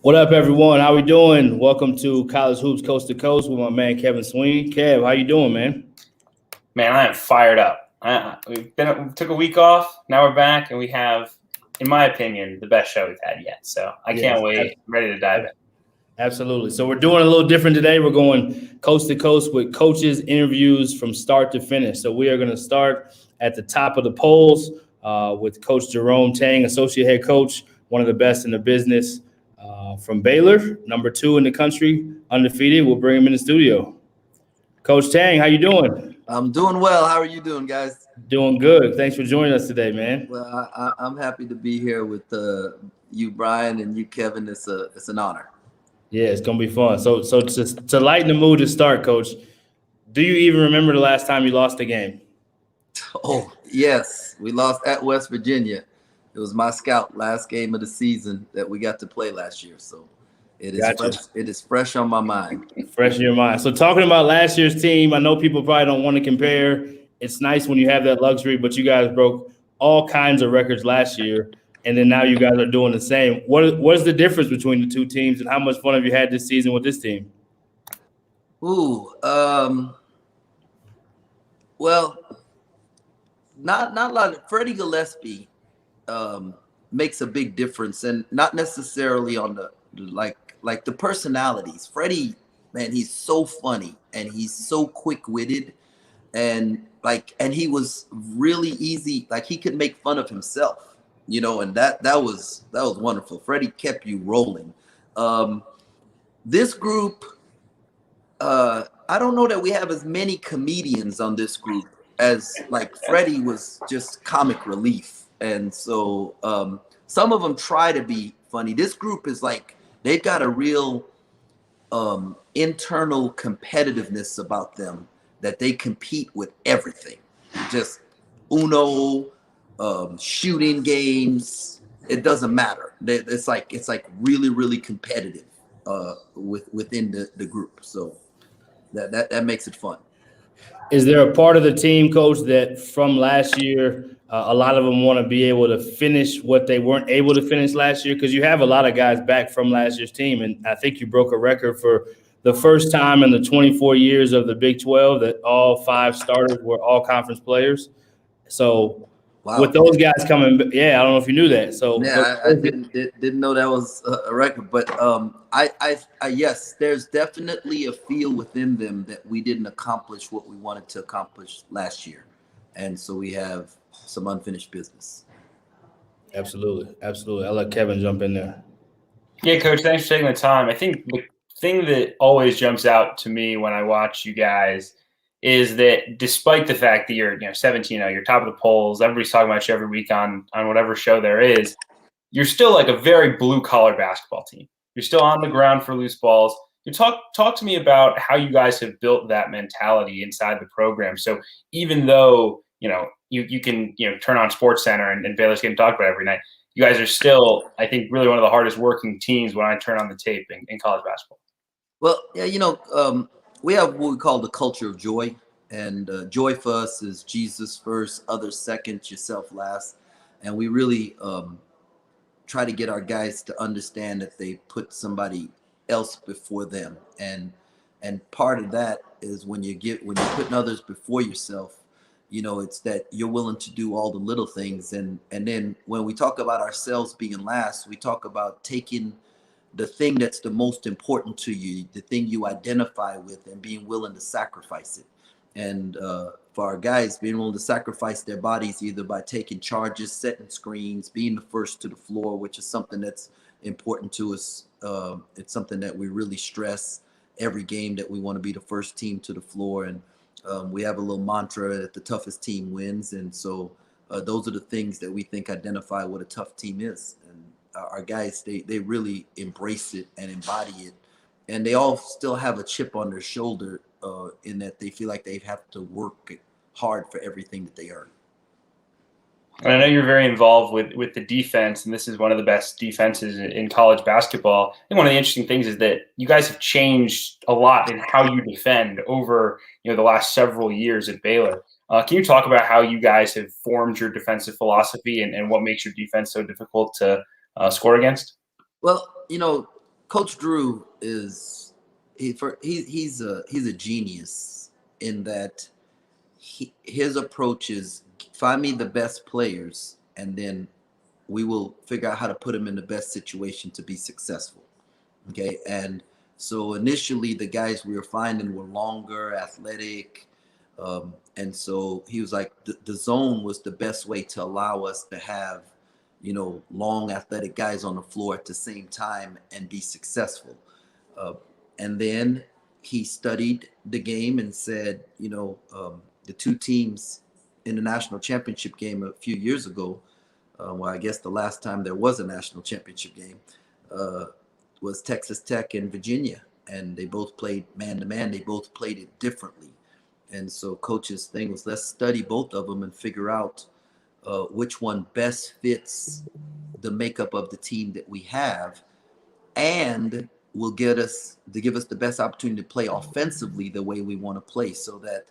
What up, everyone? How we doing? Welcome to College Hoops Coast to Coast with my man Kevin Sweeney. Kev, how you doing, man? Man, I am fired up. We took a week off. Now we're back, and we have, in my opinion, the best show we've had yet. So I can't wait. I'm ready to dive in. Absolutely. So we're doing a little different today. We're going coast to coast with coaches' interviews from start to finish. So we are going to start at the top of the polls with Coach Jerome Tang, associate head coach, one of the best in the business. From Baylor, number 2 in the country, undefeated. We'll bring him in the studio. Coach Tang, how you doing? I'm doing well. How are you doing, guys? Doing good. Thanks for joining us today, man. Well, I'm happy to be here with you, Brian, and you, Kevin. It's an honor. Yeah, it's gonna be fun. So to lighten the mood to start, Coach, do you even remember the last time you lost a game? Oh, yes. We lost at West Virginia. It was my scout last game of the season that we got to play last year. So it is fresh. It is fresh on my mind. Fresh in your mind. So talking about last year's team, I know people probably don't want to compare. It's nice when you have that luxury, but you guys broke all kinds of records last year, and then now you guys are doing the same. What is the difference between the two teams, and how much fun have you had this season with this team? Well, not a lot. Freddie Gillespie makes a big difference, and not necessarily on the like the personalities. Freddie, man, he's so funny and he's so quick-witted, and he was really easy. Like, he could make fun of himself, and that was wonderful. Freddie kept you rolling. This group, I don't know that we have as many comedians on this group as Freddie was just comic relief. And so some of them try to be funny. This group is they've got a real internal competitiveness about them, that they compete with everything. Just Uno, shooting games, it doesn't matter. It's really, really competitive within the group. So that makes it fun. Is there a part of the team, Coach, that from last year, a lot of them want to be able to finish what they weren't able to finish last year? Because you have a lot of guys back from last year's team, and I think you broke a record for the first time in the 24 years of the Big 12 that all 5 starters were all conference players. So wow. With those guys coming, I don't know if you knew that. So yeah, I didn't know that was a record, but yes, there's definitely a feel within them that we didn't accomplish what we wanted to accomplish last year, and so we have some unfinished business. Absolutely. I'll let Kevin jump in there. Yeah, Coach, thanks for taking the time. I think the thing that always jumps out to me when I watch you guys is that despite the fact that you're 17-0, you're top of the polls, everybody's talking about you every week on whatever show there is, you're still like a very blue-collar basketball team. You're still on the ground for loose balls. You talk to me about how you guys have built that mentality inside the program. So even though you can turn on Sports Center and Baylor's getting talked about every night, you guys are still, I think, really one of the hardest working teams when I turn on the tape in college basketball. Well, yeah, we have what we call the culture of joy, and joy for us is Jesus first, others second, yourself last, and we really try to get our guys to understand that they put somebody else before them, and part of that is when you're putting others before yourself, it's that you're willing to do all the little things, and then when we talk about ourselves being last, we talk about taking the thing that's the most important to you, the thing you identify with, and being willing to sacrifice it. And for our guys, being willing to sacrifice their bodies either by taking charges, setting screens, being the first to the floor, which is something that's important to us. It's something that we really stress every game, that we want to be the first team to the floor. And we have a little mantra that the toughest team wins. And so those are the things that we think identify what a tough team is. And our guys, they really embrace it and embody it, and they all still have a chip on their shoulder in that they feel like they have to work hard for everything that they earn. And I know you're very involved with the defense, and this is one of the best defenses in college basketball. I think one of the interesting things is that you guys have changed a lot in how you defend over the last several years at Baylor. Can you talk about how you guys have formed your defensive philosophy and what makes your defense so difficult to score against? Well, Coach Drew is he's a genius in that his approach is find me the best players, and then we will figure out how to put them in the best situation to be successful. Okay. And so initially the guys we were finding were longer, athletic. And so he was like, the zone was the best way to allow us to have, long athletic guys on the floor at the same time and be successful. Uh, and then he studied the game and said, the two teams in the national championship game a few years ago, well, I guess the last time there was a national championship game, was Texas Tech and Virginia, and they both played man to man. They both played it differently, and so coach's thing was, let's study both of them and figure out which one best fits the makeup of the team that we have, and will give us the best opportunity to play offensively the way we want to play, so that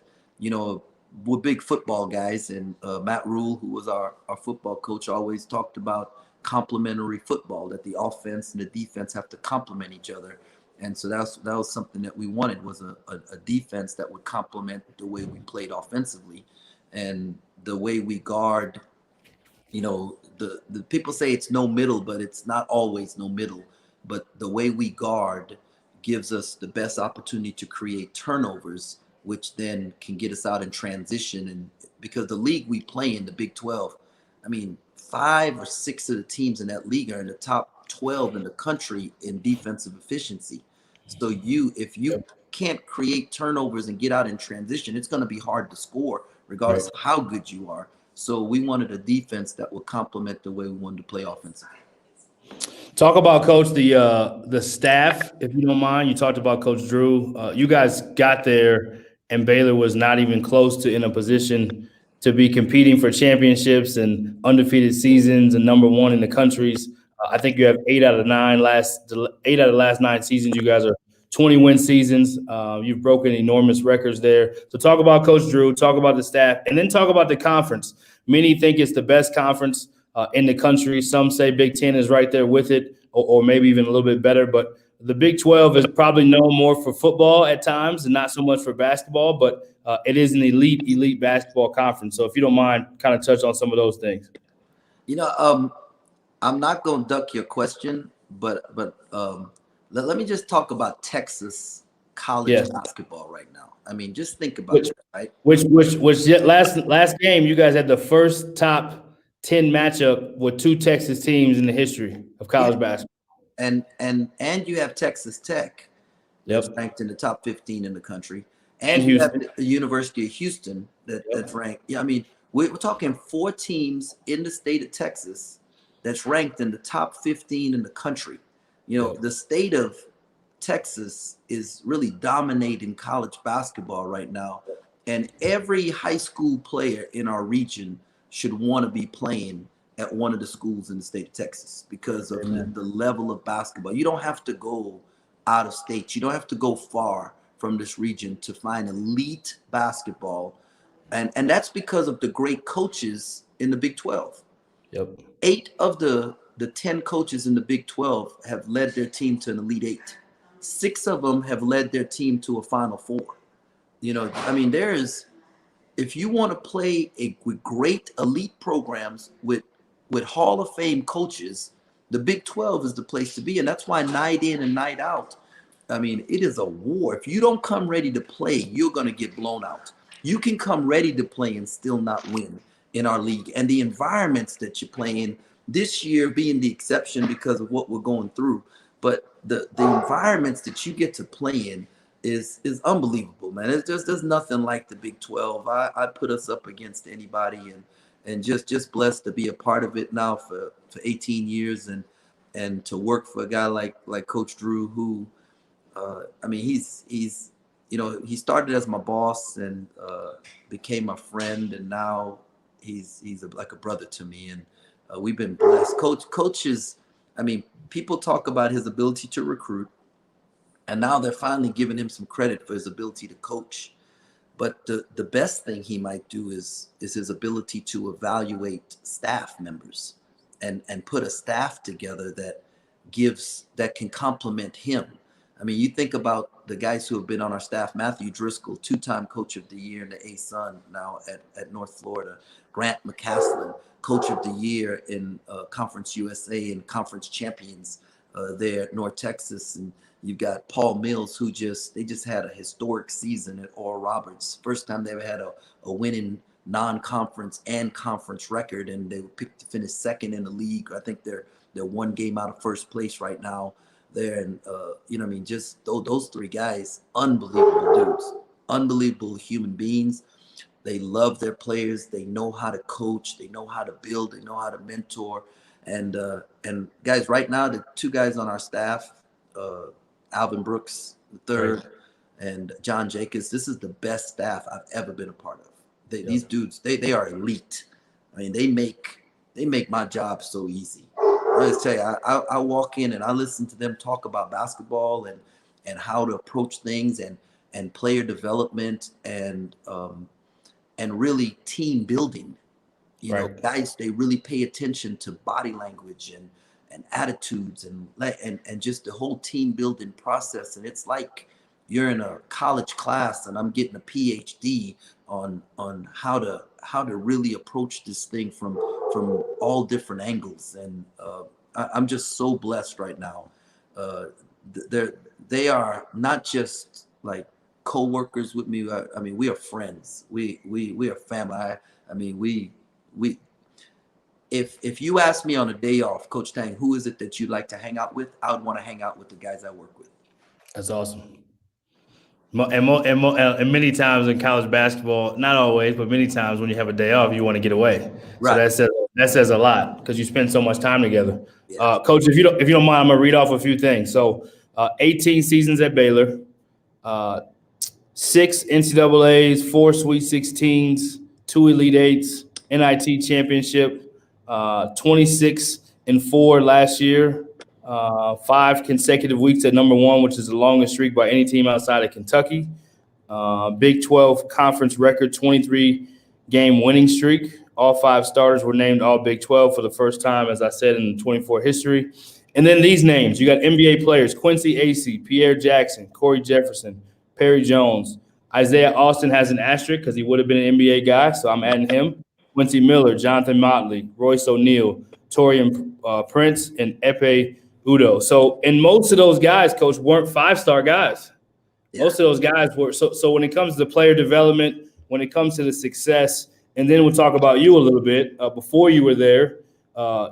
we're big football guys, and Matt Rule, who was our football coach, always talked about complementary football, that the offense and the defense have to complement each other. And so that was something that we wanted, was a defense that would complement the way we played offensively. And the way we guard, the people say it's no middle, but it's not always no middle. But the way we guard gives us the best opportunity to create turnovers, which then can get us out in transition. And because the league we play in, the Big 12, 5 or 6 of the teams in that league are in the top 12 in the country in defensive efficiency. So if you can't create turnovers and get out in transition, it's going to be hard to score regardless of how good you are. So we wanted a defense that would complement the way we wanted to play offensively. Talk about, Coach, the staff, if you don't mind. You talked about Coach Drew. You guys got there, and Baylor was not even close to in a position to be competing for championships and undefeated seasons and number one in the countries. I think you have 8 out of the last 9 seasons. You guys are 20-win seasons. You've broken enormous records there. So talk about Coach Drew, talk about the staff, and then talk about the conference. Many think it's the best conference in the country. Some say Big Ten is right there with it, or maybe even a little bit better. But the Big 12 is probably known more for football at times and not so much for basketball, but it is an elite basketball conference. So if you don't mind, kind of touch on some of those things. I'm not going to duck your question, but let me just talk about Texas college basketball right now. Just think about it, right? Which last game, you guys had the first top 10 matchup with 2 Texas teams in the history of college basketball. And you have Texas Tech, that's ranked in the top 15 in the country, and you have the University of Houston that's ranked. Yeah, we're talking 4 teams in the state of Texas that's ranked in the top 15 in the country. The state of Texas is really dominating college basketball right now, and every high school player in our region should want to be playing at one of the schools in the state of Texas because of the level of basketball. You don't have to go out of state. You don't have to go far from this region to find elite basketball. And that's because of the great coaches in the Big 12. 8 of the 10 coaches in the Big 12 have led their team to an Elite 8. 6 of them have led their team to a Final Four. If you want to play with great elite programs with Hall of Fame coaches, the Big 12 is the place to be. And that's why night in and night out, it is a war. If you don't come ready to play, you're going to get blown out. You can come ready to play and still not win in our league. And the environments that you're playing this year being the exception because of what we're going through. But the environments that you get to play in is unbelievable, man. There's nothing like the Big 12. I put us up against anybody, and just blessed to be a part of it now for 18 years and to work for a guy like Coach Drew, who he started as my boss and became my friend, and now he's like a brother to me, and we've been blessed. Coach is, people talk about his ability to recruit, and now they're finally giving him some credit for his ability to coach. But the best thing he might do is his ability to evaluate staff members and put a staff together that can complement him. I mean, you think about the guys who have been on our staff: Matthew Driscoll, 2-time Coach of the Year in the ASUN now at North Florida; Grant McCaslin, Coach of the Year in Conference USA and Conference Champions there at North Texas. And you've got Paul Mills, who they just had a historic season at Oral Roberts. First time they ever had a winning non-conference and conference record, and they were picked to finish second in the league. I think they're one game out of first place right now there. And you know what I mean, just those three guys, unbelievable dudes, unbelievable human beings. They love their players. They know how to coach. They know how to build. They know how to mentor. And guys, right now, the two guys on our staff, Alvin Brooks III, right, and John Jacobs, this is the best staff I've ever been a part of. These dudes, they are elite. I mean, they make my job so easy. Let's tell you, I walk in and I listen to them talk about basketball and how to approach things and player development and really team building. You know, guys, they really pay attention to body language and attitudes and just the whole team building process. And it's like you're in a college class and I'm getting a PhD on how to really approach this thing from all different angles. And I'm just so blessed right now. They are not just like co-workers with me. I mean, we are friends. We are family. I mean, if you ask me on a day off, Coach Tang, who is it that you'd like to hang out with? I would want to hang out with the guys I work with. That's awesome. And many times in college basketball, not always, but many times when you have a day off, you want to get away. Right. So that says a lot because you spend so much time together. Yeah. Coach, if you don't mind, I'm gonna read off a few things. So, 18 seasons at Baylor, 6 NCAAs, 4 Sweet 16s, 2 Elite Eights, NIT championship, 26-4 last year. 5 consecutive weeks at number 1, which is the longest streak by any team outside of Kentucky. Big 12 conference record, 23-game winning streak. All 5 starters were named All Big 12 for the first time, as I said, in 24 history. And then these names, you got NBA players: Quincy Acee, Pierre Jackson, Corey Jefferson, Perry Jones. Isaiah Austin has an asterisk because he would have been an NBA guy, so I'm adding him. Quincy Miller, Jonathan Motley, Royce O'Neal, Torian Prince, and Epe Udo. So, and most of those guys, Coach, weren't 5-star guys. Yeah. Most of those guys were. So when it comes to player development, when it comes to the success, and then we'll talk about you a little bit. Before you were there,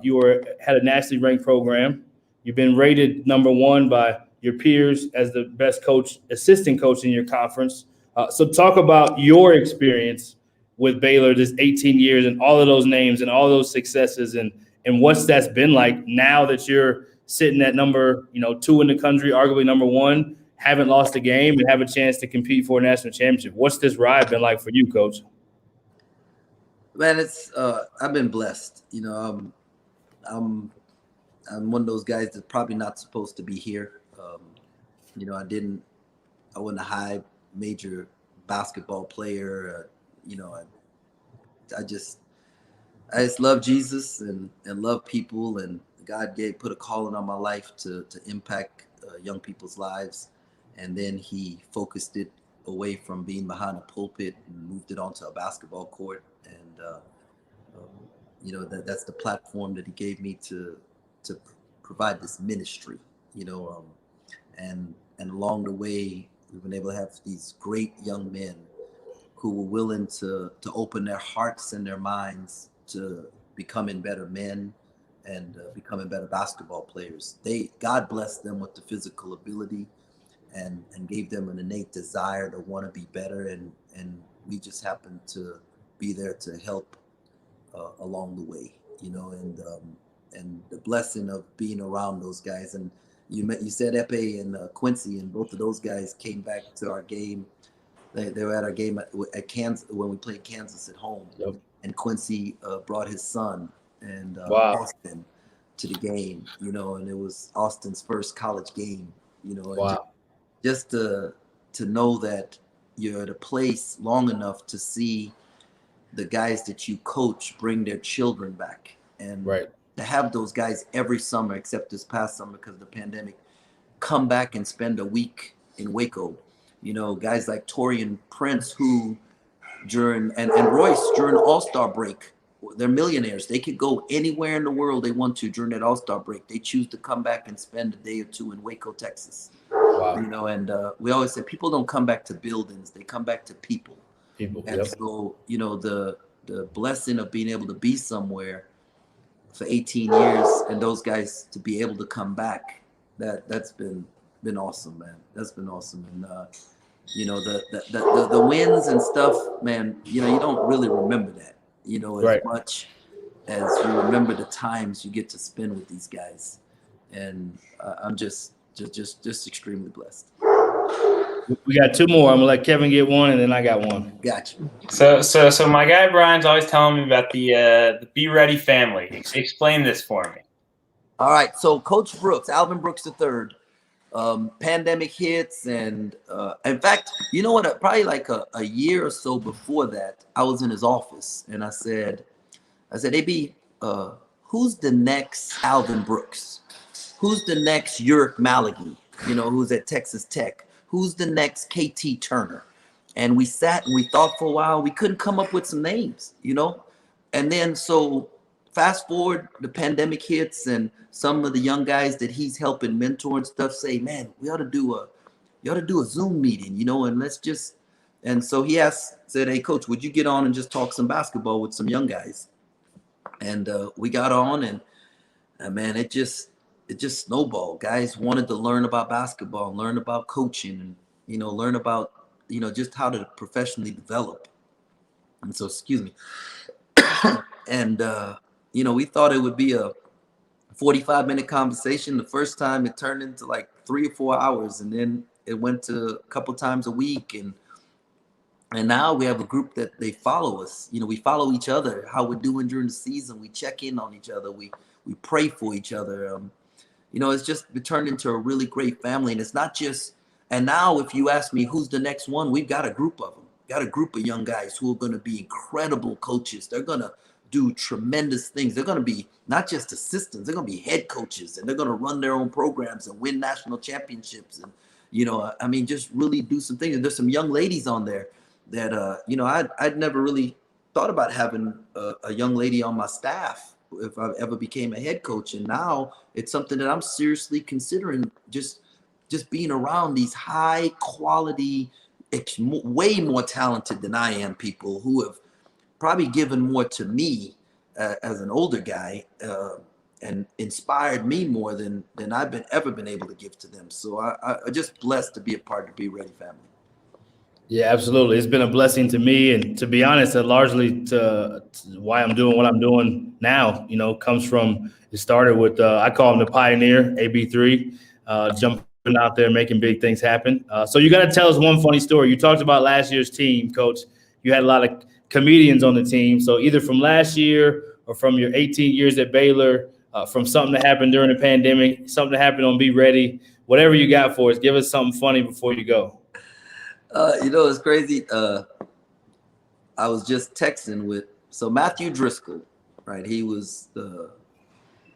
you had a nationally ranked program. You've been rated number 1 by your peers as the best assistant coach in your conference. So talk about your experience with Baylor this 18 years and all of those names and all those successes and what's that's been like now that you're sitting at number 2 in the country, arguably number 1, haven't lost a game and have a chance to compete for a national championship. What's this ride been like for you, Coach? Man, it's I've been blessed. You know, I'm one of those guys that's probably not supposed to be here. You know, I wasn't a high major basketball player. You know, I just love Jesus and love people, and God put a calling on my life to impact young people's lives. And then he focused it away from being behind a pulpit and moved it onto a basketball court. And, you know, that's the platform that he gave me to provide this ministry, you know, and along the way, we've been able to have these great young men who were willing to open their hearts and their minds to becoming better men and becoming better basketball players. God blessed them with the physical ability and gave them an innate desire to want to be better. And we just happened to be there to help along the way, you know, and the blessing of being around those guys. And you said Epe and Quincy, and both of those guys came back to our game. They were at our game at Kansas when we played Kansas at home. Yep. And Quincy brought his son and Austin to the game, you know, and it was Austin's first college game, you know. And just to know that you're at a place long enough to see the guys that you coach bring their children back, and to have those guys every summer, except this past summer because of the pandemic, come back and spend a week in Waco. You know, guys like Torian Prince, who and Royce during All-Star break, they're millionaires. They could go anywhere in the world they want to during that All-Star break. They choose to come back and spend a day or two in Waco, Texas. Wow. You know, and we always say people don't come back to buildings; they come back to people. People. And so, you know, the blessing of being able to be somewhere for 18 years and those guys to be able to come back, that's been awesome, man. That's been awesome. And you know, the wins and stuff, man, you know, you don't really remember that, you know, as much as you remember the times you get to spend with these guys. And I'm just extremely blessed. We got two more. I'm gonna let Kevin get one, and then I got one. Gotcha. So my guy Brian's always telling me about the Be Ready family. Explain this for me. All right. So Coach Brooks, Alvin Brooks III, pandemic hits, and in fact, you know what? Probably like a year or so before that, I was in his office, and I said, AB, who's the next Alvin Brooks? Who's the next Uric Malagy? You know, who's at Texas Tech? Who's the next KT Turner? And we sat and we thought for a while. We couldn't come up with some names, you know? And then so fast forward, the pandemic hits, and some of the young guys that he's helping mentor and stuff say, man, we ought to do a Zoom meeting, you know, and and so he said, hey, coach, would you get on and just talk some basketball with some young guys? And we got on, and man, it just snowballed. Guys wanted to learn about basketball, learn about coaching, and, you know, learn about, you know, just how to professionally develop. And so, excuse me. And, you know, we thought it would be a 45-minute conversation. The first time it turned into like 3 or 4 hours, and then it went to a couple times a week. And now we have a group that they follow us. You know, we follow each other, how we're doing during the season. We check in on each other. We pray for each other. You know, it's just turned into a really great family. And it's not just, and now if you ask me who's the next one, we've got a group of them, got a group of young guys who are going to be incredible coaches. They're going to do tremendous things. They're going to be not just assistants, they're going to be head coaches, and they're going to run their own programs and win national championships. And, you know, I mean, just really do some things. And there's some young ladies on there that, you know, I'd never really thought about having a young lady on my staff if I ever became a head coach. And now it's something that I'm seriously considering, just being around these high quality, way more talented than I am people who have probably given more to me as an older guy and inspired me more than I've ever been able to give to them. So I'm just blessed to be a part of the Be Ready family. Yeah, absolutely. It's been a blessing to me. And to be honest, largely to why I'm doing what I'm doing now, you know, comes from, it started with, I call him the pioneer, AB3, jumping out there, making big things happen. So you got to tell us one funny story. You talked about last year's team, Coach. You had a lot of comedians on the team. So either from last year or from your 18 years at Baylor, from something that happened during the pandemic, something that happened on Be Ready, whatever you got for us, give us something funny before you go. You know, it's crazy. I was just texting with Matthew Driscoll, right? He was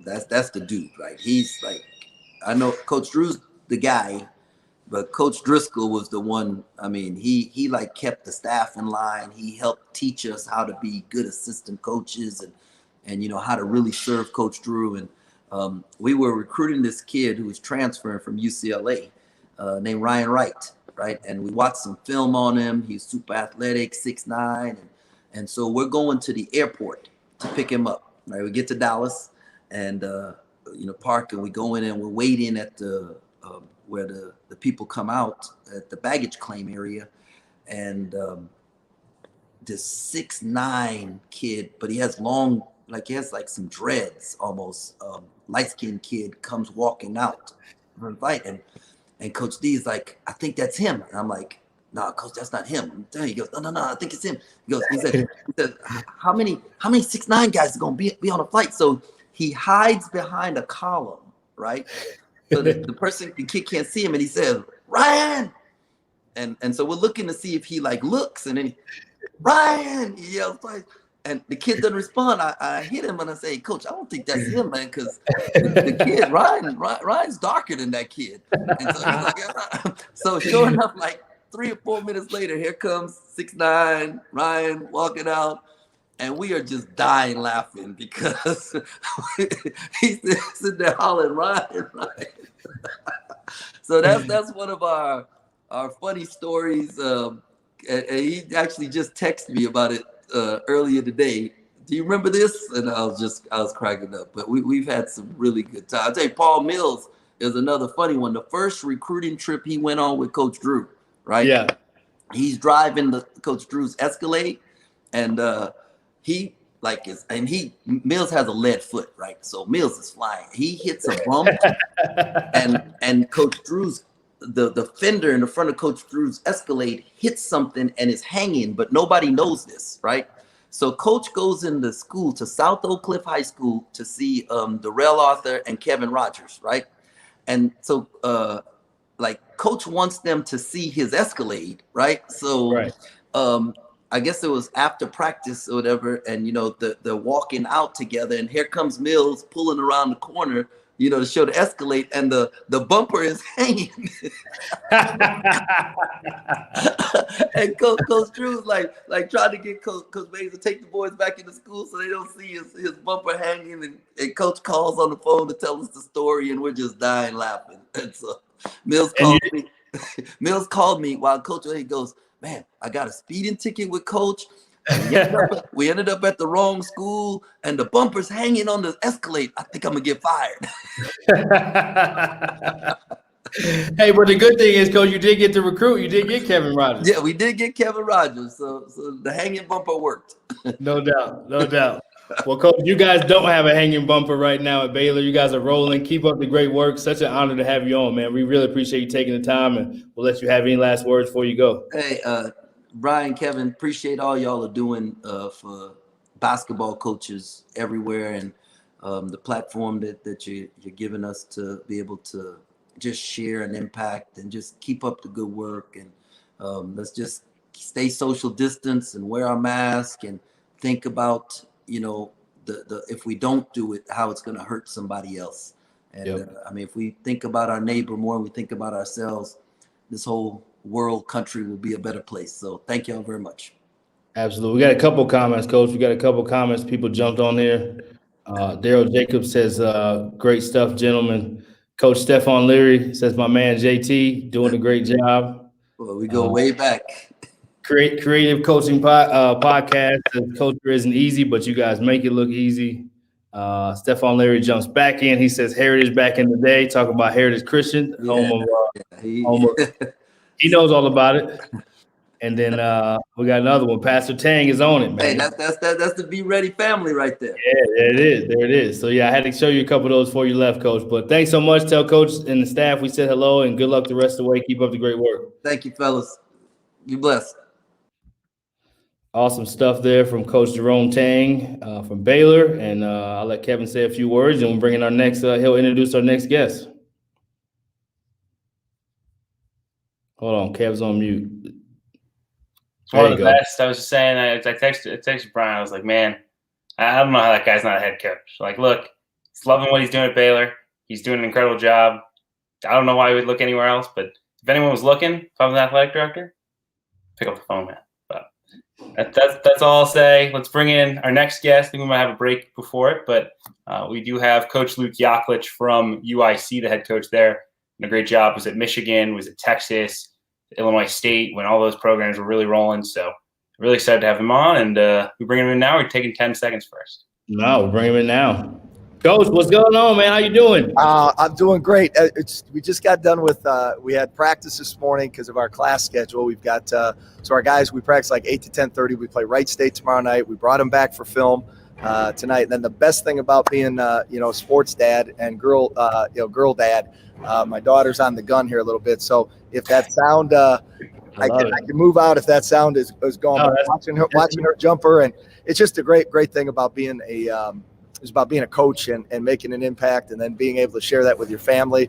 that's the dude, right? He's like, I know Coach Drew's the guy, but Coach Driscoll was the one. I mean, he like kept the staff in line. He helped teach us how to be good assistant coaches and you know, how to really serve Coach Drew. And we were recruiting this kid who was transferring from UCLA named Ryan Wright. Right. And we watched some film on him. He's super athletic, 6'9". And so we're going to the airport to pick him up. Right. We get to Dallas and, you know, park, and we go in and we're waiting at the where the people come out at the baggage claim area. And this 6'9" kid, but he has like some dreads almost, light-skinned kid comes walking out from the fight. And Coach D is like, I think that's him. And I'm like, no, Coach, that's not him. I'm telling you. He goes, no, I think it's him. He said, how many 6'9" guys are going to be on a flight? So he hides behind a column, right? So the kid can't see him, and he says, Ryan. And so we're looking to see if he like looks, and then Ryan, he yells like, And the kid doesn't respond. I hit him and I say, Coach, I don't think that's him, man, because the kid, Ryan's darker than that kid. And so he's like, so sure enough, like 3 or 4 minutes later, here comes 6'9" Ryan walking out. And we are just dying laughing because he's sitting there hollering, Ryan. So that's one of our funny stories. And he actually just texted me about it earlier today. Do you remember this? And I was cracking up. But we've had some really good times. I'll tell you, Paul Mills is another funny one. The first recruiting trip he went on with Coach Drew, right? Yeah. He's driving Coach Drew's Escalade, and Mills has a lead foot, right? So Mills is flying. He hits a bump, and Coach Drew's the fender in the front of Coach Drew's Escalade hits something and is hanging, but nobody knows this, right? So Coach goes into school to South Oak Cliff High School to see Darrell Arthur and Kevin Rogers, right? And so Coach wants them to see his Escalade, right? So right. I guess it was after practice or whatever, and they're walking out together, and here comes Mills pulling around the corner, to show the Escalade, and the bumper is hanging. And Coach Drew's like trying to get Coach Mays to take the boys back into school so they don't see his bumper hanging, and Coach calls on the phone to tell us the story, and we're just dying laughing. And so Mills called me while Coach he goes, man, I got a speeding ticket with Coach. We ended up at the wrong school, and the bumper's hanging on the Escalade. I think I'm gonna get fired. Hey, but the good thing is, Coach, you did get to recruit. You did get Kevin Rogers. Yeah, we did get Kevin Rogers. So the hanging bumper worked. No doubt. Well, Coach, you guys don't have a hanging bumper right now at Baylor. You guys are rolling. Keep up the great work. Such an honor to have you on, man. We really appreciate you taking the time, and we'll let you have any last words before you go. Hey, Brian, Kevin, appreciate all y'all are doing for basketball coaches everywhere, and the platform that you're giving us to be able to just share and impact and just keep up the good work. And let's just stay social distance and wear our mask and think about, if we don't do it, how it's going to hurt somebody else. And if we think about our neighbor more and we think about ourselves, this whole world, country will be a better place. So thank y'all very much. Absolutely. We got a couple comments, Coach. We got a couple comments. People jumped on there. Daryl Jacobs says, great stuff, gentlemen. Coach Stephon Leary says, my man JT doing a great job. Well, we go way back. Creative coaching podcast. Culture isn't easy, but you guys make it look easy. Stephon Leary jumps back in. He says Heritage back in the day. Talk about Heritage Christian. He knows all about it. And then we got another one. Pastor Tang is on it, man. Hey, that's the Be Ready family right there. Yeah, there it is. There it is. So, yeah, I had to show you a couple of those before you left, Coach. But thanks so much. Tell Coach and the staff we said hello, and good luck the rest of the way. Keep up the great work. Thank you, fellas. You blessed. Awesome stuff there from Coach Jerome Tang from Baylor. And I'll let Kevin say a few words, and we'll bring in our next he'll introduce our next guest. Hold on. Kev's on mute. It's one of the best. I was just saying, I texted Brian. I was like, man, I don't know how that guy's not a head coach. Like, look, he's loving what he's doing at Baylor. He's doing an incredible job. I don't know why he would look anywhere else, but if anyone was looking, if I was an athletic director, pick up the phone, man. But that's all I'll say. Let's bring in our next guest. I think we might have a break before it, but we do have Coach Luke Yaklich from UIC, the head coach there. Did a great job. Was at Michigan, was at Texas, Illinois State, when all those programs were really rolling. So really excited to have him on, and we bring him in now. We're taking 10 seconds first. No, we'll bring him in now. Coach, what's going on, man? How you doing? I'm doing great. We just got done with we had practice this morning because of our class schedule. We've got so our guys, we practice like 8 to 10:30. We play Wright State tomorrow night. We brought them back for film tonight. And then the best thing about being sports dad and girl dad, my daughter's on the gun here a little bit. So if that sound I can move out if that sound is going. No, watching her jumper, and it's just a great thing about being a coach and making an impact, and then being able to share that with your family.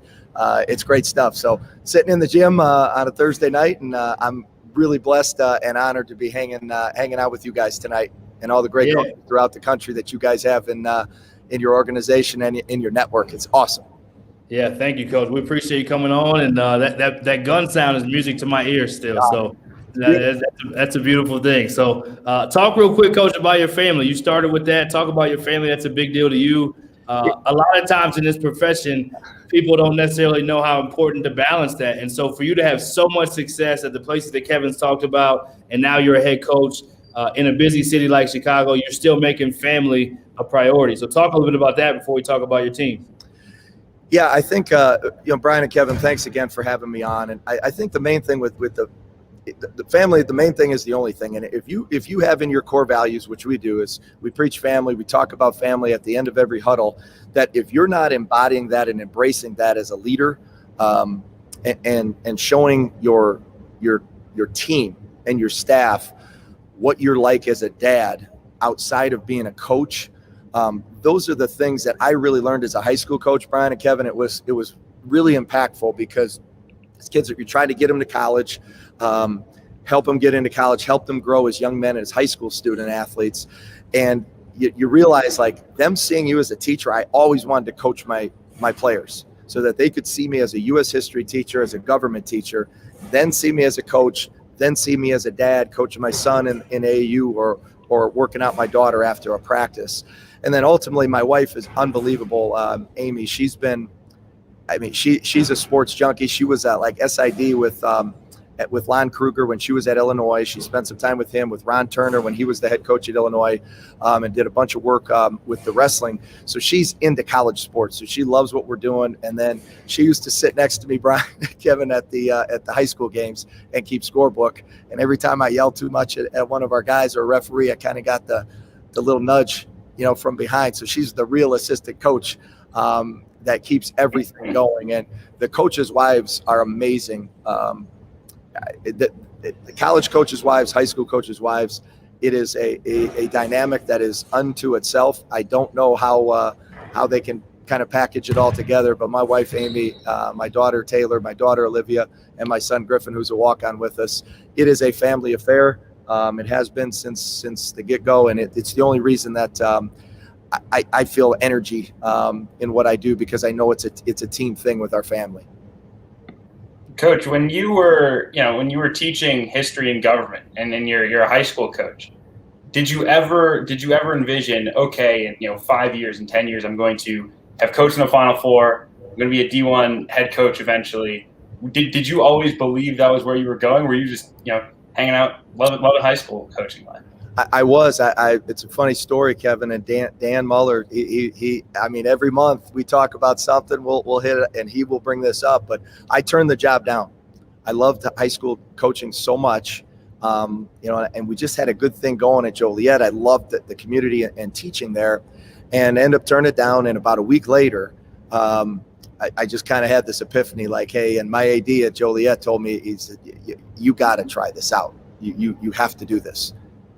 It's great stuff. So sitting in the gym on a Thursday night, and I'm really blessed and honored to be hanging out with you guys tonight. and all the great Yeah. coaches throughout the country that you guys have in your organization and in your network. It's awesome. Yeah, thank you, Coach. We appreciate you coming on, and that gun sound is music to my ears still. So that's a beautiful thing. So talk real quick, Coach, about your family. You started with that. Talk about your family. That's a big deal to you. A lot of times in this profession, people don't necessarily know how important to balance that. And so for you to have so much success at the places that Kevin's talked about, and now you're a head coach in a busy city like Chicago, you're still making family a priority. So talk a little bit about that before we talk about your team. Yeah, I think, Brian and Kevin, thanks again for having me on. And I think the main thing with the family, the main thing is the only thing. And if you have in your core values, which we do, is we preach family, we talk about family at the end of every huddle, that if you're not embodying that and embracing that as a leader, and showing your team and your staff what you're like as a dad outside of being a coach, those are the things that I really learned as a high school coach, Brian and Kevin. It was really impactful because as kids, you're trying to get them to college, help them get into college, help them grow as young men, as high school student athletes. And you realize, like, them seeing you as a teacher, I always wanted to coach my players so that they could see me as a U.S. history teacher, as a government teacher, then see me as a coach, then see me as a dad coaching my son in AAU or working out my daughter after a practice. And then ultimately, my wife is unbelievable. Amy, she's a sports junkie. She was at like SID with Lon Kruger when she was at Illinois. She spent some time with him, with Ron Turner when he was the head coach at Illinois, and did a bunch of work with the wrestling. So she's into college sports. So she loves what we're doing. And then she used to sit next to me, Brian, Kevin, at the high school games and keep scorebook. And every time I yelled too much at one of our guys or a referee, I kind of got the little nudge, from behind. So she's the real assistant coach that keeps everything going. And the coaches' wives are amazing. The college coaches' wives, high school coaches' wives, it is a dynamic that is unto itself. I don't know how they can kind of package it all together, but my wife, Amy, my daughter, Taylor, my daughter, Olivia, and my son, Griffin, who's a walk-on with us, it is a family affair. It has been since the get-go, and it's the only reason that I feel energy in what I do, because I know it's a team thing with our family. Coach, when you were teaching history and government, and then you're a high school coach, did you ever envision, okay, in 5 years and 10 years, I'm going to have coached in the Final Four, I'm going to be a D1 head coach eventually? Did you always believe that was where you were going? Were you just hanging out, loving high school coaching life? I was. It's a funny story, Kevin, and Dan Muller. I mean, every month we talk about something. We'll hit it, and he will bring this up. But I turned the job down. I loved high school coaching so much, and we just had a good thing going at Joliet. I loved the community and teaching there, and ended up turning it down. And about a week later, I just kind of had this epiphany, like, hey, and my AD at Joliet told me, he said, you got to try this out. You have to do this.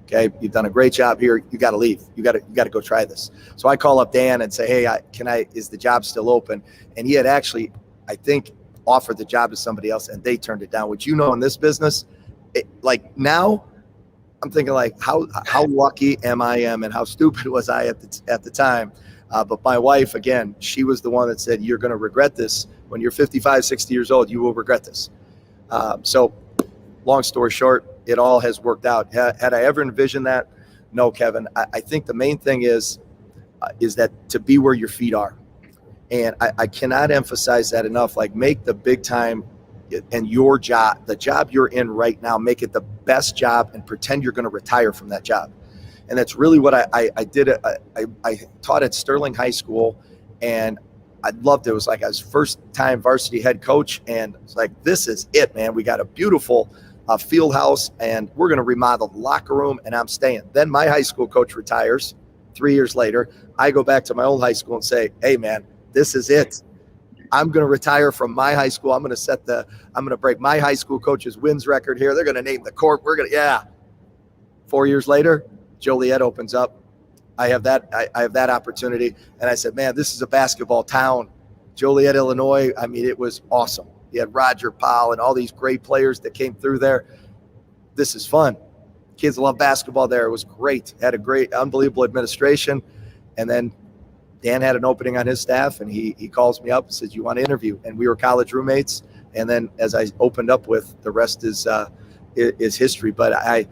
Okay, you've done a great job here. You got to leave. You got to go try this. So I call up Dan and say, hey, is the job still open? And he had actually, I think, offered the job to somebody else, and they turned it down. Which, in this business, now, I'm thinking, like, how lucky am I and how stupid was I at the time? But my wife, again, she was the one that said, you're going to regret this when you're 55, 60 years old. You will regret this. So, long story short, it all has worked out. Had I ever envisioned that? No, Kevin. I think the main thing is that to be where your feet are. And I cannot emphasize that enough. Like, make the big time and your job, the job you're in right now, make it the best job and pretend you're going to retire from that job. And that's really what I did. I taught at Sterling High School, and I loved it. It was like I was first time varsity head coach, and it's like, this is it, man. We got a beautiful field house, and we're going to remodel the locker room, and I'm staying. Then my high school coach retires 3 years later. I go back to my old high school and say, hey, man, this is it. I'm going to retire from my high school. I'm going to break my high school coach's wins record here. They're going to name the court. 4 years later, Joliet opens up. I have that opportunity. And I said, man, this is a basketball town. Joliet, Illinois. I mean, it was awesome. You had Roger Powell and all these great players that came through there. This is fun. kids love basketball there. It was great. Had a great, unbelievable administration. And then Dan had an opening on his staff, and he calls me up and says, "You want to interview?" And we were college roommates. And then, as I opened up with, the rest is history. But I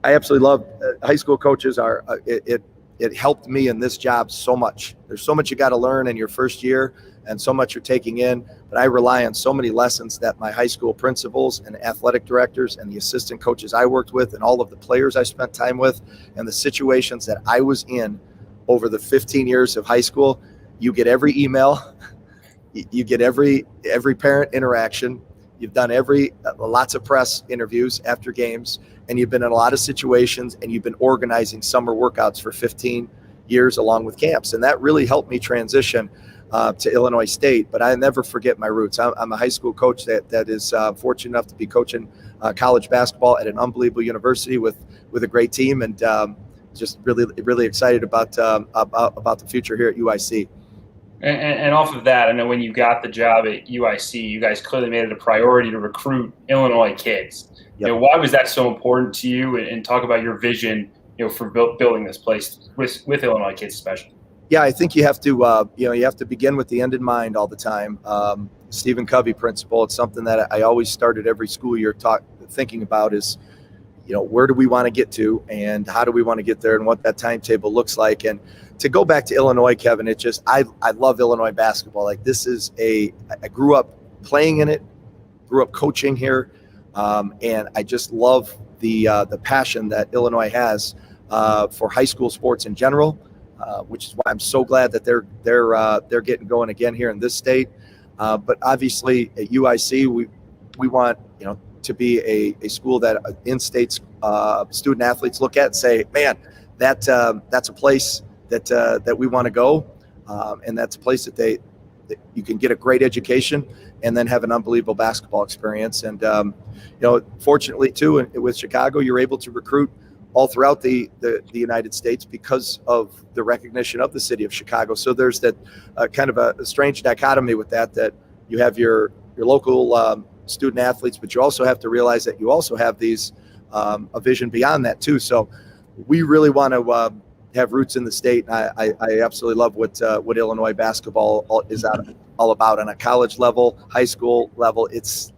absolutely love high school coaches. It helped me in this job so much. There's so much you got to learn in your first year, and so much you're taking in. But I rely on so many lessons that my high school principals and athletic directors and the assistant coaches I worked with, and all of the players I spent time with, and the situations that I was in over the 15 years of high school. You get every email, you get every parent interaction. You've done lots of press interviews after games, and you've been in a lot of situations, and you've been organizing summer workouts for 15 years along with camps. And that really helped me transition to Illinois State. But I never forget my roots. I'm a high school coach that is fortunate enough to be coaching college basketball at an unbelievable university with a great team, and just really excited about the future here at UIC. And off of that, I know when you got the job at UIC, you guys clearly made it a priority to recruit Illinois kids. Yep. Why was that so important to you? And talk about your vision, for building this place with Illinois kids, especially. Yeah, I think you have to begin with the end in mind all the time. Stephen Covey principle. It's something that I always started every school year thinking about is, where do we want to get to, and how do we want to get there, and what that timetable looks like. And to go back to Illinois, Kevin, I love Illinois basketball. Like, I grew up playing in it, grew up coaching here, and I just love the passion that Illinois has for high school sports in general, which is why I'm so glad that they're getting going again here in this state. But obviously at UIC, we want to be a school that in-state student athletes look at and say, man, that's a place that we want to go, and that's a place that you can get a great education and then have an unbelievable basketball experience. And fortunately too, with Chicago, you're able to recruit all throughout the United States because of the recognition of the city of Chicago. So there's that kind of a strange dichotomy with that you have your local student athletes, but you also have to realize that you also have these a vision beyond that too. So we really want to have roots in the state. I absolutely love what Illinois basketball is all about on a college level, high school level. It's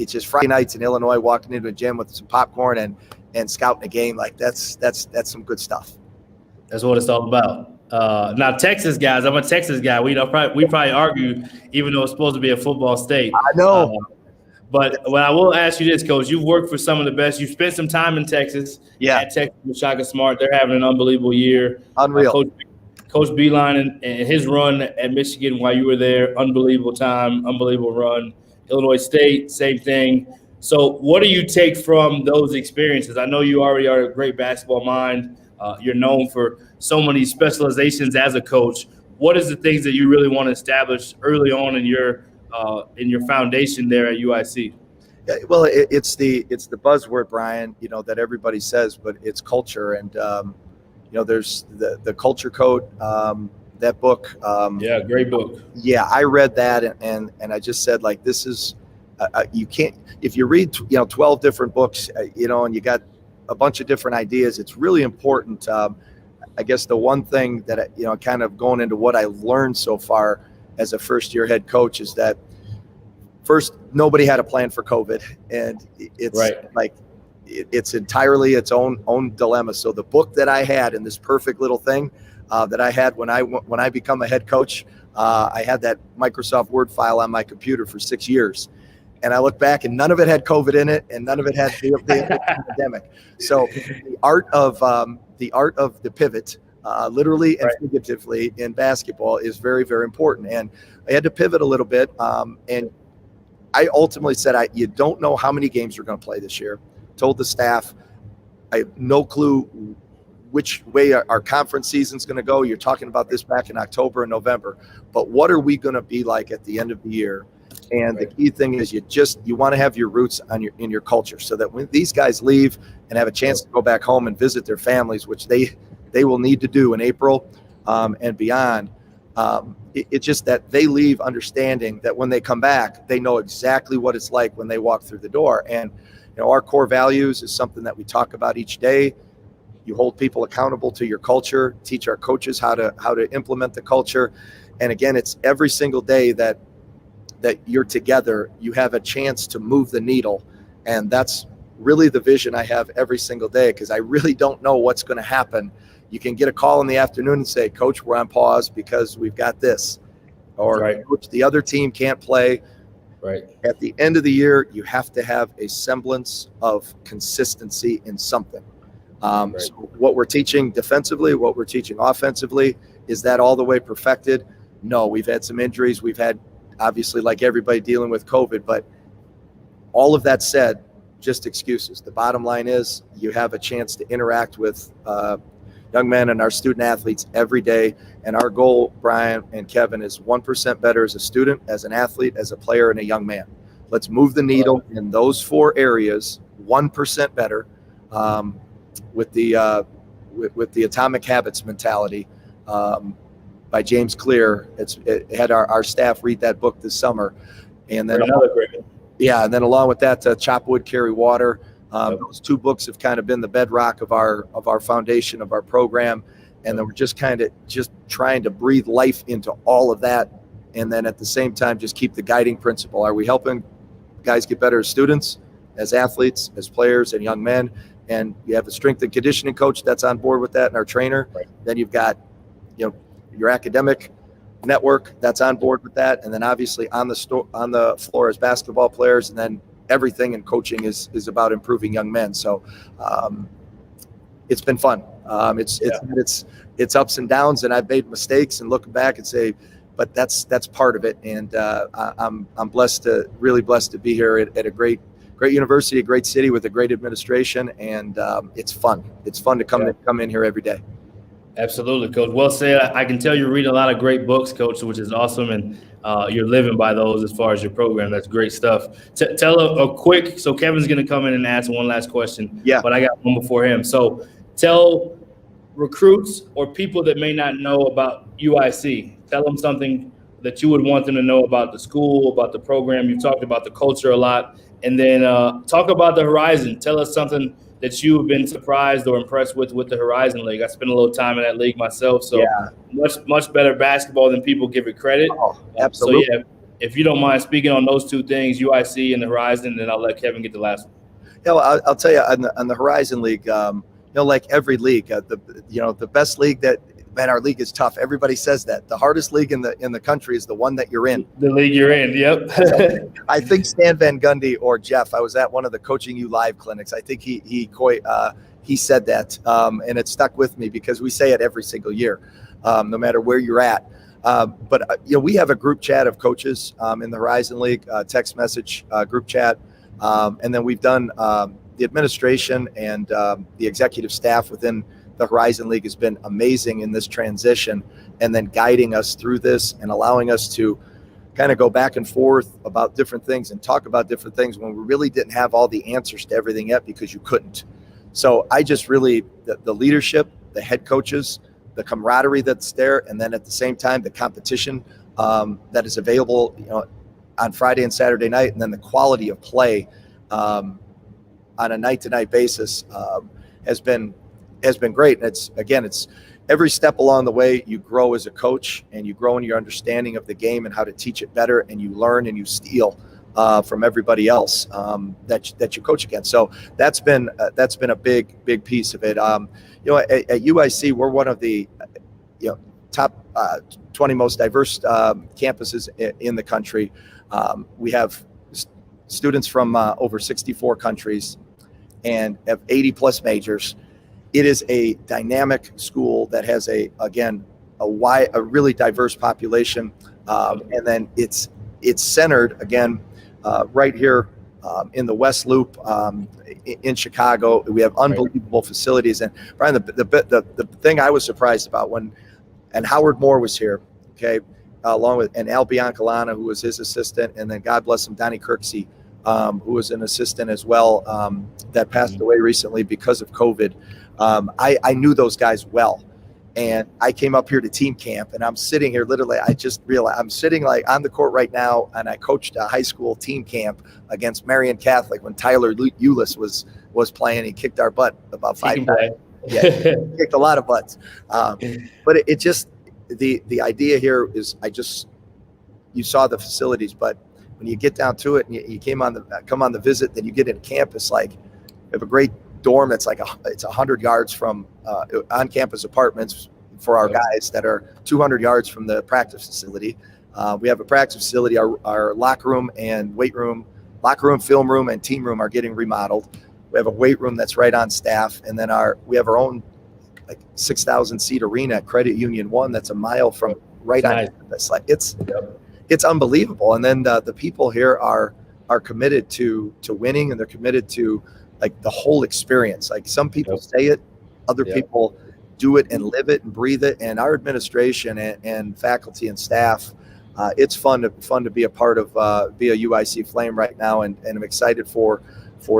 just Friday nights in Illinois, walking into a gym with some popcorn and scouting a game. Like that's some good stuff. That's what it's all about. Now, Texas guys, I'm a Texas guy. We probably argue, even though it's supposed to be a football state. I know. But I will ask you this, Coach. You've worked for some of the best. You've spent some time in Texas. Yeah. At Texas with Shaka Smart. They're having an unbelievable year. Unreal. Coach Beeline and his run at Michigan while you were there, unbelievable time, unbelievable run. Illinois State, same thing. So what do you take from those experiences? I know you already are a great basketball mind. You're known for so many specializations as a coach. What is the things that you really want to establish early on in your foundation there at UIC? Yeah, well, it's the buzzword, Brian, that everybody says, but it's culture. And, there's the culture code, that book. Yeah, great book. Yeah, I read that and I just said, like, this is, you can't, if you read, 12 different books, and you got a bunch of different ideas, it's really important. I guess the one thing that, kind of going into what I learned so far as a first-year head coach is that first, nobody had a plan for COVID, and it's right. Like it's entirely its own dilemma. So the book that I had in this perfect little thing that I had when I become a head coach, I had that Microsoft Word file on my computer for 6 years, and I look back and none of it had COVID in it, and none of it had the pandemic. So the art of the pivot. Literally and figuratively in basketball is very, very important. And I had to pivot a little bit. And I ultimately said, you don't know how many games we're going to play this year. Told the staff, I have no clue which way our conference season's going to go. You're talking about this back in October and November. But what are we going to be like at the end of the year? And the key thing is you want to have your roots in your culture, so that when these guys leave and have a chance to go back home and visit their families, which they will need to do in April and beyond. It's just that they leave understanding that when they come back, they know exactly what it's like when they walk through the door. And our core values is something that we talk about each day. You hold people accountable to your culture, teach our coaches how to implement the culture. And again, it's every single day that you're together, you have a chance to move the needle. And that's really the vision I have every single day, because I really don't know what's going to happen. You can get a call in the afternoon and say, Coach, we're on pause because we've got this. Or, Right. Coach, the other team can't play. Right. At the end of the year, you have to have a semblance of consistency in something. Right. So what we're teaching defensively, what we're teaching offensively, is that all the way perfected? No, we've had some injuries. We've had, obviously, like everybody, dealing with COVID. But all of that said, just excuses. The bottom line is you have a chance to interact with young men and our student athletes every day. And our goal, Brian and Kevin, is 1% better as a student, as an athlete, as a player, and a young man. Let's move the needle in those 4 areas, 1% better, with the Atomic Habits mentality by James Clear. It had our staff read that book this summer. And then Another great one. Yeah, and then along with that, Chop Wood, Carry Water. Those 2 books have kind of been the bedrock of our foundation, of our program. And then we're just trying to breathe life into all of that. And then at the same time, just keep the guiding principle. Are we helping guys get better as students, as athletes, as players, and young men? And you have a strength and conditioning coach that's on board with that, and our trainer. Right. Then you've got, your academic network that's on board with that. And then obviously on the floor as basketball players, and then everything in coaching is about improving young men. So it's been fun. It's ups and downs, and I've made mistakes and looking back and say, but that's part of it. And I'm really blessed to be here at a great university, a great city with a great administration. And it's fun. It's fun to come in here every day. Absolutely, Coach. Well said. I can tell you're reading a lot of great books, Coach, which is awesome, and you're living by those as far as your program. That's great stuff. Tell a quick. So Kevin's going to come in and ask one last question. Yeah. But I got one before him. So tell recruits or people that may not know about UIC. Tell them something that you would want them to know about the school, about the program. You've talked about the culture a lot, and then talk about the Horizon. Tell us something that you've been surprised or impressed with the Horizon League. I spent a little time in that league myself, so much better basketball than people give it credit. Oh, absolutely. So, if you don't mind speaking on those 2 things, UIC and the Horizon, then I'll let Kevin get the last one. Yeah, well, I'll tell you, on the Horizon League, like every league, the best league our league is tough. Everybody says that. The hardest league in the country is the one that you're in. The league you're in, yep. I think Stan Van Gundy or Jeff, I was at one of the Coaching You Live clinics. I think he said that, and it stuck with me because we say it every single year, no matter where you're at. But we have a group chat of coaches in the Horizon League, text message group chat, and then we've done the administration and the executive staff within the Horizon League has been amazing in this transition, and then guiding us through this and allowing us to kind of go back and forth about different things and talk about different things when we really didn't have all the answers to everything yet because you couldn't. So I just really, the leadership, the head coaches, the camaraderie that's there, and then at the same time, the competition that is available, on Friday and Saturday night, and then the quality of play on a night-to-night basis has been great. And it's every step along the way you grow as a coach, and you grow in your understanding of the game and how to teach it better, and you learn and you steal from everybody else that you coach against. So that's been a big piece of it. At UIC, we're one of the top 20 most diverse campuses in the country. We have students from over 64 countries and have 80 plus majors. It is a dynamic school that has a really diverse population, and then it's centered again right here in the West Loop in Chicago. We have unbelievable facilities, and Brian, the thing I was surprised about and Howard Moore was here, okay, along with Al Biancalana, who was his assistant, and then God bless him, Donnie Kirksey, who was an assistant as well, that passed away recently because of COVID. I knew those guys well, And I came up here to team camp, and I'm sitting here literally. I just realized I'm sitting like on the court right now, and I coached a high school team camp against Marion Catholic when Tyler Eulis was playing. He kicked our butt about 5 times. Yeah, he kicked a lot of butts. But it just the idea here is you saw the facilities, but when you get down to it and you come on the visit, then you get into campus. Like, we have a great dorm that's like it's 100 yards from on-campus apartments for our guys that are 200 yards from the practice facility. We have a practice facility. Our locker room and weight room, film room, and team room are getting remodeled. We have a weight room that's right on staff, and then we have our own like 6,000 seat arena at Credit Union 1 that's a mile from right on campus. Like, it's unbelievable. And then the people here are committed to winning, and they're committed to like the whole experience. Like, some people say it, other people do it and live it and breathe it. And our administration and faculty and staff, it's fun to be a part of, be a UIC Flame right now. And I'm excited for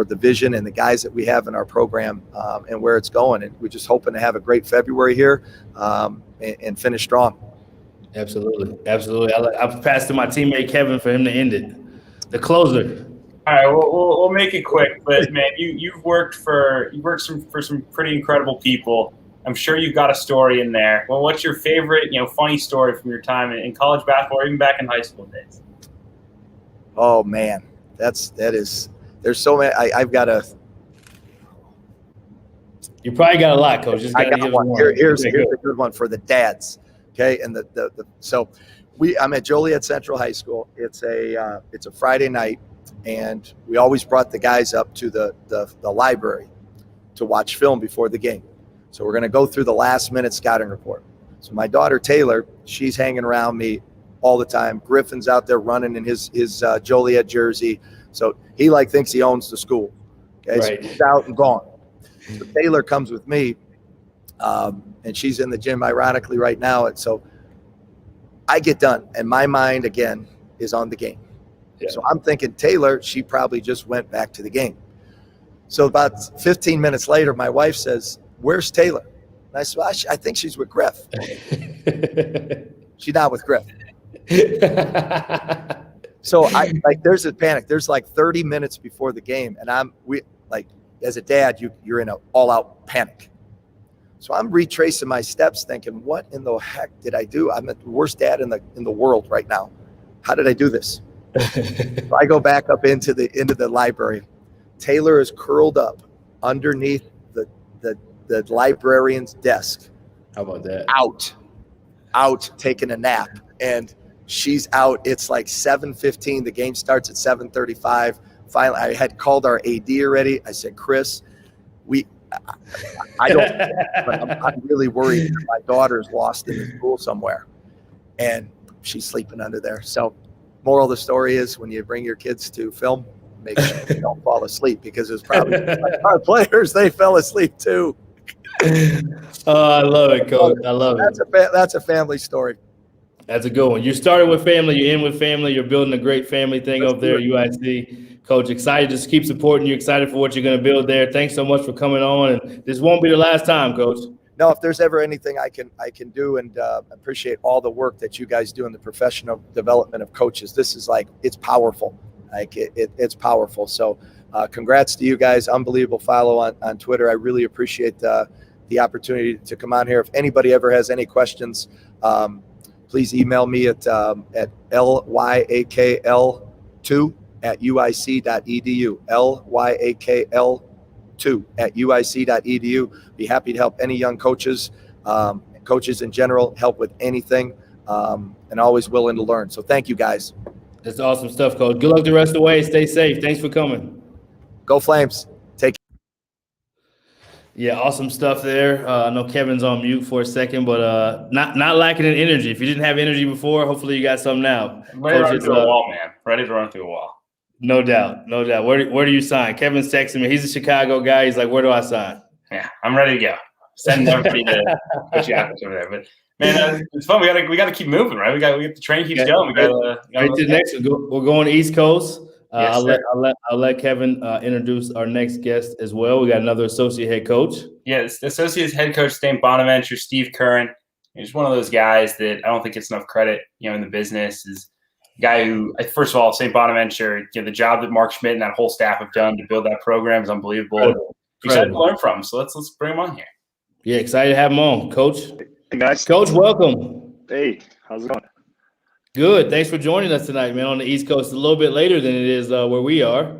the vision and the guys that we have in our program, and where it's going. And we're just hoping to have a great February here, and finish strong. Absolutely. I've passed to my teammate Kevin for him to end it. The closer. All right, we'll make it quick, but man, you've worked for some pretty incredible people. I'm sure you've got a story in there. Well, what's your favorite, funny story from your time in college basketball or even back in high school days? Oh man, there's so many. I've got a. You probably got a lot, Coach. Just I got one. Here's a good one for the dads. Okay, and I'm at Joliet Central High School. It's a Friday night. And we always brought the guys up to the library to watch film before the game. So we're going to go through the last minute scouting report. So my daughter, Taylor, she's hanging around me all the time. Griffin's out there running in his Joliet jersey. So he thinks he owns the school. Okay, right. So he's out and gone. So Taylor comes with me, and she's in the gym, ironically, right now. And so I get done, and my mind, again, is on the game. Yeah. So I'm thinking Taylor, she probably just went back to the game. So about 15 minutes later, my wife says, "Where's Taylor?" And I said, "I think she's with Griff." She's not with Griff. So there's a panic. There's 30 minutes before the game, and as a dad, you're in an all-out panic. So I'm retracing my steps, thinking, "What in the heck did I do? I'm the worst dad in the world right now. How did I do this?" So I go back up into the library. Taylor is curled up underneath the librarian's desk. How about that? Out taking a nap, and she's out. It's 7:15. The game starts at 7:35. Finally, I had called our AD already. I said, "Chris, I don't, but I'm really worried that my daughter's lost in the school somewhere, and she's sleeping under there." So, moral of the story is, when you bring your kids to film, make sure they don't fall asleep, because it's probably our players, they fell asleep too. Oh, I love it, Coach. I love it. That's a family story. That's a good one. You started with family, you end with family. You're building a great family thing up there at UIC. Coach, excited. Just keep supporting you. Excited for what you're going to build there. Thanks so much for coming on. And this won't be the last time, Coach. No, if there's ever anything I can do, and appreciate all the work that you guys do in the professional development of coaches. This is it's powerful. It's powerful. So congrats to you guys. Unbelievable follow on Twitter. I really appreciate the opportunity to come on here. If anybody ever has any questions, please email me at lyakl2@uic.edu. lyakl2@uic.edu. Be happy to help any young coaches, coaches in general, help with anything, and always willing to learn. So thank you, guys. That's awesome stuff, Coach. Good luck the rest of the way. Stay safe. Thanks for coming. Go Flames. Take care. Yeah, awesome stuff there. I know Kevin's on mute for a second, but not lacking in energy. If you didn't have energy before, hopefully you got some now. Ready to run through a wall, man. Ready to run through a wall. No doubt. Where do you sign? Kevin's texting me. He's a Chicago guy. He's like, "Where do I sign?" Yeah, I'm ready to go. Send everybody to put you out over there. But man, it's fun. We got to keep moving, right? We got the train keeps going. We got right to the next. We're going East Coast. Yes, I'll let Kevin introduce our next guest as well. We got another associate head coach. Yes, the associate head coach, St. Bonaventure, Steve Curran. He's one of those guys that I don't think gets enough credit, in the business. Is a guy who, first of all, St. Bonaventure, the job that Mark Schmidt and that whole staff have done to build that program is unbelievable. Incredible. Excited to learn from. So let's bring him on here. Yeah, excited to have him on, Coach. Hey, guys. Coach, welcome. Hey, how's it going? Good. Thanks for joining us tonight, man. On the East Coast, a little bit later than it is where we are.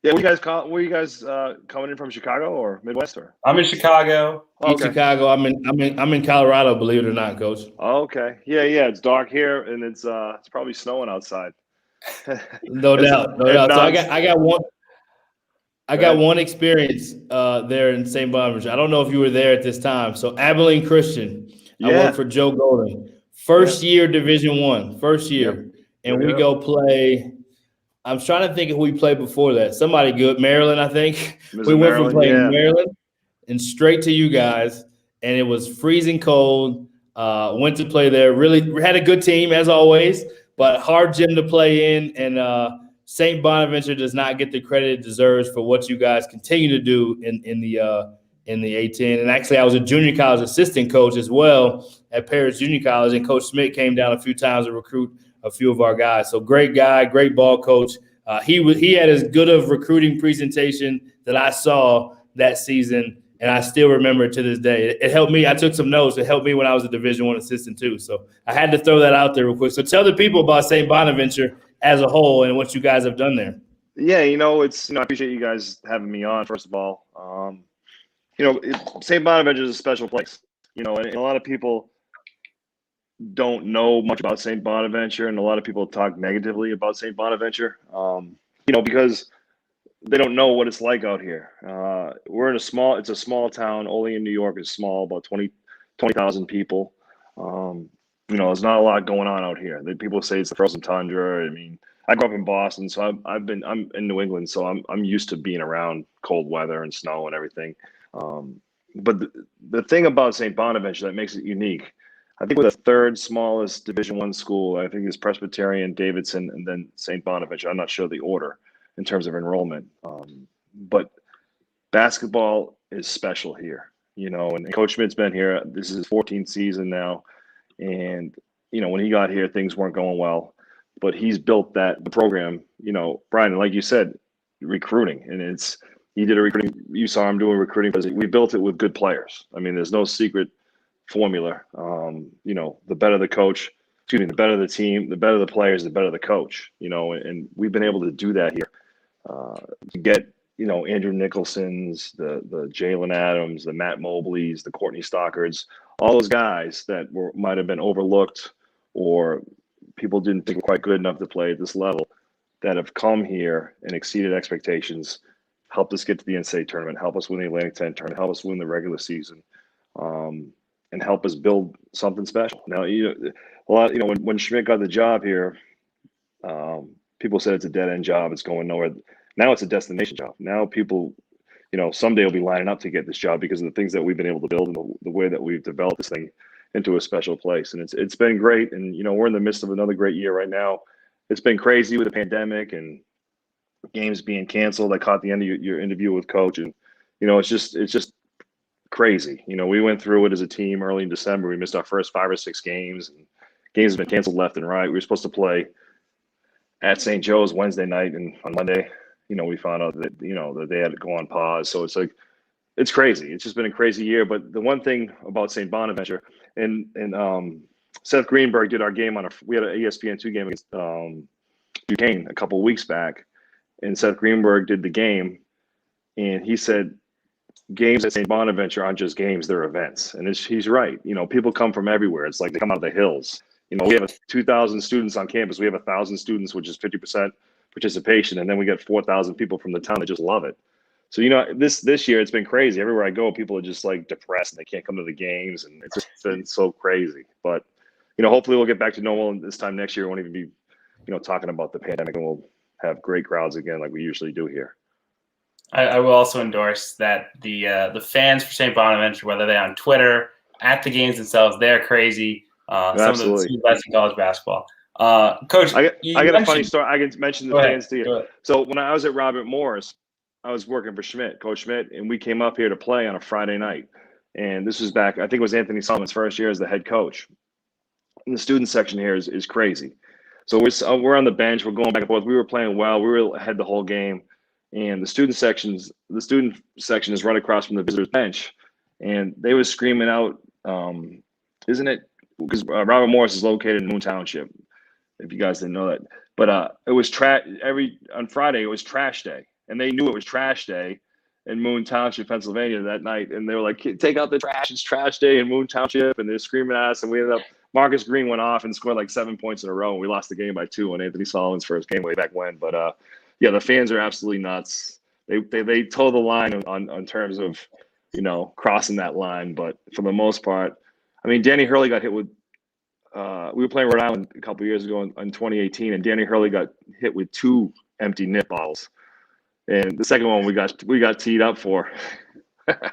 Yeah, were you guys coming in from Chicago or Midwest or? I'm in Chicago. In Chicago. I'm in Colorado, believe it or not, Coach. Oh, okay. Yeah. It's dark here and it's probably snowing outside. No doubt. So I got one experience there in St. Bonaventure. I don't know if you were there at this time. So Abilene Christian. Yeah. I worked for Joe Golden. First year Division I. First year. Yep. And we go play. I'm trying to think of who we played before that. Somebody good. Maryland, I think. We went from playing Maryland and straight to you guys. And it was freezing cold. Went to play there. Really had a good team as always, but hard gym to play in. And St. Bonaventure does not get the credit it deserves for what you guys continue to do in the A10. And actually, I was a junior college assistant coach as well at Paris Junior College, and Coach Smith came down a few times to recruit a few of our guys. So great guy, great ball coach. He had as good of recruiting presentation that I saw that season, and I still remember it to this day. It helped me. I took some notes. It helped me when I was a Division I assistant too. So I had to throw that out there real quick. So tell the people about St. Bonaventure as a whole and what you guys have done there. Yeah, I appreciate you guys having me on, first of all. St. Bonaventure is a special place, and a lot of people don't know much about St. Bonaventure, and a lot of people talk negatively about St. Bonaventure, because they don't know what it's like out here. It's a small town. Olean, New York is small, about 20,000 people. There's not a lot going on out here. People say it's the frozen tundra. I mean, I grew up in Boston, so I'm in New England, so I'm used to being around cold weather and snow and everything. But the thing about St. Bonaventure that makes it unique, I think we're the third smallest Division I school. I think it's Presbyterian, Davidson, and then St. Bonaventure. I'm not sure the order in terms of enrollment. But basketball is special here, and Coach Schmidt's been here. This is his 14th season now. And, when he got here, things weren't going well. But he's built the program, Brian, like you said, recruiting. And he did a recruiting. You saw him doing recruiting because we built it with good players. I mean, there's no secret formula. The better the coach, the better the team, the better the players, the better the coach, and we've been able to do that here. To get, Andrew Nicholson's, the Jalen Adams, the Matt Mobleys, the Courtney Stockards, all those guys that might have been overlooked or people didn't think were quite good enough to play at this level that have come here and exceeded expectations, helped us get to the NCAA tournament, help us win the Atlantic 10 tournament, help us win the regular season, and help us build something special. Now, when Schmidt got the job here, people said it's a dead-end job. It's going nowhere. Now it's a destination job. Now people, someday will be lining up to get this job because of the things that we've been able to build and the way that we've developed this thing into a special place. And it's been great. And, we're in the midst of another great year right now. It's been crazy with the pandemic and games being canceled. I caught the end of your interview with Coach, and, it's just crazy. We went through it as a team early in December. We missed our first 5 or 6 games, and games have been canceled left and right. We were supposed to play at St. Joe's Wednesday night, and on Monday, we found out that, that they had to go on pause. So it's crazy. It's just been a crazy year. But the one thing about St. Bonaventure and Seth Greenberg did our game we had an ESPN2 game against Duquesne a couple of weeks back, and Seth Greenberg did the game, and he said, games at St. Bonaventure aren't just games, they're events. And he's right. People come from everywhere. It's like they come out of the hills. We have 2,000 students on campus. We have 1,000 students, which is 50% participation. And then we get 4,000 people from the town that just love it. So, this year it's been crazy. Everywhere I go, people are just like depressed and they can't come to the games. And it's just been so crazy. But, hopefully we'll get back to normal. And this time next year, we won't even be, talking about the pandemic, and we'll have great crowds again like we usually do here. I will also endorse that the fans for St. Bonaventure, whether they're on Twitter, at the games themselves, they're crazy. Some of the best in college basketball. Coach, I got a funny mentioned- story. I can mention the Go ahead, fans to go you. ahead. So when I was at Robert Morris, I was working for Coach Schmidt, and we came up here to play on a Friday night. And this was back, I think it was Anthony Solomon's first year as the head coach. And the student section here is crazy. So we're on the bench, we're going back and forth. We were playing well, we were ahead the whole game. And the student section is right across from the visitors bench. And they were screaming out, isn't it? Because Robert Morris is located in Moon Township, if you guys didn't know that. But it was on Friday, it was trash day. And they knew it was trash day in Moon Township, Pennsylvania that night. And they were like, take out the trash, it's trash day in Moon Township. And they're screaming at us. And we ended up, Marcus Green went off and scored like 7 points in a row. And we lost the game by 2 on Anthony Solomon's first game way back when. But yeah, the fans are absolutely nuts. They toe the line on terms of, crossing that line. But for the most part, I mean, Danny Hurley got hit with, we were playing Rhode Island a couple of years ago in 2018, and Danny Hurley got hit with 2 empty nip bottles. And the second one we got teed up for. It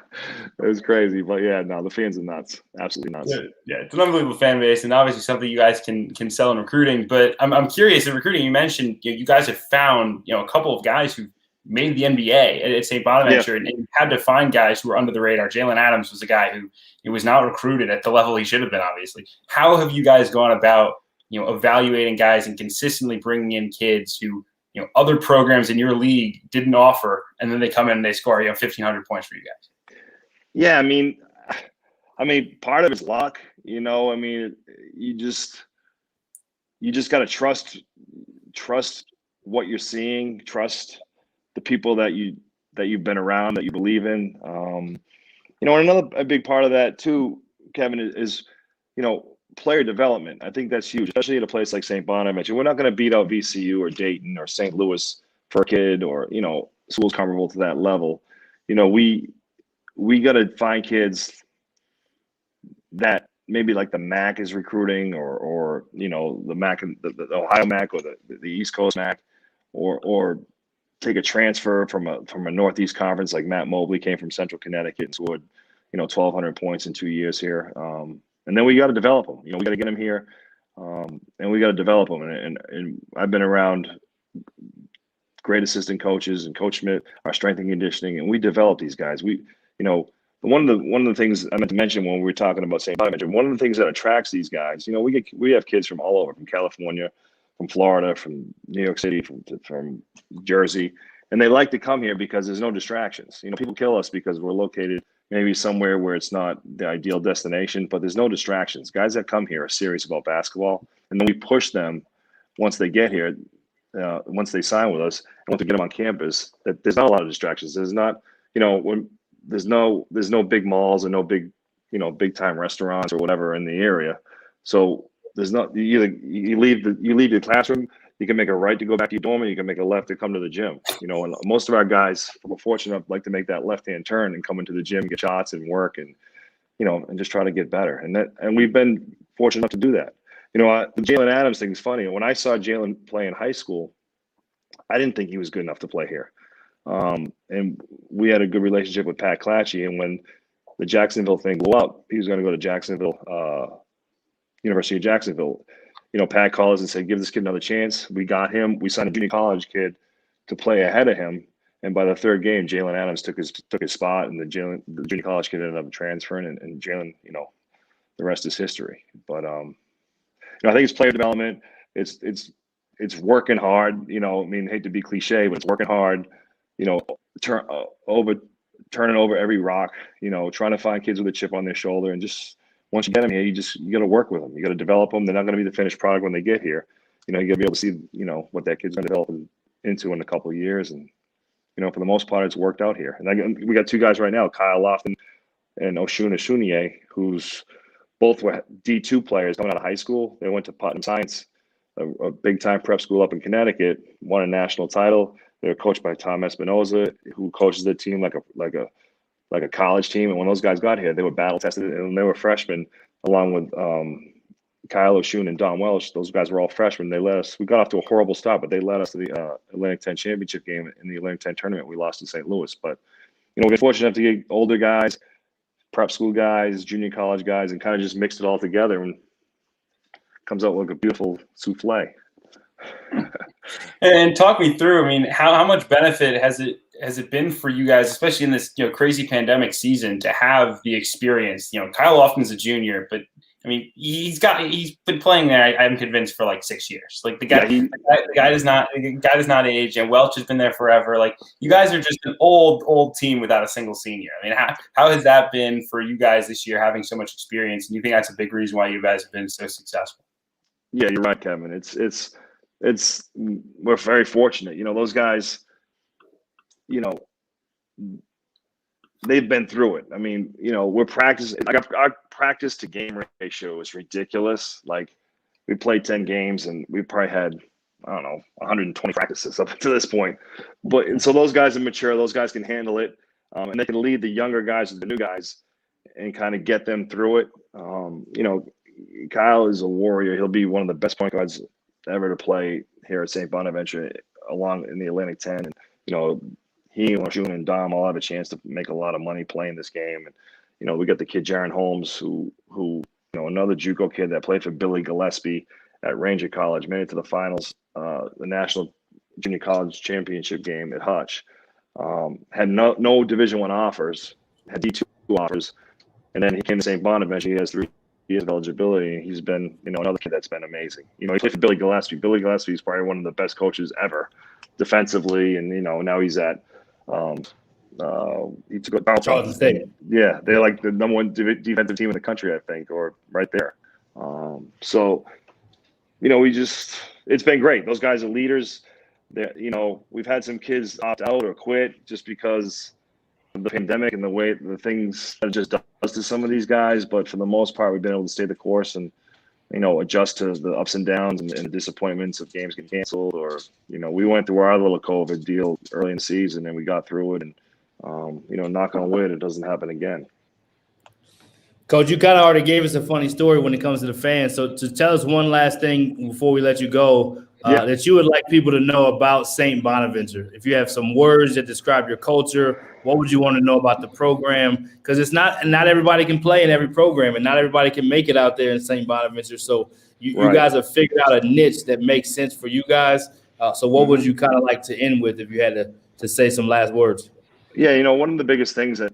was crazy, but yeah, no, the fans are nuts, absolutely nuts. Yeah, it's an unbelievable fan base, and obviously something you guys can sell in recruiting. But I'm curious, in recruiting, you mentioned you guys have found a couple of guys who made the NBA at St. Bonaventure, and you had to find guys who were under the radar. Jalen Adams was a guy who was not recruited at the level he should have been. Obviously, how have you guys gone about evaluating guys and consistently bringing in kids who other programs in your league didn't offer, and then they come in and they score 1,500 points for you guys? Yeah, I mean, part of it's luck. I mean, you just got to trust what you're seeing, trust the people that you've been around, that you believe in. And a big part of that too, Kevin, is player development. I think that's huge, especially at a place like St. Bonaventure. We're not going to beat out VCU or Dayton or St. Louis for a kid, or schools comparable to that level. We got to find kids that maybe like the MAC is recruiting, or the MAC, the Ohio MAC, or the East Coast MAC, or take a transfer from a Northeast conference like Matt Mobley came from Central Connecticut and scored 1,200 points in 2 years here. And then we got to develop them. We got to get them here, and we got to develop them. And I've been around great assistant coaches and Coach Schmidt, our strength and conditioning, and we develop these guys. One of the things I meant to mention when we were talking about St. Bonaventure, one of the things that attracts these guys, we have kids from all over, from California, from Florida, from New York City, from Jersey, and they like to come here because there's no distractions. People kill us because we're located maybe somewhere where it's not the ideal destination, but there's no distractions. Guys that come here are serious about basketball, and then we push them once they get here, once they sign with us, and once we get them on campus, that there's not a lot of distractions. There's not, there's no big malls and no big, big time restaurants or whatever in the area. So there's not, you leave the classroom, you can make a right to go back to your dorm, and you can make a left to come to the gym. And most of our guys are fortunate enough like to make that left-hand turn and come into the gym, get shots and work, and and just try to get better. And we've been fortunate enough to do that. The Jalen Adams thing is funny. When I saw Jalen play in high school, I didn't think he was good enough to play here. And we had a good relationship with Pat Clatchy. And when the Jacksonville thing blew up, he was going to go to Jacksonville, University of Jacksonville. Pat called us and said, give this kid another chance. We got him. We signed a junior college kid to play ahead of him. And by the third game, Jalen Adams took his spot, and the junior college kid ended up transferring, and Jalen, the rest is history. But I think it's player development. It's working hard. Hate to be cliche, but it's working hard. Turning over every rock. Trying to find kids with a chip on their shoulder, and just once you get them here, you got to work with them. You got to develop them. They're not going to be the finished product when they get here. You got to be able to see what that kid's going to develop into in a couple of years, and for the most part, it's worked out here. And we got 2 guys right now, Kyle Lofton and Oshun Ashuniye, who's both were D2 players coming out of high school. They went to Putnam Science, a big-time prep school up in Connecticut, won a national title. They were coached by Tom Espinoza, who coaches the team like a college team. And when those guys got here, they were battle-tested, and they were freshmen, along with Kyle Oshun and Don Welsh. Those guys were all freshmen. We got off to a horrible start, but they led us to the Atlantic 10 championship game in the Atlantic 10 tournament. We lost in St. Louis. But, we're fortunate enough to get older guys, prep school guys, junior college guys, and kind of just mixed it all together. And comes out like a beautiful souffle. And talk me through. I mean, how much benefit has it been for you guys, especially in this crazy pandemic season, to have the experience? Kyle Lofton's a junior, but I mean, he's been playing there. I'm convinced for like 6 years. Like the guy does not age, and Welch has been there forever. Like you guys are just an old team without a single senior. I mean, how has that been for you guys this year, having so much experience? And you think that's a big reason why you guys have been so successful? Yeah, you're right, Kevin. We're very fortunate. Those guys, they've been through it. I mean, we're practicing. Our practice to game ratio is ridiculous. Like we played 10 games and we probably had, I don't know, 120 practices up to this point. And so those guys are mature. Those guys can handle it. And they can lead the younger guys and the new guys and kind of get them through it. Kyle is a warrior. He'll be one of the best point guards ever to play here at St. Bonaventure along in the Atlantic 10. And, he and June and Dom all have a chance to make a lot of money playing this game. And, we got the kid Jaron Holmes, who another JUCO kid that played for Billy Gillespie at Ranger College, made it to the finals, the National Junior College Championship game at Hutch. Had no Division I offers, had D2 offers, and then he came to St. Bonaventure. He has 3 years of eligibility, and he's been, another kid that's been amazing. He played for Billy Gillespie. Billy Gillespie is probably one of the best coaches ever defensively, and now he's at he took a Charleston State. Yeah, they're like the number 1 defensive team in the country, I think, or right there. So it's been great. Those guys are leaders. We've had some kids opt out or quit just because of the pandemic and the way the things that it just does to some of these guys. But for the most part, we've been able to stay the course and, adjust to the ups and downs and the disappointments of games getting canceled. Or, we went through our little COVID deal early in the season and we got through it. And, knock on wood, it doesn't happen again. Coach, you kind of already gave us a funny story when it comes to the fans. So to tell us one last thing before we let you go, that you would like people to know about St. Bonaventure. If you have some words that describe your culture, what would you want to know about the program? Because it's not everybody can play in every program, and not everybody can make it out there in St. Bonaventure. So you guys have figured out a niche that makes sense for you guys. So what would you kind of like to end with if you had to say some last words? Yeah, one of the biggest things that,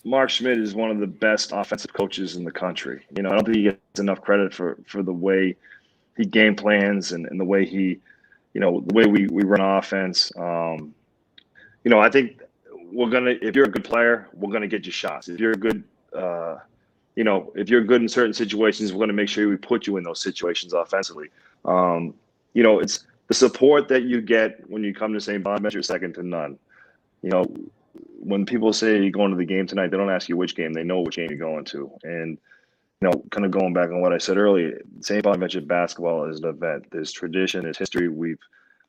Mark Schmidt is one of the best offensive coaches in the country. I don't think he gets enough credit for the way he game plans and the way he, the way we run offense. I think if you're a good player, we're going to get you shots. If you're a good, if you're good in certain situations, we're going to make sure we put you in those situations offensively. It's the support that you get when you come to St. Bonaventure is second to none. When people say you're going to the game tonight, they don't ask you which game. They know which game you're going to. And, kind of going back on what I said earlier, St. Bonaventure basketball is an event. There's tradition, there's history. I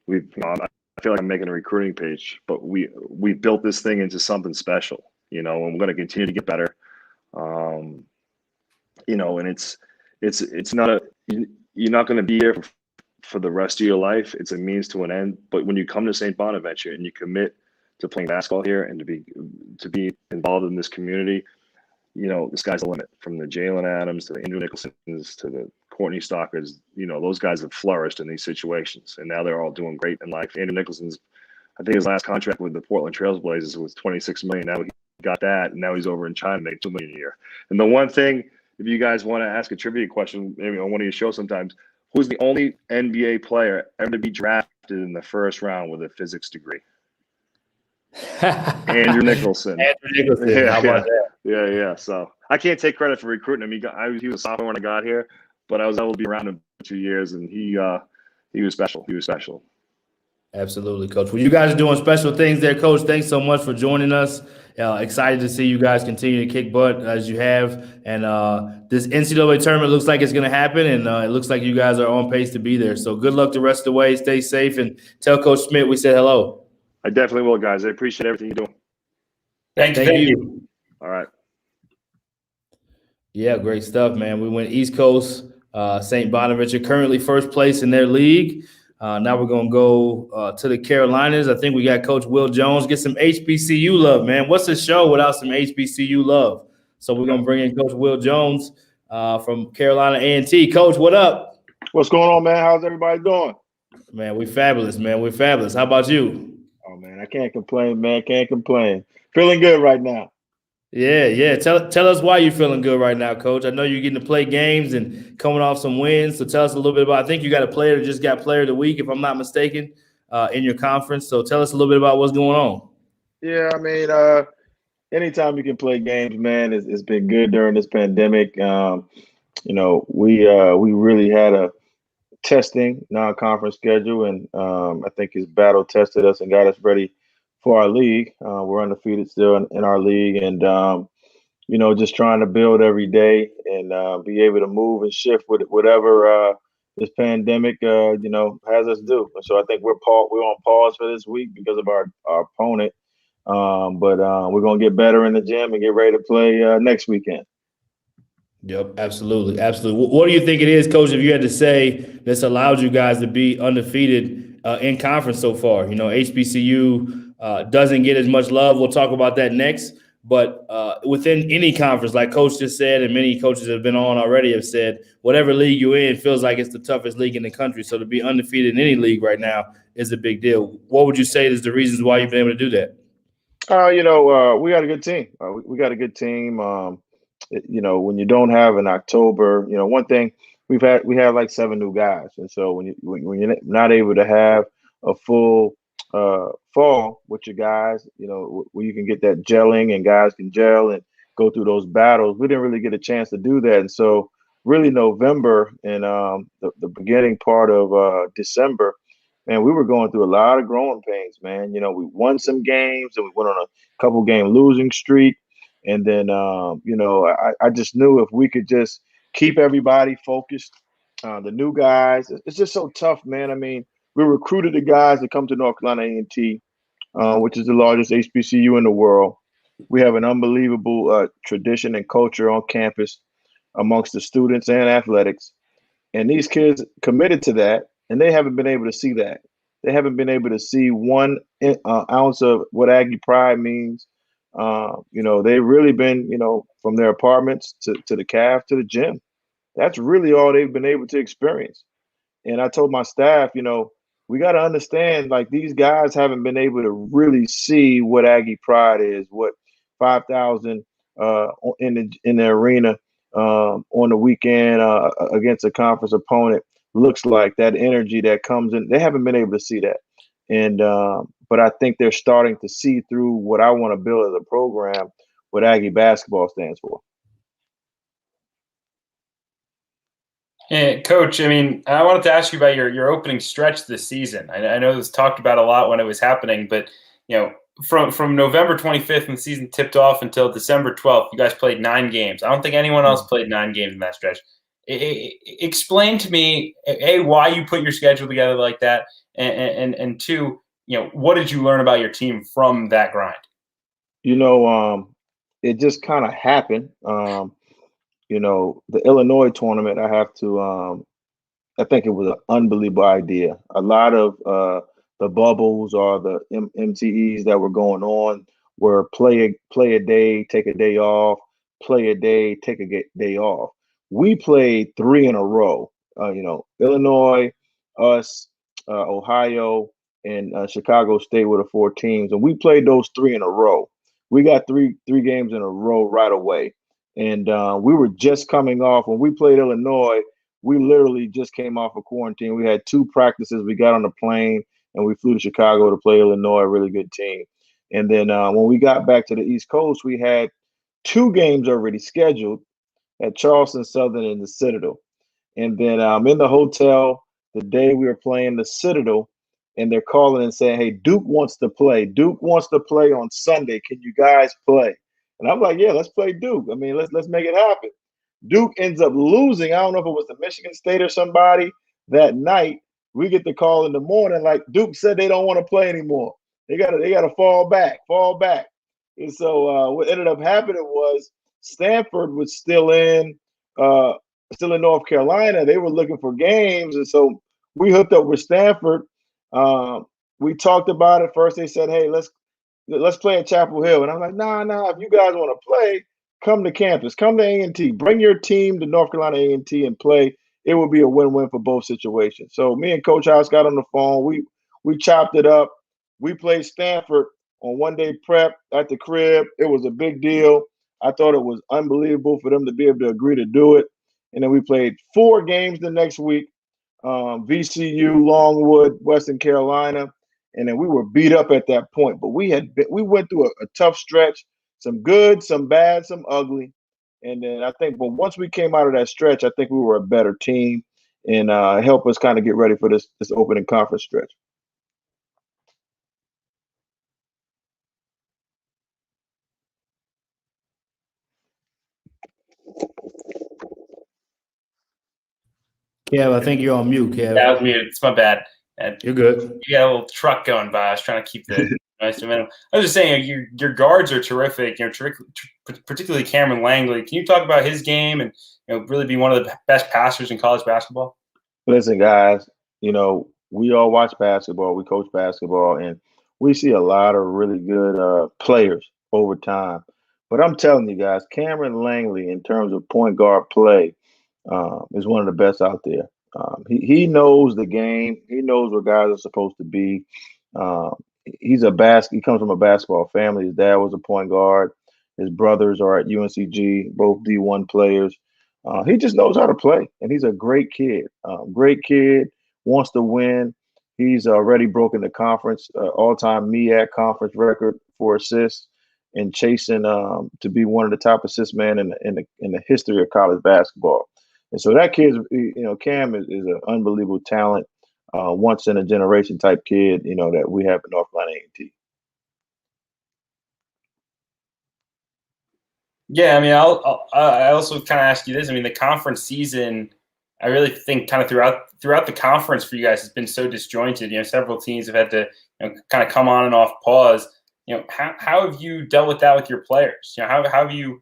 feel like I'm making a recruiting page, but we built this thing into something special, and we're going to continue to get better. And it's not you're not going to be here for the rest of your life. It's a means to an end. But when you come to St. Bonaventure and you commit to playing basketball here and to be involved in this community, the sky's the limit. From the Jalen Adams to the Andrew Nicholsons to the Courtney Stalkers, those guys have flourished in these situations, and now they're all doing great in life. Andrew Nicholson's, I think his last contract with the Portland Trailblazers was $26 million. Now he got that, and now he's over in China making $2 million a year. And the one thing, if you guys want to ask a trivia question, maybe on one of your shows sometimes, who's the only NBA player ever to be drafted in the first round with a physics degree? Andrew Nicholson. Yeah, how about that? Yeah. So I can't take credit for recruiting him. He was a sophomore when I got here, but I was able to be around him for 2 years, and he was special. He was special. Absolutely, Coach. Well, you guys are doing special things there, Coach. Thanks so much for joining us. Excited to see you guys continue to kick butt as you have. And this NCAA tournament looks like it's going to happen, and it looks like you guys are on pace to be there. So good luck the rest of the way. Stay safe, and tell Coach Schmidt we said hello. I definitely will, guys. I appreciate everything you're doing. Thank you. All right. Yeah, great stuff, man. We went East Coast, St. Bonaventure, currently first place in their league. Now we're going to go to the Carolinas. I think we got Coach Will Jones. Get some HBCU love, man. What's a show without some HBCU love? So we're going to bring in Coach Will Jones. from Carolina A&T. Coach, what up? What's going on, man? How's everybody doing? Man, we fabulous, man. We're fabulous. How about you? Oh, man, I can't complain, man. Can't complain. Feeling good right now. Yeah. Tell us why you're feeling good right now, Coach. I know you're getting to play games and coming off some wins. So tell us a little bit about. I think you got a player that just got Player of the Week, if I'm not mistaken, in your conference. So tell us a little bit about what's going on. Yeah, I mean, anytime you can play games, man, it's been good during this pandemic. We really had a testing non-conference schedule, and I think it's battle tested us and got us ready for our league. We're undefeated still in our league, and just trying to build every day and be able to move and shift with whatever this pandemic has us do. So I think we're on pause for this week because of our opponent, but we're gonna get better in the gym and get ready to play next weekend. Yep, absolutely. What do you think it is, Coach, if you had to say that's allowed you guys to be undefeated in conference so far? HBCU doesn't get as much love. We'll talk about that next. But within any conference, like Coach just said, and many coaches have been on already have said, whatever league you're in feels like it's the toughest league in the country. So to be undefeated in any league right now is a big deal. What would you say is the reasons why you've been able to do that? We got a good team. We got a good team. When you don't have an October, one thing we have like 7 new guys, and so when you're not able to have a full fall with your guys, where you can get that gelling and guys can gel and go through those battles, we didn't really get a chance to do that, and so really November and the beginning part of December, man, we were going through a lot of growing pains, man. We won some games and we went on a couple game losing streak. And then, I just knew if we could just keep everybody focused, the new guys, it's just so tough, man. I mean, we recruited the guys to come to North Carolina A&T, which is the largest HBCU in the world. We have an unbelievable tradition and culture on campus amongst the students and athletics. And these kids committed to that, and they haven't been able to see that. They haven't been able to see 1 ounce of what Aggie pride means. They've really been, from their apartments to the calf to the gym. That's really all they've been able to experience. And I told my staff, we got to understand, like, these guys haven't been able to really see what Aggie pride is, what 5,000 in the arena on the weekend against a conference opponent looks like, that energy that comes in. They haven't been able to see that. And but I think they're starting to see through what I want to build as a program, what Aggie basketball stands for. Yeah, Coach, I mean, I wanted to ask you about your opening stretch this season. I know it was talked about a lot when it was happening, but from November 25th when the season tipped off until December 12th, you guys played 9 games. I don't think anyone else played 9 games in that stretch. Explain to me, A, why you put your schedule together like that, and 2, what did you learn about your team from that grind? It just kind of happened. The Illinois tournament, I think it was an unbelievable idea. A lot of the bubbles or the MTEs that were going on were play a day, take a day off, play a day, take a day off. We played 3 in a row. Illinois, us, Ohio, and Chicago State were the 4 teams, and we played those 3 in a row. We got three games in a row right away. And we were just coming off when we played Illinois. We literally just came off of quarantine. We had 2 practices. We got on the plane and we flew to Chicago to play Illinois, a really good team. And then when we got back to the East Coast, we had 2 games already scheduled at Charleston Southern and the Citadel. And then I'm in the hotel the day we were playing the Citadel, and they're calling and saying, "Hey, Duke wants to play. Duke wants to play on Sunday. Can you guys play?" And I'm like, "Yeah, let's play Duke. I mean, let's make it happen." Duke ends up losing. I don't know if it was the Michigan State or somebody that night. We get the call in the morning, like, Duke said they don't want to play anymore. They gotta fall back. And so what ended up happening was Stanford was still in North Carolina. They were looking for games, and so we hooked up with Stanford. We talked about it first. They said, "Hey, let's play at Chapel Hill," and I'm like, "Nah. If you guys want to play, come to campus, come to A&T, bring your team to North Carolina A&T and play. It would be a win-win for both situations. So me and Coach House got on the phone. We chopped it up. We played Stanford on one-day prep at the crib. It was a big deal. I thought it was unbelievable for them to be able to agree to do it. And then we played 4 games the next week, VCU, Longwood, Western Carolina. And then we were beat up at that point. But we went through a tough stretch, some good, some bad, some ugly. And then I think, but once we came out of that stretch, I think we were a better team and helped us kind of get ready for this opening conference stretch. Kev, I think you're on mute, Kev. That was muted. It's my bad. You're good. You got a little truck going by. I was trying to keep the nice to minimum. I was just saying, your guards are terrific. Particularly Cameron Langley. Can you talk about his game and really be one of the best passers in college basketball? Listen, guys, we all watch basketball. We coach basketball, and we see a lot of really good players over time. But I'm telling you guys, Cameron Langley, in terms of point guard play, is one of the best out there. He knows the game. He knows where guys are supposed to be. He comes from a basketball family. His dad was a point guard. His brothers are at UNCG, both D1 players. He just knows how to play, and he's a great kid. Wants to win. He's already broken the conference all-time MEAC conference record for assists, and chasing to be one of the top assist men in the history of college basketball. And so that kid, Cam is an unbelievable talent, once in a generation type kid, that we have in North Carolina A&T. Yeah, I mean, I also kind of ask you this. I mean, the conference season, I really think kind of throughout the conference for you guys has been so disjointed. Several teams have had to kind of come on and off pause. How have you dealt with that with your players? How have you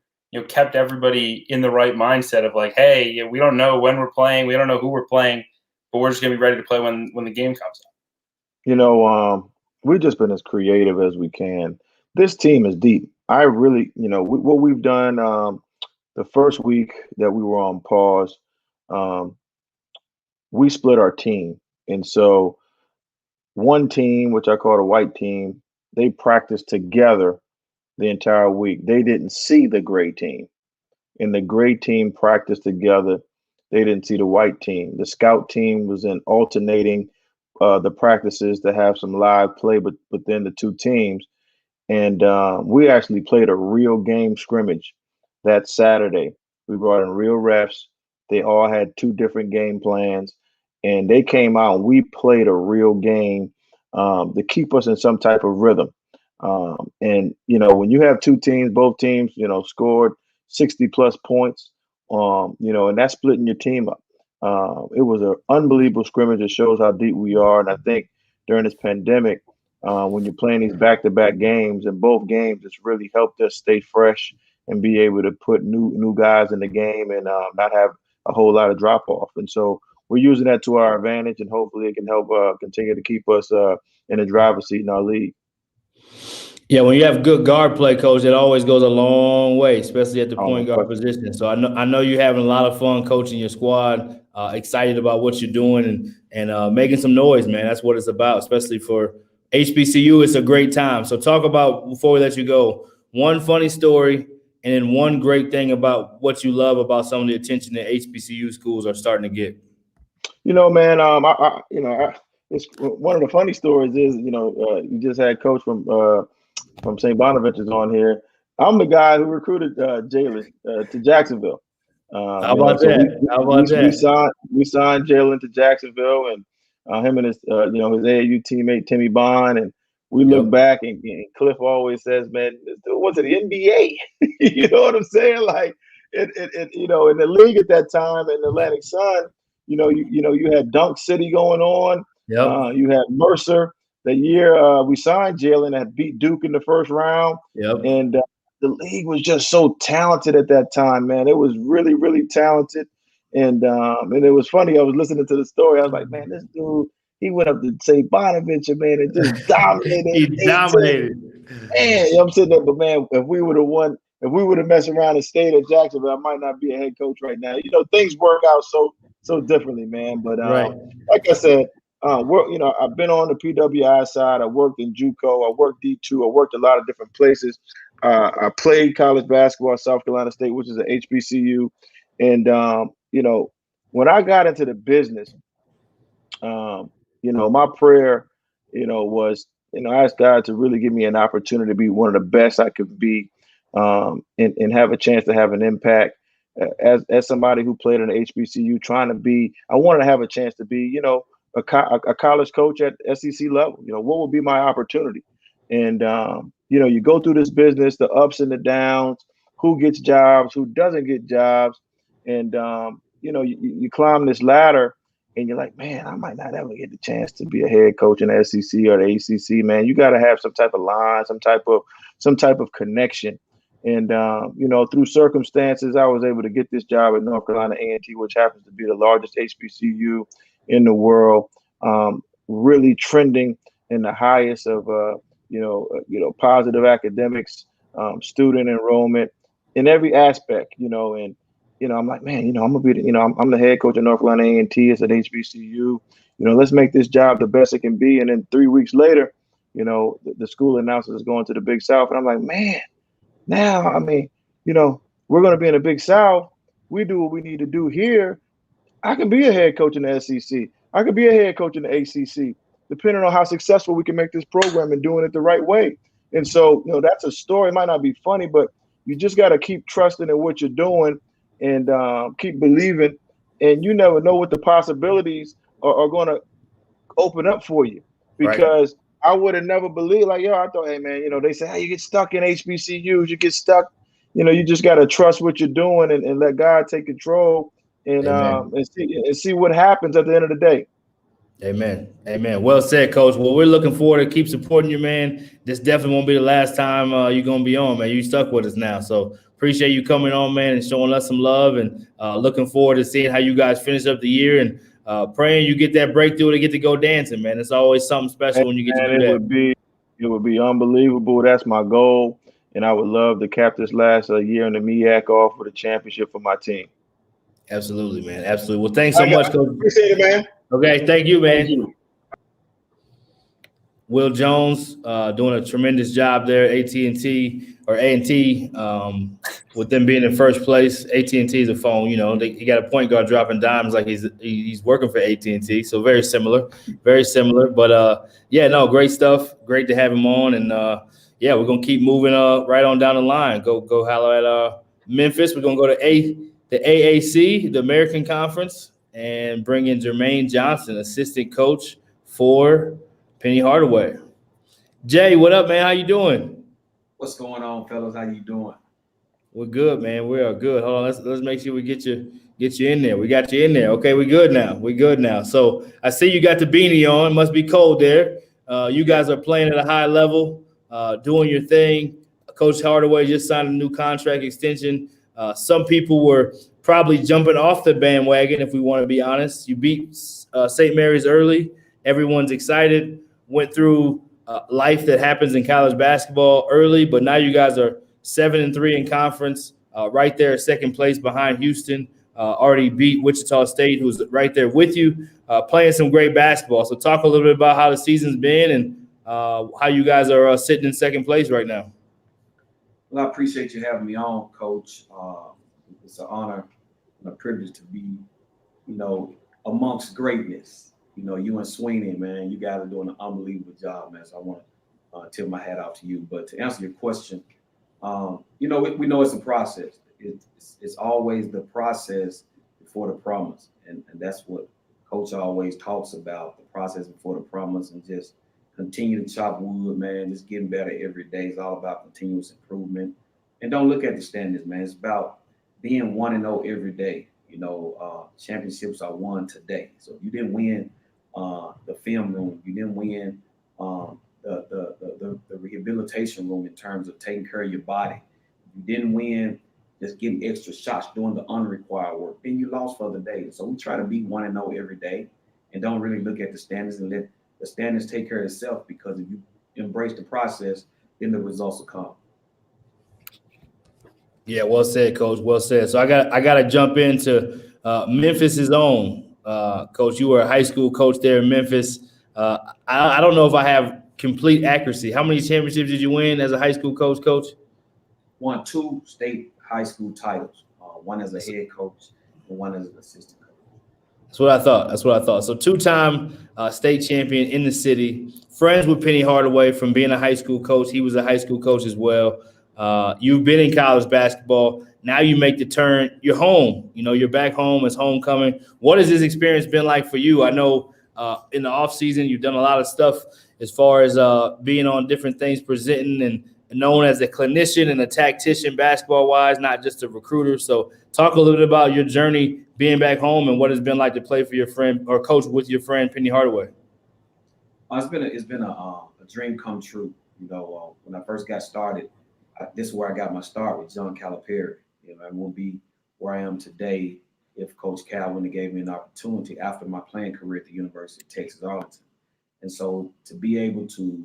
kept everybody in the right mindset of like, hey, we don't know when we're playing, we don't know who we're playing, but we're just gonna be ready to play when the game comes up. We've just been as creative as we can. This team is deep. I really, what we've done the first week that we were on pause, we split our team. And so one team, which I call the white team, they practiced together the entire week. They didn't see the gray team. And the gray team practiced together. They didn't see the white team. The scout team was in alternating the practices to have some live play within the two teams. And we actually played a real game scrimmage that Saturday. We brought in real refs. They all had 2 different game plans. And they came out and we played a real game to keep us in some type of rhythm. And when you have 2 teams, both teams, scored 60+ points, and that's splitting your team up. It was an unbelievable scrimmage. It shows how deep we are. And I think during this pandemic, when you're playing these back-to-back games, and both games, it's really helped us stay fresh and be able to put new guys in the game and not have a whole lot of drop-off. And so we're using that to our advantage, and hopefully it can help continue to keep us in the driver's seat in our league. Yeah, when you have good guard play, Coach, it always goes a long way, especially at the point guard position. So I know you're having a lot of fun coaching your squad, excited about what you're doing and making some noise, man. That's what it's about, especially for HBCU. It's a great time. So talk about, before we let you go, one funny story and then one great thing about what you love about some of the attention that HBCU schools are starting to get. Man, it's one of the funny stories is, you just had Coach from St. Bonaventure's on here. I'm the guy who recruited Jalen to Jacksonville. How about that? We signed Jalen to Jacksonville, and him and his his AAU teammate Timmy Bond, and we look back and Cliff always says, "Man, was it the NBA?" You know what I'm saying? Like it in the league at that time in the Atlantic Sun, you had Dunk City going on. Yep. You had Mercer. The year we signed Jalen, had beat Duke in the first round. Yep. And the league was just so talented at that time, man. It was really, really talented. And it was funny. I was listening to the story. I was like, man, this dude, he went up to St. Bonaventure, man, and just dominated. He dominated. Man, I'm sitting there, but man, if we would have won, if we would have messed around and stayed at Jacksonville, I might not be a head coach right now. Things work out so differently, man. But Right. like I said, I've been on the PWI side. I worked in JUCO. I worked D2. I worked a lot of different places. I played college basketball at South Carolina State, which is an HBCU. And when I got into the business, my prayer, was, I asked God to really give me an opportunity to be one of the best I could be, and have a chance to have an impact. As somebody who played in the HBCU, I wanted to have a chance to be, a college coach at SEC level. What would be my opportunity? And you go through this business, the ups and the downs, who gets jobs, who doesn't get jobs, and you climb this ladder. And you're like, man, I might not ever get the chance to be a head coach in the SEC or the ACC. Man, you got to have some type of line, some type of connection. And through circumstances, I was able to get this job at North Carolina A&T, which happens to be the largest HBCU in the world. Really trending in the highest of positive academics, student enrollment in every aspect. And I'm like, man, I'm gonna be, I'm the head coach of North Carolina A&T. It's at HBCU. Let's make this job the best it can be. And then 3 weeks later, the school announces it's going to the Big South, and I'm like, man, now, we're going to be in the Big South. We do what we need to do here. I can be a head coach in the SEC. I could be a head coach in the ACC, depending on how successful we can make this program and doing it the right way. And so, that's a story. It might not be funny, but you just got to keep trusting in what you're doing and keep believing. And you never know what the possibilities are going to open up for you, because I would have never believed, I thought, hey, man, they say, hey, you get stuck in HBCUs, you get stuck, you just got to trust what you're doing and let God take control and see what happens at the end of the day. Amen. Amen. Well said, Coach. Well, we're looking forward to keep supporting you, man. This definitely won't be the last time you're going to be on, man. You stuck with us now. So appreciate you coming on, man, and showing us some love, and looking forward to seeing how you guys finish up the year, and praying you get that breakthrough to get to go dancing, man. It's always something special when you get to do that. It would be unbelievable. That's my goal. And I would love to cap this last year in the MEAC off with a championship for my team. Absolutely, man. Absolutely. Well, thanks so much, Coach. Appreciate it, man. Okay, thank you, man. Thank you. Will Jones doing a tremendous job there at AT&T or A&T, with them being in first place. AT&T is a phone, he got a point guard dropping dimes like he's working for AT&T. So very similar. But great stuff. Great to have him on, and we're gonna keep moving right on down the line. Go holler at Memphis. We're gonna go to the AAC, the American Conference, and bring in Jermaine Johnson, assistant coach for Penny Hardaway. Jay, what up, man? How you doing? What's going on, fellas? How you doing? We're good, man. We are good. Hold on, let's make sure we get you in there. We got you in there. Okay, we're good now. So I see you got the beanie on. It must be cold there. You guys are playing at a high level, doing your thing. Coach Hardaway just signed a new contract extension. Some people were probably jumping off the bandwagon, if we want to be honest. You beat St. Mary's early. Everyone's excited. Went through life that happens in college basketball early, but now you guys are 7-3 in conference, right there at second place behind Houston. Already beat Wichita State, who's right there with you, playing some great basketball. So talk a little bit about how the season's been and how you guys are sitting in second place right now. Well, I appreciate you having me on, Coach. It's an honor and a privilege to be, amongst greatness. You and Sweeney, man, you guys are doing an unbelievable job, man. So I want to tip my hat off to you. But to answer your question, we know it's a process. It's always the process before the promise. And that's what Coach always talks about, the process before the promise, and just continue to chop wood, man, just getting better every day. It's all about continuous improvement. And don't look at the standards, man. It's about being 1-0 every day. Championships are won today. So if you didn't win the film room, you didn't win the rehabilitation room in terms of taking care of your body, you didn't win just getting extra shots, doing the unrequired work, then you lost for the day. So we try to be 1-0 every day and don't really look at the standards and let the standards take care of itself, because if you embrace the process, then the results will come. Yeah, well said, Coach. Well said. So I got to jump into Memphis's own. Coach, you were a high school coach there in Memphis. I don't know if I have complete accuracy. How many championships did you win as a high school coach, Coach? Won 2 state high school titles, one as a head coach and one as an assistant coach. That's what I thought. So 2-time state champion in the city. Friends with Penny Hardaway from being a high school coach. He was a high school coach as well. You've been in college basketball. Now you make the turn. You're home. You're back home. It's homecoming. What has this experience been like for you? I know in the offseason you've done a lot of stuff as far as being on different things, presenting and known as a clinician and a tactician basketball-wise, not just a recruiter. So talk a little bit about your journey being back home and what it's been like to play for your friend or coach with your friend Penny Hardaway. It's been a dream come true. When I first got started, this is where I got my start with John Calipari. I wouldn't be where I am today if Coach Cal wouldn't have gave me an opportunity after my playing career at the University of Texas Arlington. And so to be able to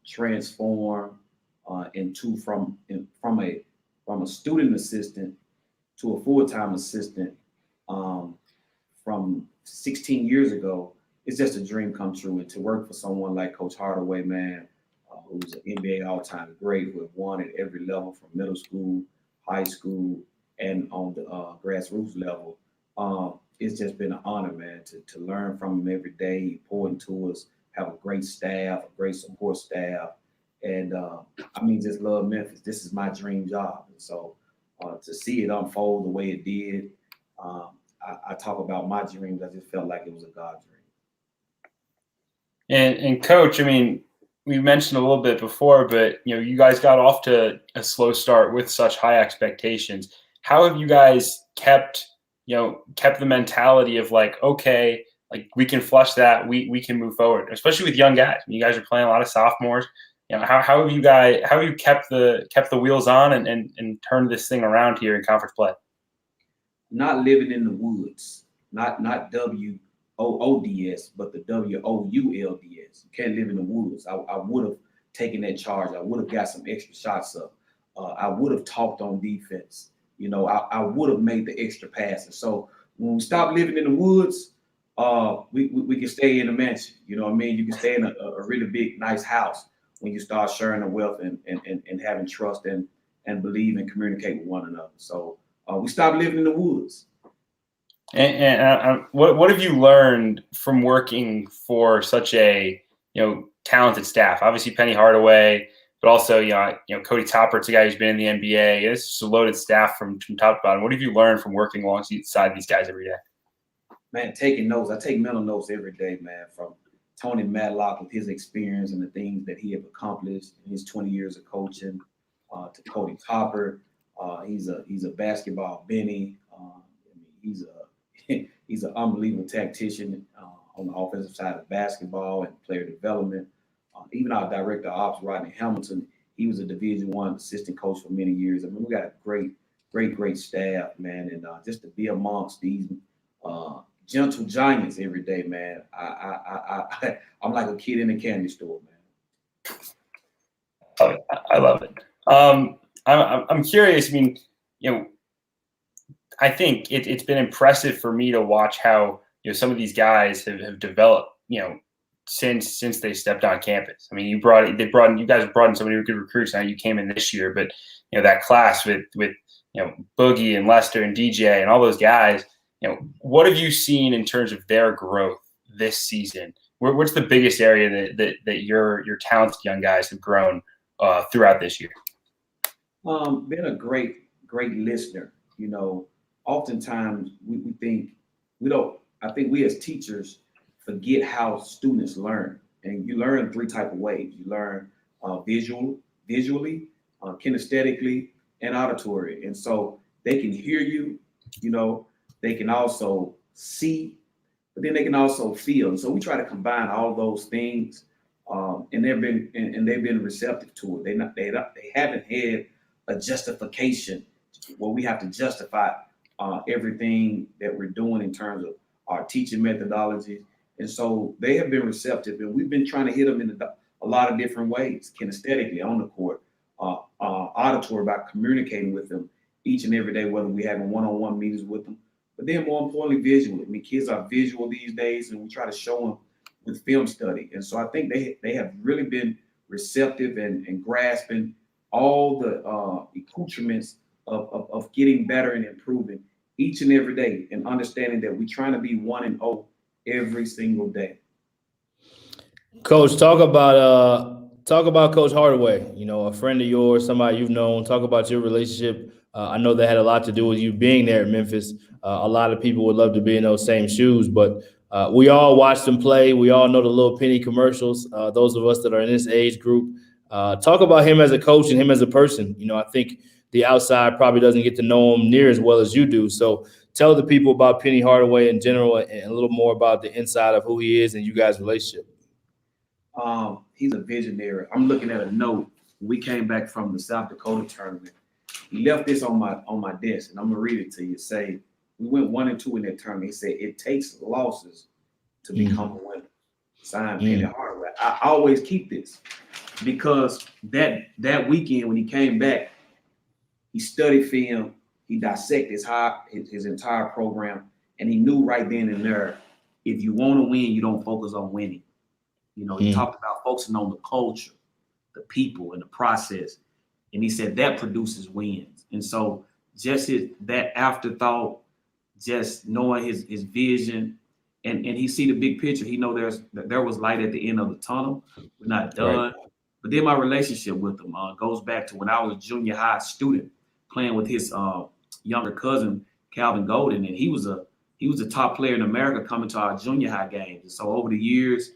transform from a student assistant to a full-time assistant from 16 years ago, it's just a dream come true. And to work for someone like Coach Hardaway, man, who's an NBA all-time great, who have won at every level from middle school, high school, and on the grassroots level, it's just been an honor, man, to learn from him every day. He poured into us, have a great staff, a great support staff. And just love Memphis. This is my dream job. And so to see it unfold the way it did, I talk about my dreams. I just felt like it was a God dream. And Coach, we mentioned a little bit before, but you guys got off to a slow start with such high expectations. How have you guys kept the mentality of like, okay, like we can flush that, we can move forward, especially with young guys? You guys are playing a lot of sophomores. How have you kept the wheels on and turned this thing around here in conference play? Not living in the woods, not WOODS, but the WOULDS. You can't live in the woods. I would have taken that charge. I would have got some extra shots up. I would have talked on defense. I would have made the extra passes. So when we stop living in the woods, we can stay in a mansion. You can stay in a really big, nice house when you start sharing the wealth and having trust and believe and communicate with one another. So we stopped living in the woods. And what have you learned from working for such a talented staff? Obviously Penny Hardaway, but also Cody Toppert's a guy who's been in the NBA. It's just a loaded staff from top to bottom. What have you learned from working alongside these guys every day? Man, taking notes. I take mental notes every day, man, from Tony Madlock with his experience and the things that he have accomplished in his 20 years of coaching, to Cody Topper. He's a basketball Benny. He's an unbelievable tactician on the offensive side of basketball and player development. Even our director of ops, Rodney Hamilton, he was a Division I assistant coach for many years. We got a great staff, man, and just to be amongst these gentle giants every day, man. I'm like a kid in a candy store, man. I love it. I'm curious. I think it's been impressive for me to watch how some of these guys have developed. Since they stepped on campus. You guys brought in so many good recruits. Now you came in this year, but that class with Boogie and Lester and DJ and all those guys. What have you seen in terms of their growth this season? What's the biggest area that your talented young guys have grown throughout this year? Been a great listener. Oftentimes we think I think we as teachers forget how students learn, and you learn 3 types of ways. You learn visually, kinesthetically, and auditory. And so they can hear you, they can also see, but then they can also feel. And so we try to combine all those things, and they've been receptive to it. They haven't had a justification where we have to justify everything that we're doing in terms of our teaching methodologies. And so they have been receptive, and we've been trying to hit them in a lot of different ways, kinesthetically on the court, auditory, about communicating with them each and every day, whether we having one-on-one meetings with them, but then more importantly, visually. I mean, kids are visual these days, and we try to show them with film study. And so I think they have really been receptive and grasping all the accoutrements of getting better and improving each and every day, and understanding that we're trying to be 1-0 every single day. Coach, talk about Coach Hardaway. You know, a friend of yours, somebody you've known. Talk about your relationship. I know that had a lot to do with you being there at Memphis. A lot of people would love to be in those same shoes, but we all watched him play. We all know the little penny commercials. Those of us that are in this age group, talk about him as a coach and him as a person. You know, I think the outside probably doesn't get to know him near as well as you do. So tell the people about Penny Hardaway in general and a little more about the inside of who he is and you guys' relationship. He's a visionary. I'm looking at a note. We came back from the South Dakota tournament. He left this on my desk, and I'm gonna read it to you. Say we went 1-2 in that tournament. He said it takes losses to become a winner. Signed Penny Hardaway. I always keep this because that weekend when he came back, he studied film, he dissected his entire program, and he knew right then and there, if you want to win, you don't focus on winning. You know, he talked about focusing on the culture, the people, and the process. And he said that produces wins. And so just that afterthought, just knowing his vision, and he see the big picture. He know there was light at the end of the tunnel. We're not done. Right. But then my relationship with him goes back to when I was a junior high student playing with his younger cousin, Calvin Golden. And he was a top player in America coming to our junior high games. And so over the years,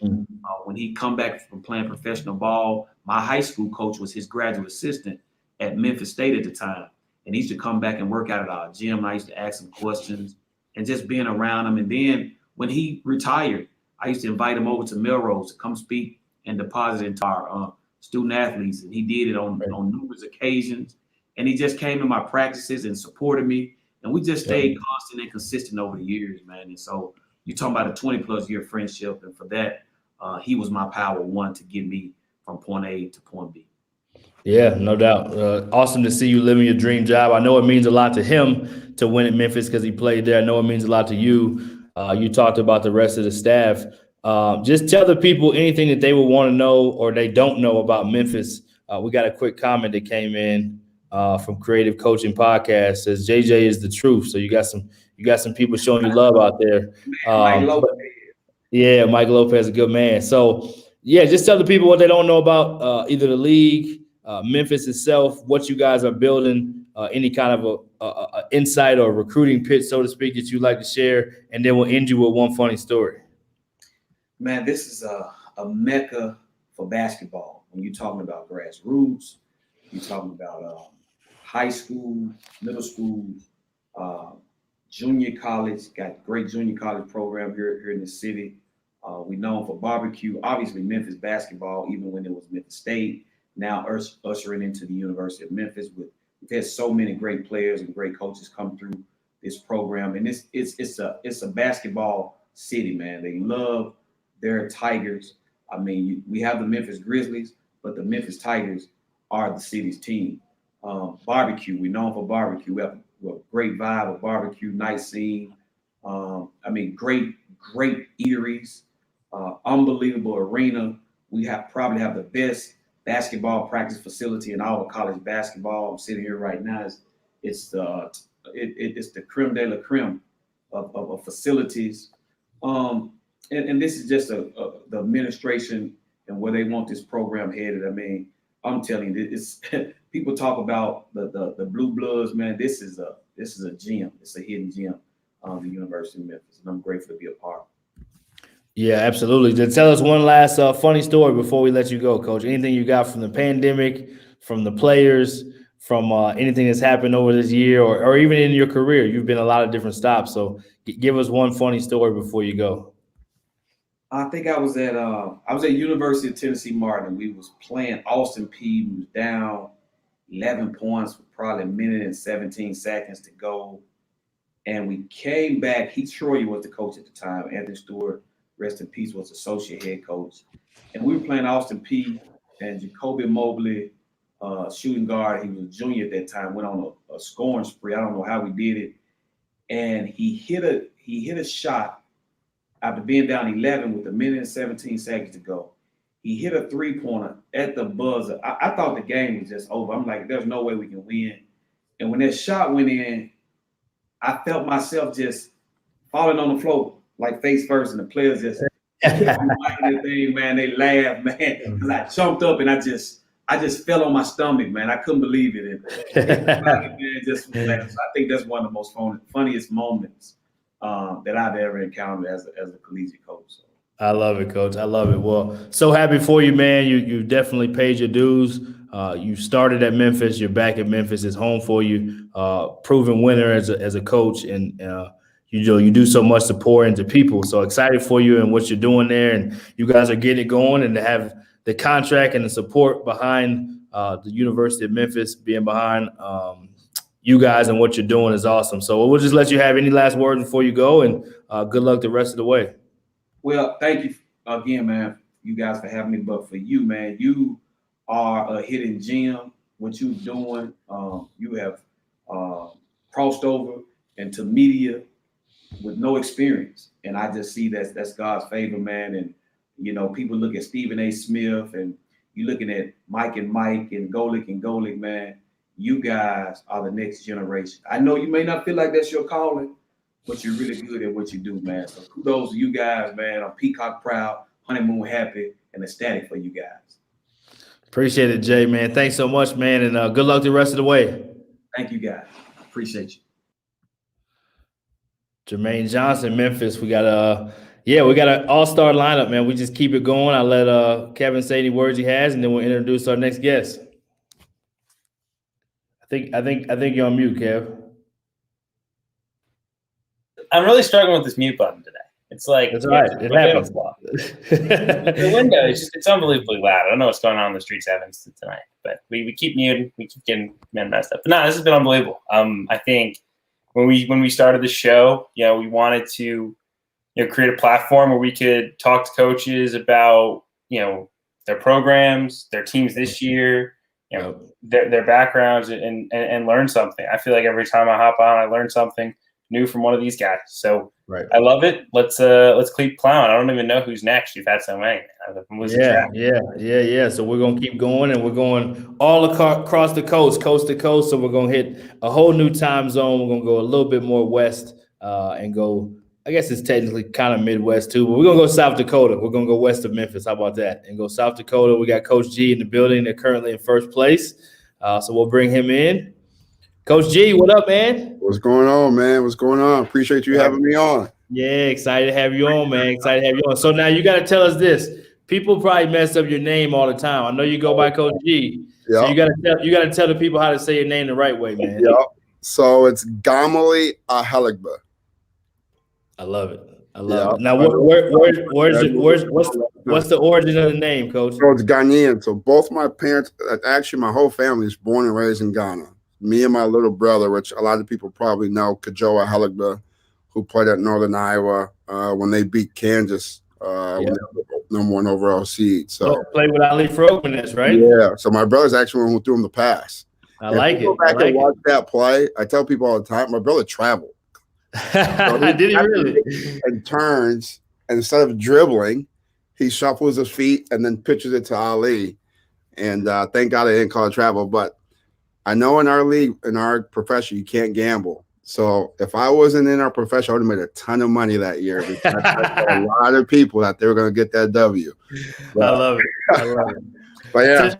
when he come back from playing professional ball, my high school coach was his graduate assistant at Memphis State at the time. And he used to come back and work out at our gym. And I used to ask him questions and just being around him. And then when he retired, I used to invite him over to Melrose to come speak and deposit into our student athletes. And he did it on numerous occasions. And he just came to my practices and supported me. And we just stayed constant and consistent over the years, man. And so you're talking about a 20-plus year friendship. And for that, he was my power one to get me from point A to point B. Yeah, no doubt. Awesome to see you living your dream job. I know it means a lot to him to win at Memphis because he played there. I know it means a lot to you. You talked about the rest of the staff. Just tell the people anything that they would want to know or they don't know about Memphis. We got a quick comment that came in from Creative Coaching Podcast. Says JJ is the truth. So you got some people showing you love out there. Mike Lopez. Yeah, Mike Lopez, a good man. So yeah, just tell the people what they don't know about either the league, Memphis itself, what you guys are building, any kind of a insight or recruiting pitch, so to speak, that you'd like to share, and then we'll end you with one funny story. Man, this is a mecca for basketball. When you're talking about grassroots, you're talking about high school, middle school, junior college. Got great junior college program here in the city. We're known for barbecue. Obviously, Memphis basketball, even when it was Memphis State. Now ushering into the University of Memphis. We've had so many great players and great coaches come through this program, and it's a basketball city, man. They love their Tigers. I mean, we have the Memphis Grizzlies, but the Memphis Tigers are the city's team. Barbecue, we're known for barbecue. We have a great vibe of barbecue, nice scene. I mean, great eateries, unbelievable arena. We probably have the best basketball practice facility in all of college basketball. I'm sitting here right now. It's the creme de la creme of facilities. And this is just the administration and where they want this program headed. I mean, I'm telling you, it's people talk about the blue bloods, man. This is a gem. It's a hidden gem of the University of Memphis, and I'm grateful to be a part. Yeah, absolutely. Just tell us one last funny story before we let you go, Coach. Anything you got from the pandemic, from the players, from anything that's happened over this year, or even in your career. You've been a lot of different stops. So give us one funny story before you go. I think I was at University of Tennessee Martin. We was playing Austin Peay. We was down 11 points with probably a minute and 17 seconds to go. And we came back. Heath Schroyer was the coach at the time. Anthony Stewart, rest in peace, was associate head coach. And we were playing Austin Peay and Jacoby Mobley shooting guard. He was a junior at that time. Went on a scoring spree. I don't know how he did it, and he hit a shot after being down 11 with 1:17 to go. He hit a 3-pointer at the buzzer. I thought the game was just over. I'm like, there's no way we can win. And when that shot went in, I felt myself just falling on the floor, like face first, and the players just liking that thing, man. They laughed, man. Because I jumped up and I just fell on my stomach, man. I couldn't believe it. And man, just was laughing. So I think that's one of the most funniest moments that I've ever encountered as a collegiate coach. So. I love it, Coach. I love it. Well, so happy for you, man. You definitely paid your dues. You started at Memphis. You're back at Memphis. It's home for you. Proven winner as a coach, and you do so much to pour into people. So excited for you and what you're doing there, and you guys are getting it going, and to have the contract and the support behind the University of Memphis being behind you guys and what you're doing is awesome. So we'll just let you have any last words before you go, and good luck the rest of the way. Well, thank you again, man, you guys for having me. But for you, man, you are a hidden gem. What you're doing, you have crossed over into media with no experience. And I just see that's God's favor, man. And, people look at Stephen A. Smith, and you're looking at Mike and Golick, man. You guys are the next generation. I know you may not feel like that's your calling, but you're really good at what you do, man. So kudos to you guys, man. I'm peacock proud, honeymoon happy, and ecstatic for you guys. Appreciate it, Jay, man. Thanks so much, man, and good luck the rest of the way. Thank you, guys. Appreciate you. Jermaine Johnson, Memphis. We got an all-star lineup, man. We just keep it going. I'll let Kevin say any words he has, and then we'll introduce our next guest. I think you're on mute, Kev. I'm really struggling with this mute button today. It's like that's right. It happens. The window it's unbelievably loud. I don't know what's going on in the streets Evans tonight, but we keep muting. We keep getting messed up. But no, this has been unbelievable. I think when we started the show, we wanted to create a platform where we could talk to coaches about their programs, their teams this year, their backgrounds, and learn something. I feel like every time I hop on, I learn something new from one of these guys. So right. I love it. Let's keep plowing. I don't even know who's next. You've had so many. Yeah. So we're gonna keep going, and we're going all across the coast to coast. So we're gonna hit a whole new time zone. We're gonna go a little bit more west and go. I guess it's technically kind of Midwest too, but we're gonna go South Dakota. We're gonna go west of Memphis. How about that? And go South Dakota. We got Coach G in the building. They're currently in first place, so we'll bring him in. Coach G, what up, man? What's going on, man? What's going on? Appreciate you having me on. Yeah, excited to have you on, man. Excited to have you on. So now you got to tell us this. People probably mess up your name all the time. I know you go by Coach G. Yep. So you got to tell the people how to say your name the right way, man. Yep. So it's Gamali Aheligba. I love it. It. Now, what's the origin of the name, Coach? So it's Ghanaian. So both my parents, actually my whole family is born and raised in Ghana. Me and my little brother, which a lot of people probably know, Kajoa Aheligba, who played at Northern Iowa when they beat Kansas, when they were number 1 overall seed. So played with Ali Frogman, right? Yeah. So my brother's actually one who threw him the pass. I like it. Go back and watch that play. I tell people all the time, my brother traveled. So did he really? And turns, and instead of dribbling, he shuffles his feet and then pitches it to Ali. And thank God I didn't call it travel, but I know in our league, in our profession, you can't gamble. So if I wasn't in our profession, I would have made a ton of money that year because I told a lot of people that they were going to get that W. But, I love it. But yeah,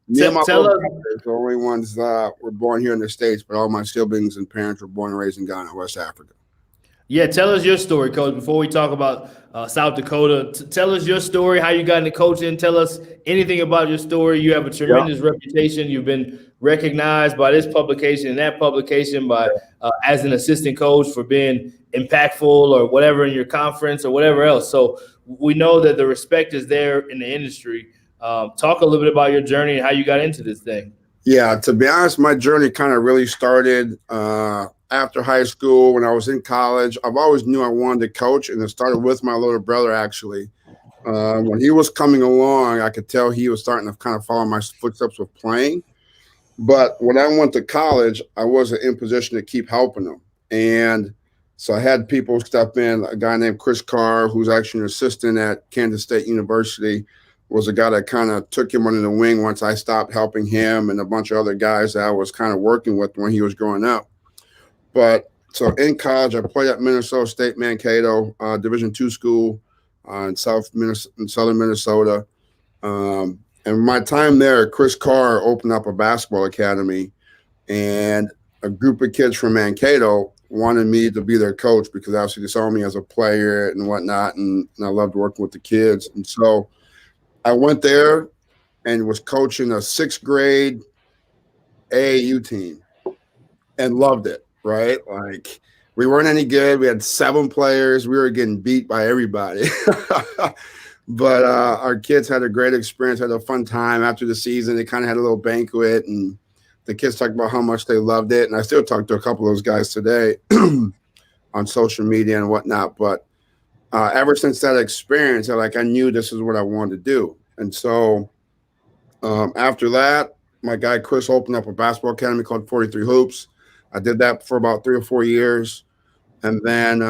me and my brother are the only ones were born here in the States, but all my siblings and parents were born and raised in Ghana, West Africa. Yeah, tell us your story, Coach, before we talk about South Dakota. Tell us your story, how you got into coaching. Tell us anything about your story. You have a tremendous reputation. You've been recognized by this publication and that publication by as an assistant coach for being impactful or whatever in your conference or whatever else. So we know that the respect is there in the industry. Talk a little bit about your journey and how you got into this thing. Yeah, to be honest, my journey kind of really started after high school. When I was in college, I've always knew I wanted to coach, and it started with my little brother, actually. When he was coming along, I could tell he was starting to kind of follow my footsteps with playing. But when I went to college, I wasn't in position to keep helping them. And so I had people step in. A guy named Chris Carr, who's actually an assistant at Kansas State University, was a guy that kind of took him under the wing once I stopped helping him, and a bunch of other guys that I was kind of working with when he was growing up. But so in college, I played at Minnesota State Mankato, Division II school in southern Minnesota. And my time there, Chris Carr opened up a basketball academy, and a group of kids from Mankato wanted me to be their coach because obviously they saw me as a player and whatnot, and I loved working with the kids. And so I went there and was coaching a 6th grade AAU team and loved it, right? Like, we weren't any good. We had 7 players. We were getting beat by everybody. But our kids had a great experience, had a fun time after the season. They kind of had a little banquet, and the kids talked about how much they loved it. And I still talk to a couple of those guys today on social media and whatnot. But ever since that experience, I knew this is what I wanted to do. And so after that, my guy Chris opened up a basketball academy called 43 Hoops. I did that for about 3 or 4 years. And then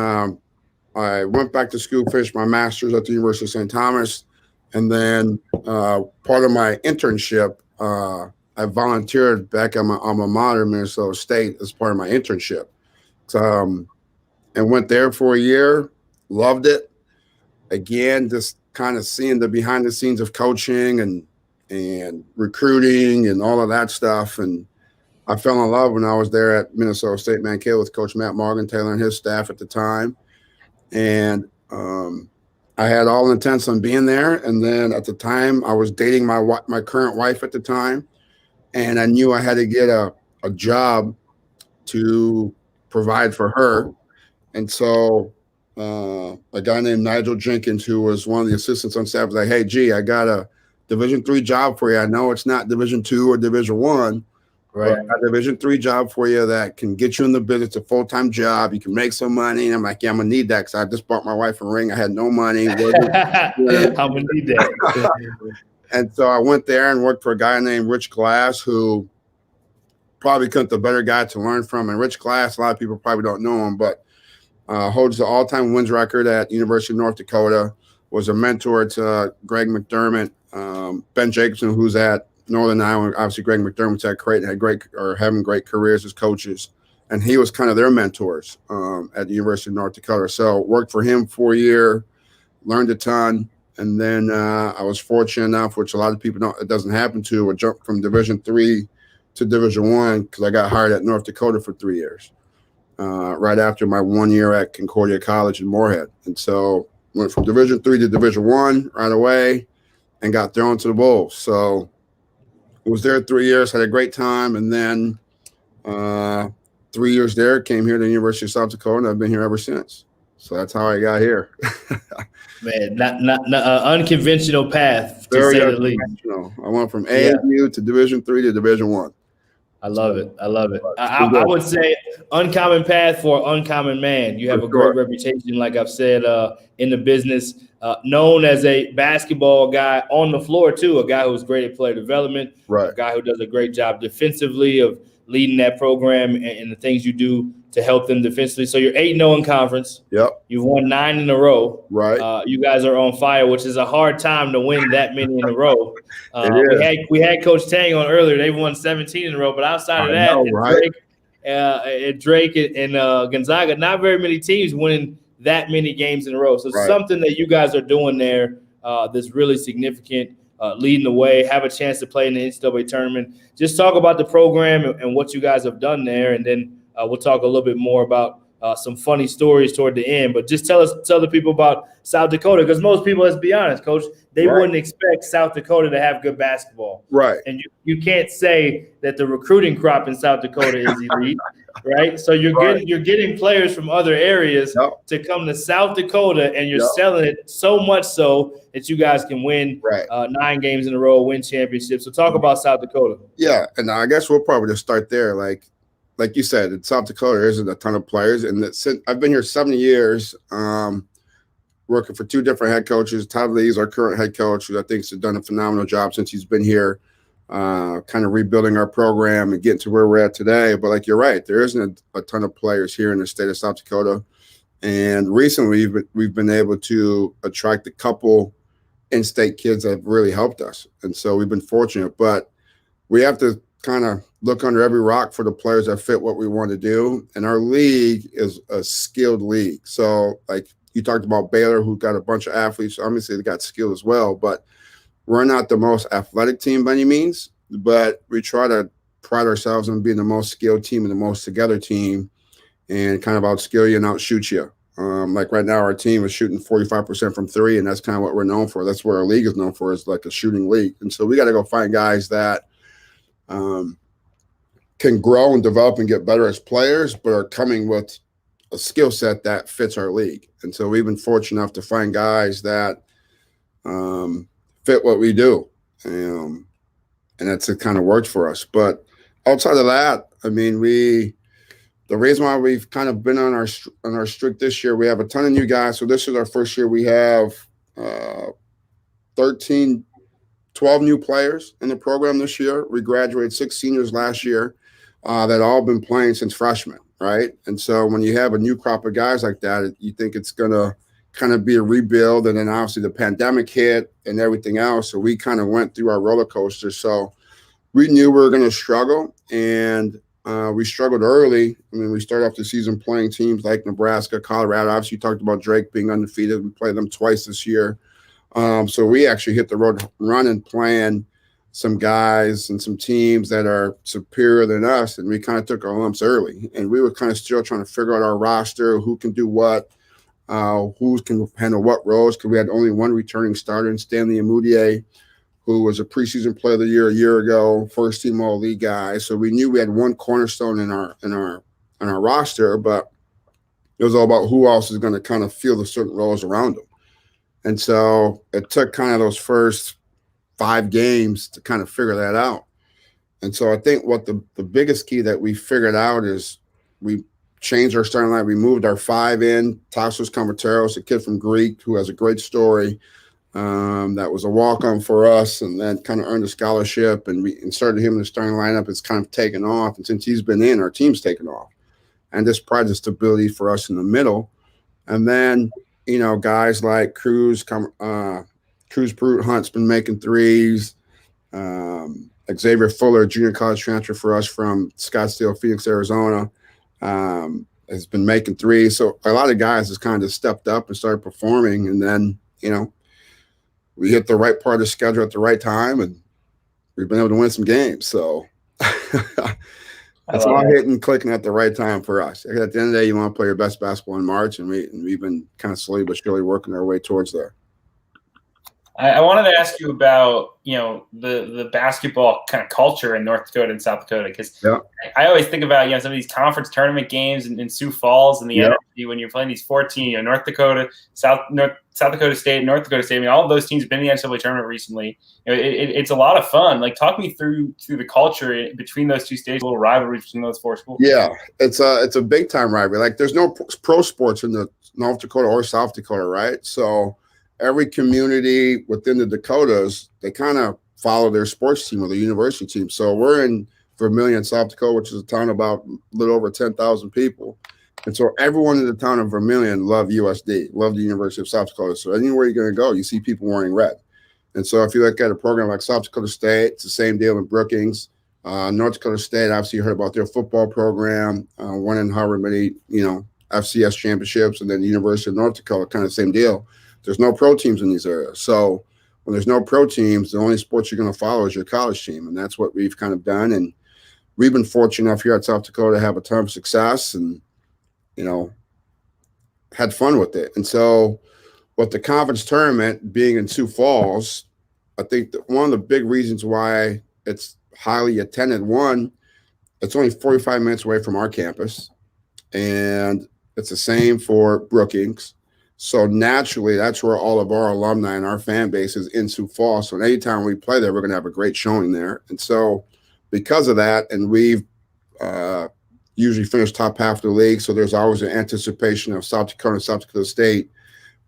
I went back to school, finished my master's at the University of St. Thomas. And then part of my internship, I volunteered back at my alma mater, Minnesota State, as part of my internship. And went there for a year, loved it. Again, just kind of seeing the behind the scenes of coaching and recruiting and all of that stuff. And I fell in love when I was there at Minnesota State Mankato with Coach Matt Morgan-Taylor and his staff at the time. And I had all intents on being there. And then at the time, I was dating my current wife at the time. And I knew I had to get a job to provide for her. And so a guy named Nigel Jenkins, who was one of the assistants on staff, was like, "Hey, G, I got a Division III job for you. I know it's not Division II or Division I, right? I got a Division III job for you that can get you in the business, a full-time job. You can make some money." And I'm like, "Yeah, I'm gonna need that because I just bought my wife a ring. I had no money. I'm gonna need that." And so I went there and worked for a guy named Rich Glass, who probably couldn't the better guy to learn from. And Rich Glass, a lot of people probably don't know him, but holds the all-time wins record at University of North Dakota, was a mentor to Greg McDermott, Ben Jacobson, who's at Northern Iowa. Obviously, Greg McDermott's at Creighton, having great careers as coaches. And he was kind of their mentors at the University of North Dakota. So worked for him for a year, learned a ton. And then I was fortunate enough, which a lot of people don't, it doesn't happen to, a jump from Division III to Division I because I got hired at North Dakota for 3 years, right after my 1 year at Concordia College in Moorhead. And so went from Division III to Division I right away and got thrown to the Bulls. So was there 3 years, had a great time. And then 3 years there, came here to the University of South Dakota, and I've been here ever since. So that's how I got here. Man, not unconventional path, to Very say the least. I went from AAU to Division III to Division I. I love it. I love it. I would say uncommon path for uncommon man. You have a great reputation, like I've said, in the business, known as a basketball guy on the floor too, a guy who's great at player development, a guy who does a great job defensively of leading that program and the things you do to help them defensively. So you're 8-0 in conference. Yep. You've won 9 in a row. Right. You guys are on fire, which is a hard time to win that many in a row. We had Coach Tang on earlier. They won 17 in a row, but outside of that, Drake and Gonzaga, not very many teams winning that many games in a row. So something that you guys are doing there that's really significant, leading the way, have a chance to play in the NCAA tournament. Just talk about the program and what you guys have done there, and then we'll talk a little bit more about some funny stories toward the end. But just tell the people about South Dakota, because most people, let's be honest, Coach, they wouldn't expect South Dakota to have good basketball. Right. And you can't say that the recruiting crop in South Dakota is elite, right? So you're getting players from other areas to come to South Dakota, and you're selling it so much so that you guys can win 9 games in a row, win championships. So talk about South Dakota. Yeah, and I guess we'll probably just start there. Like you said, in South Dakota, there isn't a ton of players. And I've been here 7 years, working for 2 different head coaches. Todd Lee's our current head coach, who I think has done a phenomenal job since he's been here. kind of rebuilding our program and getting to where we're at today. But like you're right, there isn't a ton of players here in the state of South Dakota. And recently we've been able to attract a couple in-state kids that have really helped us. And so we've been fortunate. But we have to kind of look under every rock for the players that fit what we want to do. And our league is a skilled league. So like you talked about Baylor, who got a bunch of athletes. Obviously, they got skill as well. But we're not the most athletic team by any means, but we try to pride ourselves on being the most skilled team and the most together team and kind of outskill you and outshoot you. Like right now, our team is shooting 45% from three, and that's kind of what we're known for. That's what our league is known for, is like a shooting league. And so we got to go find guys that can grow and develop and get better as players, but are coming with a skill set that fits our league. And so we've been fortunate enough to find guys that fit what we do. And that's it, kind of worked for us. But outside of that, I mean, the reason why we've kind of been on our streak this year, we have a ton of new guys. So this is our first year. We have 12 new players in the program this year. We graduated 6 seniors last year that all been playing since freshmen, right? And so when you have a new crop of guys like that, you think it's going to kind of be a rebuild. And then obviously the pandemic hit and everything else. So we kind of went through our roller coaster. So we knew we were going to struggle, and we struggled early. I mean, we started off the season playing teams like Nebraska, Colorado. Obviously, you talked about Drake being undefeated. We played them twice this year. So we actually hit the road running, playing some guys and some teams that are superior than us, and we kind of took our lumps early. And we were kind of still trying to figure out our roster, who can do what, who can handle what roles, because we had only one returning starter in Stanley Amudier, who was a preseason player of the year a year ago, first team all league guy. So we knew we had one cornerstone in our roster, but it was all about who else is going to kind of fill the certain roles around them. And so it took kind of those first 5 games to kind of figure that out. And so I think what the biggest key that we figured out is we changed our starting line. We moved our 5 in. Tassos Kamateros, a kid from Greek who has a great story. That was a walk-on for us, and then kind of earned a scholarship, and we inserted him in the starting lineup. It's kind of taken off, and since he's been in, our team's taken off. And this provides stability for us in the middle. And then, you know, guys like Cruz Brute Hunt's been making threes. Xavier Fuller, junior college transfer for us from Scottsdale, Phoenix, Arizona, has been making threes. So a lot of guys has kind of stepped up and started performing, and then, you know, we hit the right part of the schedule at the right time, and we've been able to win some games. So it's all hitting, clicking at the right time for us. At the end of the day, you want to play your best basketball in March, and we've been kind of slowly but surely working our way towards there. I wanted to ask you about, you know, the basketball kind of culture in North Dakota and South Dakota, because I always think about, you know, some of these conference tournament games in Sioux Falls and the energy when you're playing these 14, you know, North Dakota, South Dakota State, North Dakota State. I mean, all of those teams have been in the NCAA tournament recently. You know, it's a lot of fun. Like, talk me through the culture between those two states, a little rivalry between those 4 schools. Yeah, it's a big time rivalry. Like, there's no pro sports in the North Dakota or South Dakota, right? So every community within the Dakotas, they kind of follow their sports team or the university team. So we're in Vermilion, South Dakota, which is a town about a little over 10,000 people. And so everyone in the town of Vermilion love USD, love the University of South Dakota. So anywhere you're going to go, you see people wearing red. And so if you look at a program like South Dakota State, it's the same deal in Brookings. North Dakota State, obviously you heard about their football program, won in however many, you know, FCS championships, and then the University of North Dakota, kind of the same deal. There's no pro teams in these areas. So when there's no pro teams, the only sports you're going to follow is your college team. And that's what we've kind of done. And we've been fortunate enough here at South Dakota to have a ton of success and, you know, had fun with it. And so with the conference tournament being in Sioux Falls, I think that one of the big reasons why it's highly attended, one, it's only 45 minutes away from our campus. And it's the same for Brookings. So naturally, that's where all of our alumni and our fan base is in Sioux Falls. So anytime we play there, we're going to have a great showing there. And so because of that, and we've usually finished top half of the league, so there's always an anticipation of South Dakota and South Dakota State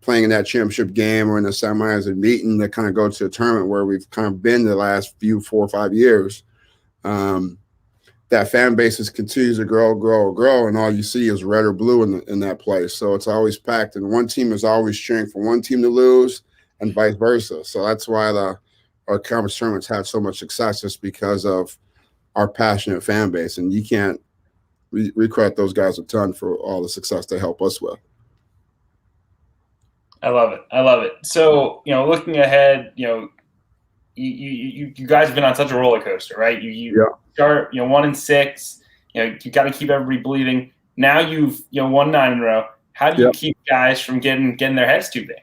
playing in that championship game or in the semis and meeting to kind of go to a tournament where we've kind of been the last 4 or 5 years. That fan base continues to grow, and all you see is red or blue in that place. So it's always packed, and one team is always cheering for one team to lose, and vice versa. So that's why our conference tournaments have so much success, just because of our passionate fan base. And you can't we credit those guys a ton for all the success they help us with. I love it. So, looking ahead, you guys have been on such a roller coaster, right? You start, 1-6. You got to keep everybody believing. Now you've won 9 in a row. How do you keep guys from getting their heads too big?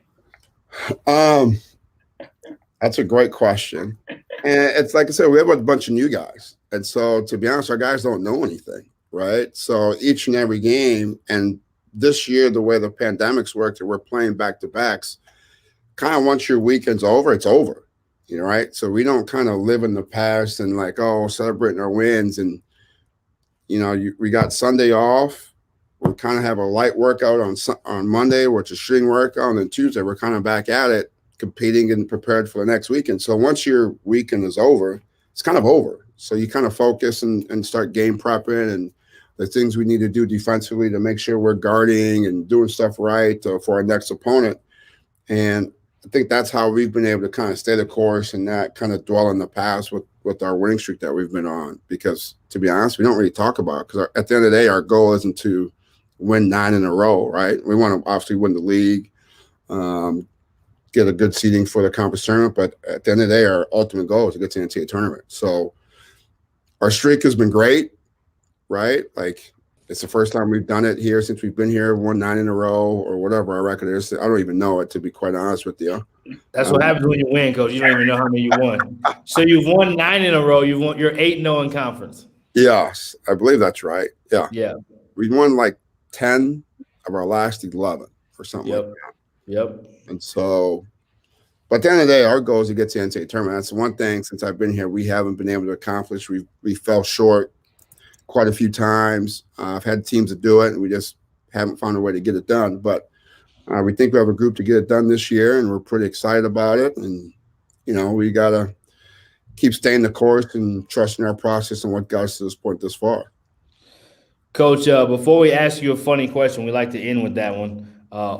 That's a great question. And it's like I said, we have a bunch of new guys, and so to be honest, our guys don't know anything, right? So each and every game, and this year, the way the pandemic's worked, and we're playing back-to-backs, kind of once your weekend's over, it's over. Right? So we don't kind of live in the past and celebrating our wins. And, we got Sunday off. We kind of have a light workout on Monday, which is shooting workout. And then Tuesday, we're kind of back at it, competing and prepared for the next weekend. So once your weekend is over, it's kind of over. So you kind of focus and start game prepping and the things we need to do defensively to make sure we're guarding and doing stuff right for our next opponent. And I think that's how we've been able to kind of stay the course and not kind of dwell in the past with our winning streak that we've been on. Because to be honest, we don't really talk about it, because at the end of the day, our goal isn't to win 9 in a row, right? We want to obviously win the league, get a good seeding for the conference tournament. But at the end of the day, our ultimate goal is to get to the NCAA tournament. So our streak has been great, right? Like, it's the first time we've done it here since we've been here, won 9 in a row or whatever our record is. I don't even know it, to be quite honest with you. That's what happens when you win, Coach. You don't even know how many you won. So you've won 9 in a row. You're 8-0 in conference. Yes, I believe that's right. Yeah. Yeah. We won like 10 of our last 11 or something like that. Yep. And so, but at the end of the day, our goal is to get to the NCAA tournament. That's one thing since I've been here we haven't been able to accomplish. We fell short quite a few times. I've had teams that do it, and we just haven't found a way to get it done. But we think we have a group to get it done this year, and we're pretty excited about it. And, we got to keep staying the course and trusting our process and what got us to this point this far. Coach, before we ask you a funny question, we like to end with that one.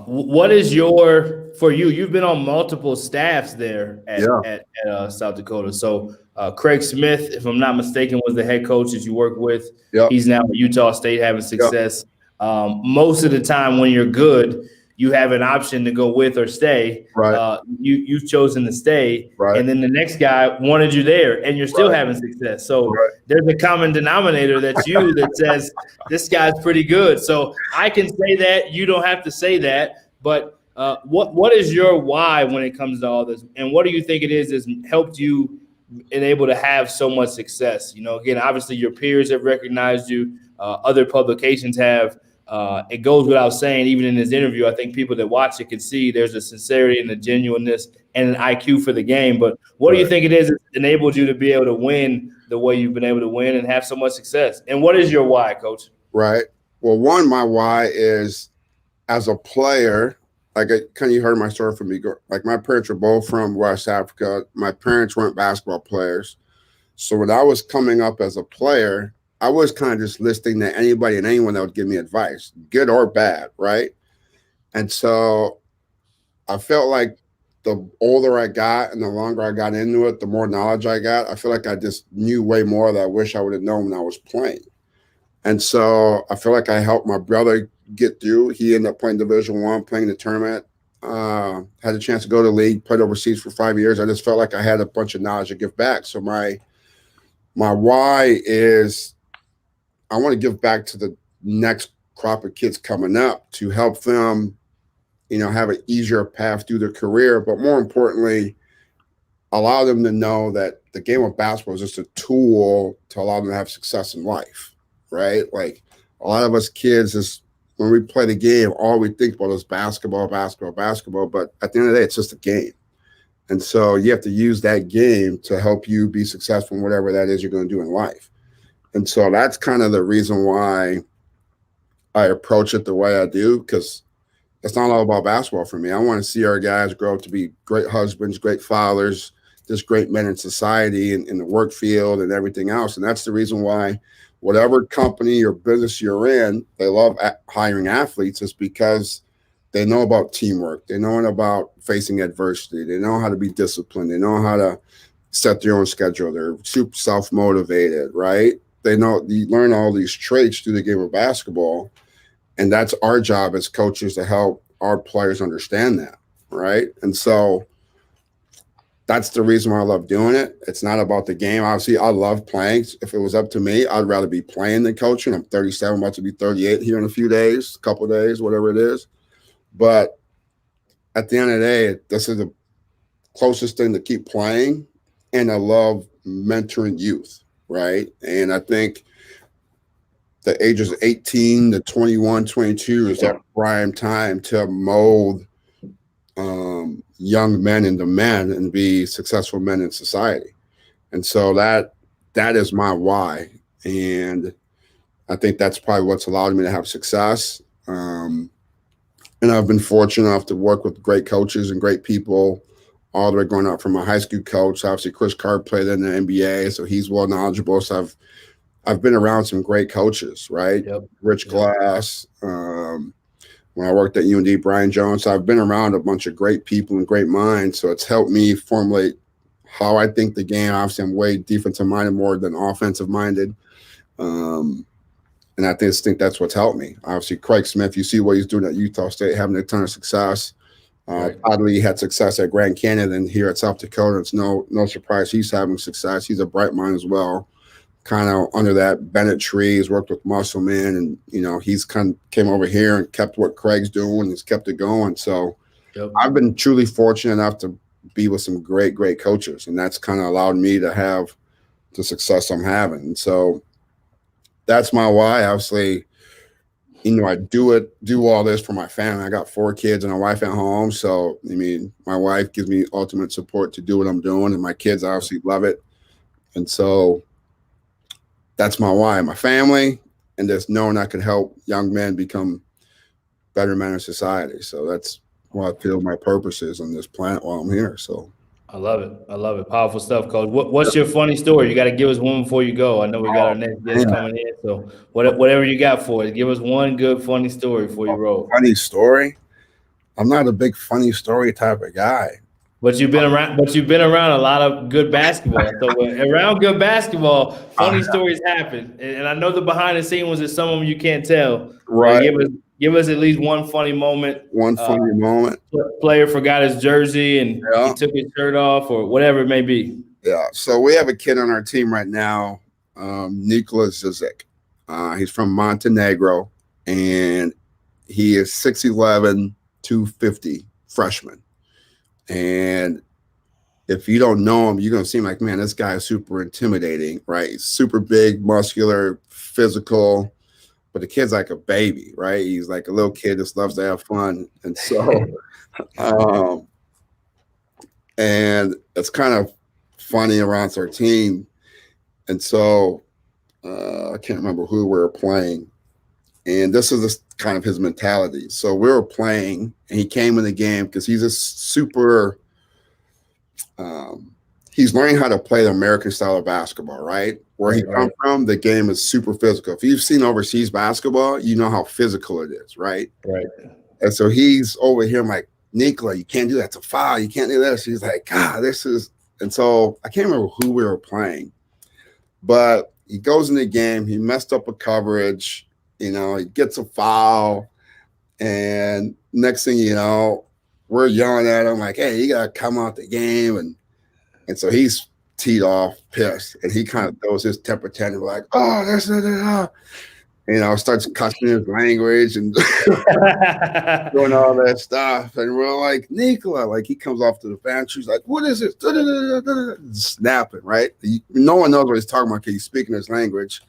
What is you've been on multiple staffs there at South Dakota. So Craig Smith, if I'm not mistaken, was the head coach that you work with. Yep. He's now at Utah State having success. Most of the time when you're good, you have an option to go with or stay. Right. You've chosen to stay. Right. And then the next guy wanted you there, and you're still having success. So there's a common denominator that's you that says this guy's pretty good. So I can say that. You don't have to say that. But what is your why when it comes to all this? And what do you think it is that's helped you and able to have so much success? Again, obviously your peers have recognized you. Other publications have. It goes without saying, even in this interview, I think people that watch it can see there's a sincerity and a genuineness and an IQ for the game. But what do you think it is that enabled you to be able to win the way you've been able to win and have so much success? And what is your why, Coach? Right. Well, my why is as a player, you heard my story from me. Like, my parents were both from West Africa. My parents weren't basketball players. So when I was coming up as a player, I was kind of just listening to anybody and anyone that would give me advice, good or bad, right? And so I felt like the older I got and the longer I got into it, the more knowledge I got. I feel like I just knew way more that I wish I would have known when I was playing. And so I feel like I helped my brother get through. He ended up playing Division I, playing the tournament, had a chance to go to the league, played overseas for 5 years. I just felt like I had a bunch of knowledge to give back. So my why is I want to give back to the next crop of kids coming up to help them, have an easier path through their career, but more importantly, allow them to know that the game of basketball is just a tool to allow them to have success in life, right? Like, a lot of us kids, when we play the game, all we think about is basketball, but at the end of the day, it's just a game. And so you have to use that game to help you be successful in whatever that is you're going to do in life. And so that's kind of the reason why I approach it the way I do, because It's not all about basketball for me. I want to see our guys grow up to be great husbands, great fathers, just great men in society and in the work field and everything else. And that's the reason why whatever company or business you're in, they love hiring athletes, is because they know about teamwork. They know about facing adversity. They know how to be disciplined. They know how to set their own schedule. They're super self-motivated, right? They know you learn all these traits through the game of basketball. And that's our job as coaches, to help our players understand that, right? And so that's the reason why I love doing it. It's not about the game. Obviously, I love playing. If it was up to me, I'd rather be playing than coaching. I'm 37, about to be 38 here in a few days, a couple of days, whatever it is. But at the end of the day, this is the closest thing to keep playing. And I love mentoring youth, right? And I think the ages of 18 to 21, 22 is that prime time to mold young men into men and be successful men in society. And so that is my why. And I think that's probably what's allowed me to have success. And I've been fortunate enough to work with great coaches and great people all the way going up from my high school coach. Obviously, Chris Card played in the NBA, so he's well knowledgeable. So I've been around some great coaches, right? Yep. Rich Glass. When I worked at UND, Brian Jones. So I've been around a bunch of great people and great minds. So it's helped me formulate how I think the game. Obviously, I'm way defensive minded more than offensive minded. And I just think that's what's helped me. Obviously, Craig Smith, you see what he's doing at Utah State, having a ton of success. Todd Lee had success at Grand Canyon, and here at South Dakota, it's no surprise he's having success. He's a bright mind as well. Kind of under that Bennett tree, he's worked with Musselman, and he's kind of came over here and kept what Craig's doing and he's kept it going. So I've been truly fortunate enough to be with some great coaches, and that's kind of allowed me to have the success I'm having. And so that's my why. Obviously, I do all this for my family. I got 4 kids and a wife at home. So, my wife gives me ultimate support to do what I'm doing, and my kids obviously love it. And so that's my why, my family, and just knowing I can help young men become better men in society. So that's what I feel my purpose is on this planet while I'm here. So I love it. Powerful stuff, Coach. What's your funny story? You got to give us one before you go. I know we got our next guest coming in. So whatever you got for us, give us one good funny story before you roll. Funny story? I'm not a big funny story type of guy. But you've been around a lot of good basketball. So around good basketball, funny stories happen. And I know the behind the scenes is some of them you can't tell. Right. Give us at least one funny moment. One funny moment. Player forgot his jersey and he took his shirt off, or whatever it may be. Yeah. So we have a kid on our team right now, Nikola Zizic. He's from Montenegro, and he is 6'11", 250 freshman. And if you don't know him, you're going to seem like, man, this guy is super intimidating, right? He's super big, muscular, physical, but the kid's like a baby, right? He's like a little kid that loves to have fun. And so, and it's kind of funny around our team. And so I can't remember who we were playing. And this is kind of his mentality. So we were playing, and he came in the game because he's a super he's learning how to play the American style of basketball, right? Where he comes from, the game is super physical. If you've seen overseas basketball, you know how physical it is, right? Right. And so he's over here, I'm like, Nikola, you can't do that. It's a foul. You can't do this. He's like, God, this is – and so I can't remember who we were playing. But he goes in the game. He messed up a coverage. He gets a foul. And next thing you know, we're yelling at him like, hey, you got to come out the game. And so he's teed off, pissed. And he kind of throws his temper tantrum like, oh, that's starts cussing his language and doing all that stuff. And we're like, Nikola, like he comes off to the bench. He's like, what is this? Snapping, right? No one knows what he's talking about because he's speaking his language.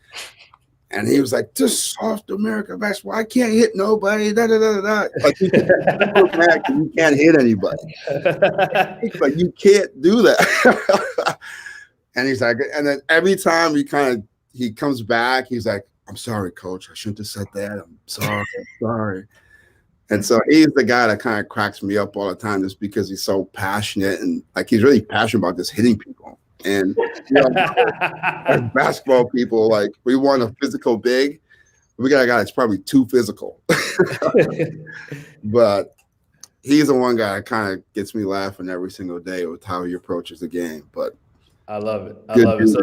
And he was like, this soft American basketball, I can't hit nobody. Like, you can't hit anybody. Like, you can't do that. And he's like, and then every time he comes back, he's like, I'm sorry, coach. I shouldn't have said that. I'm sorry. And so he's the guy that kind of cracks me up all the time just because he's so passionate and like he's really passionate about just hitting people. And as basketball people, like we want a physical big. We got a guy that's probably too physical. But he's the one guy that kind of gets me laughing every single day with how he approaches the game. But I love it. I love it. So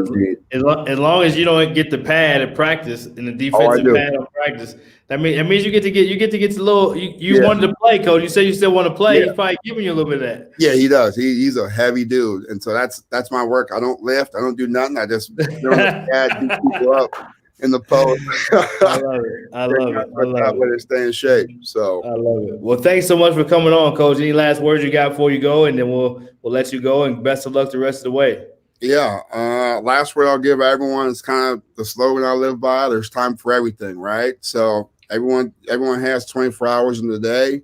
as long as you don't get the pad at practice and the defensive pad on practice, that means you get to get a little. You wanted to play, coach. You say you still want to play. He's probably giving you a little bit of that. Yeah, he does. He's a heavy dude, and so that's my work. I don't lift. I don't do nothing. I just beat people up in the post. I love it. I love it. I love it. Way to stay in shape. So I love it. Well, thanks so much for coming on, Coach. Any last words you got before you go, and then we'll let you go. And best of luck the rest of the way. Yeah. Last word I'll give everyone is kind of the slogan I live by. There's time for everything, right? So everyone has 24 hours in the day.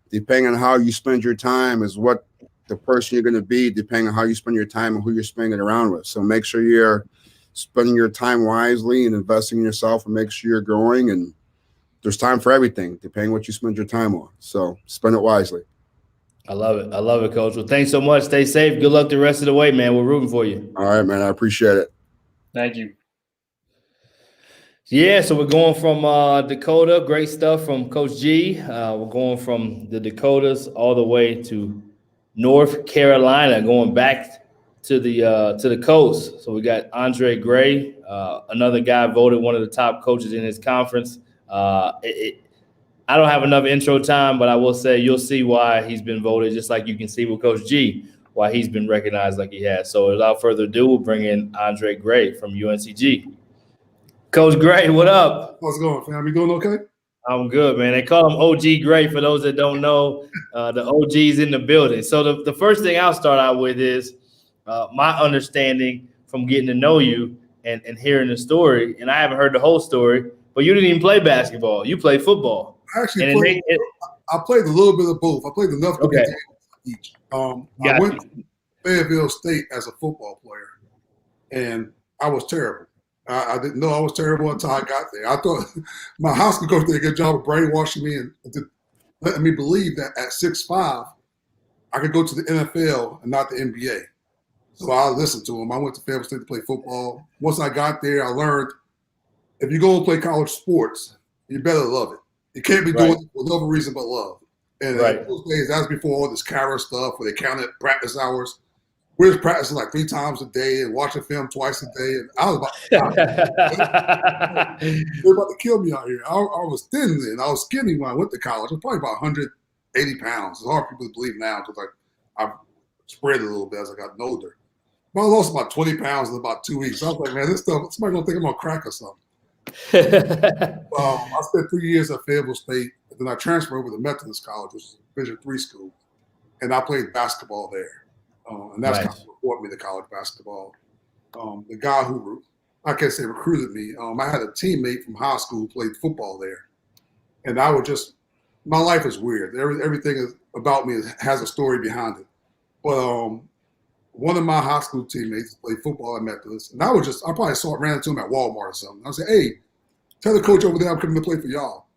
Depending on how you spend your time is what the person you're going to be, depending on how you spend your time and who you're spending it around with. So make sure you're spending your time wisely and investing in yourself and make sure you're growing. And there's time for everything, depending on what you spend your time on. So spend it wisely. I love it. I love it, Coach. Well, thanks so much. Stay safe. Good luck the rest of the way, man. We're rooting for you. All right, man. I appreciate it. Thank you. Yeah, so we're going from Dakota. Great stuff from Coach G. We're going from the Dakotas all the way to North Carolina, going back to the coast. So we got Andre Gray, another guy voted one of the top coaches in his conference. I don't have enough intro time, but I will say you'll see why he's been voted, just like you can see with Coach G, why he's been recognized like he has. So without further ado, we'll bring in Andre Gray from UNCG. Coach Gray, what up? How's it going, fam? You doing okay? I'm good, man. They call him OG Gray for those that don't know. The OG's in the building. So the first thing I'll start out with is my understanding from getting to know you and hearing the story, and I haven't heard the whole story, but you didn't even play basketball. You played football. I actually played a little bit of both. I played enough to get each. I went to Fayetteville State as a football player, and I was terrible. I didn't know I was terrible until I got there. I thought my high school coach did a good job of brainwashing me and letting me believe that at 6'5", I could go to the NFL and not the NBA. So I listened to him. I went to Fayetteville State to play football. Once I got there, I learned if you go and play college sports, you better love it. You can't be doing it for no reason but love. And in those days, that was before all this camera stuff where they counted practice hours. We were practicing like 3 times a day and watching film twice a day. And I was about they were about to kill me out here. I was thin then. I was skinny when I went to college. I was probably about 180 pounds. It's hard for people to believe now because I spread a little bit as I got older. But I lost about 20 pounds in about 2 weeks. I was like, man, this stuff, somebody's going to think I'm on crack or something. I spent 3 years at Fayetteville State, and then I transferred over to Methodist College, which is a Division III school, and I played basketball there. And that's kind of what brought me to college basketball. The guy who, I can't say recruited me, I had a teammate from high school who played football there. And I would just, my life is weird. Everything about me has a story behind it. But one of my high school teammates played football at Methodist. And I probably ran into him at Walmart or something. I said, hey, tell the coach over there I'm coming to play for y'all.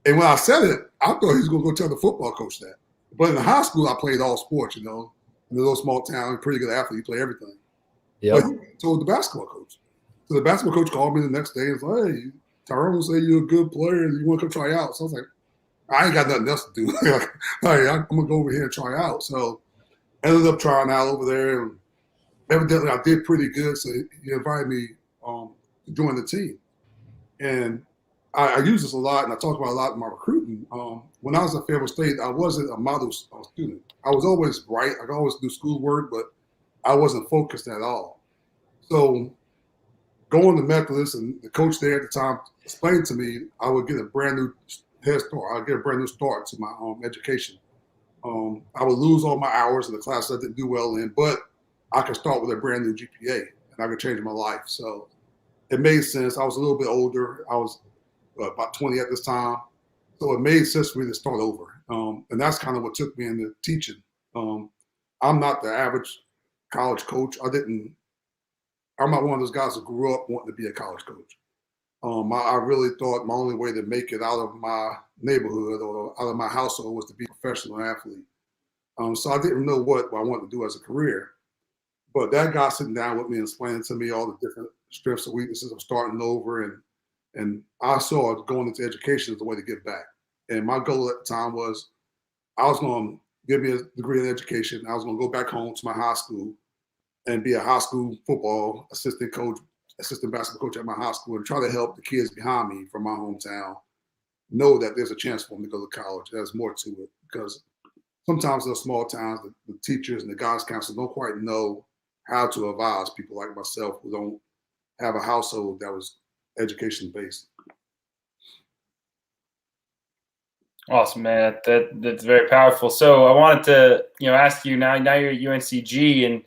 And when I said it, I thought he was going to go tell the football coach that. But in high school, I played all sports, in a little small town, pretty good athlete, you play everything. But he told the basketball coach. So the basketball coach called me the next day and was like, hey, Tyrone say you're a good player and you want to come try out. So I was like, I ain't got nothing else to do. Like, hey, I'm going to go over here and try out. So ended up trying out over there. And evidently, I did pretty good. So he invited me to join the team. And I use this a lot, and I talk about it a lot in my recruiting. When I was at Fayetteville State, I wasn't a model student. I was always bright. I could always do schoolwork, but I wasn't focused at all. So going to Methodist, and the coach there at the time explained to me I would get a brand new head start. I'd get a brand new start to my education. I would lose all my hours in the class I didn't do well in, but I could start with a brand new GPA, and I could change my life. So it made sense. I was a little bit older. I was about 20 at this time. So it made sense for me to start over. And that's kind of what took me into teaching. I'm not the average college coach. I'm not one of those guys who grew up wanting to be a college coach. I really thought my only way to make it out of my neighborhood or out of my household was to be a professional athlete. So I didn't know what I wanted to do as a career. But that guy sitting down with me and explaining to me all the different strengths and weaknesses of starting over, and I saw going into education as a way to give back. And my goal at the time was I was going to give me a degree in education. I was going to go back home to my high school and be a high school football assistant basketball coach at my high school, and try to help the kids behind me from my hometown know that there's a chance for them to go to college. There's more to it, because sometimes in those small towns, the teachers and the guidance counselors don't quite know how to advise people like myself who don't have a household that was education based. Awesome, man. That's very powerful. So I wanted to, ask you now you're at UNCG, and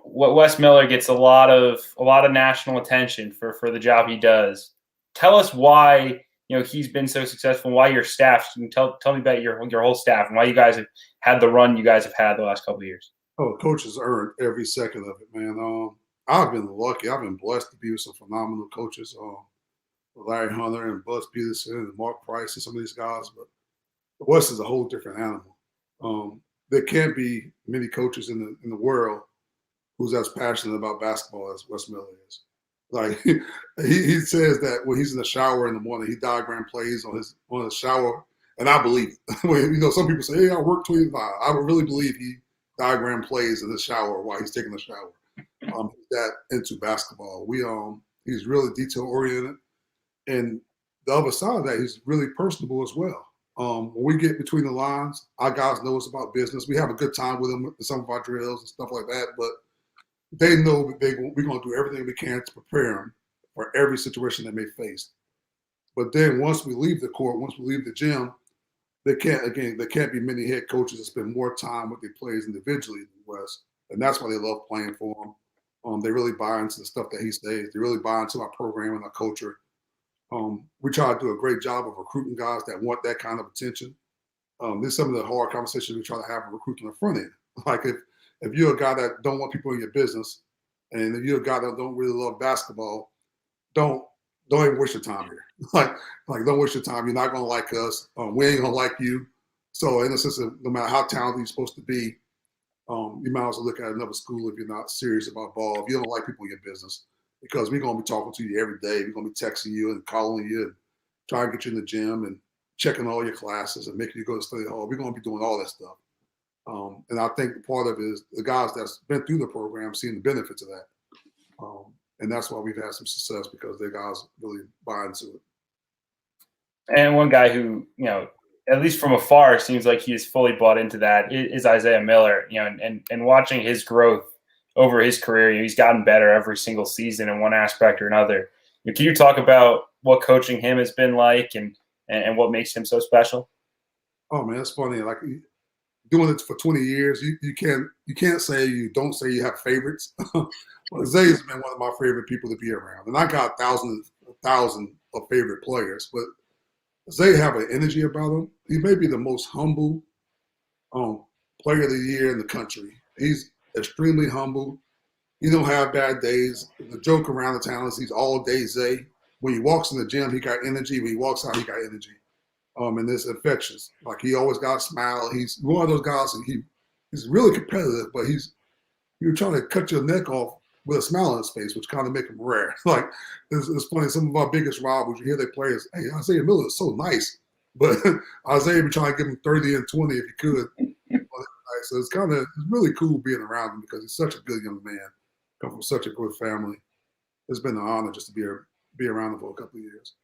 Wes Miller gets a lot of national attention for the job he does. Tell us why he's been so successful, and why your staff. Tell me about your whole staff and why you guys have had the run you guys have had the last couple of years. Oh, coaches earned every second of it, man. I've been lucky. I've been blessed to be with some phenomenal coaches, Larry Hunter and Buzz Peterson and Mark Price and some of these guys. But the West is a whole different animal. There can't be many coaches in the world who's as passionate about basketball as Wes Miller is. Like he says that when he's in the shower in the morning, he diagram plays on his shower, and I believe it. Some people say, "Hey, I work 25." I would really believe he diagram plays in the shower while he's taking a shower. He's that into basketball. He's really detail oriented, and the other side of that, he's really personable as well. When we get between the lines, our guys know it's about business. We have a good time with them in some of our drills and stuff like that, but they know that we're going to do everything we can to prepare them for every situation they may face. But then once we leave the court, once we leave the gym, there can't be many head coaches that spend more time with their players individually than Wes, and that's why they love playing for him. They really buy into the stuff that he says. They really buy into our program and our culture. We try to do a great job of recruiting guys that want that kind of attention. There's some of the hard conversations we try to have with recruiting on the front end. Like if you're a guy that don't want people in your business, and if you're a guy that don't really love basketball, don't even waste your time here. like don't waste your time. You're not gonna like us. We ain't gonna like you. So in a sense, no matter how talented you're supposed to be, you might as well look at another school if you're not serious about ball. If you don't like people in your business, because we're gonna be talking to you every day. We're gonna be texting you and calling you and trying to get you in the gym and checking all your classes and making you go to study hall. We're gonna be doing all that stuff. And I think part of it is the guys that's been through the program seeing the benefits of that. And that's why we've had some success, because their guys really buy into it. And one guy who, at least from afar, seems like he's fully bought into that is Isaiah Miller, and watching his growth over his career. He's gotten better every single season in one aspect or another. Can you talk about what coaching him has been like and what makes him so special? Oh man, it's funny. Like doing it for 20 years, you can't say you don't say you have favorites. Well, Zay's been one of my favorite people to be around, and I got thousands of favorite players. But Zay have an energy about him. He may be the most humble player of the year in the country. He's extremely humble. He don't have bad days. The joke around the town is he's all day Zay. When he walks in the gym, he got energy. When he walks out, he got energy. And it's infectious. Like he always got a smile. He's one of those guys, and he's really competitive, but you're trying to cut your neck off with a smile on his face, which kind of make him rare. Like it's funny. Some of our biggest rivals, you hear their players, "Hey, Isaiah Miller is so nice," but Isaiah be trying to give him 30 and 20 if he could. So it's really cool being around him, because he's such a good young man, come from such a good family. It's been an honor just to be around him for a couple of years.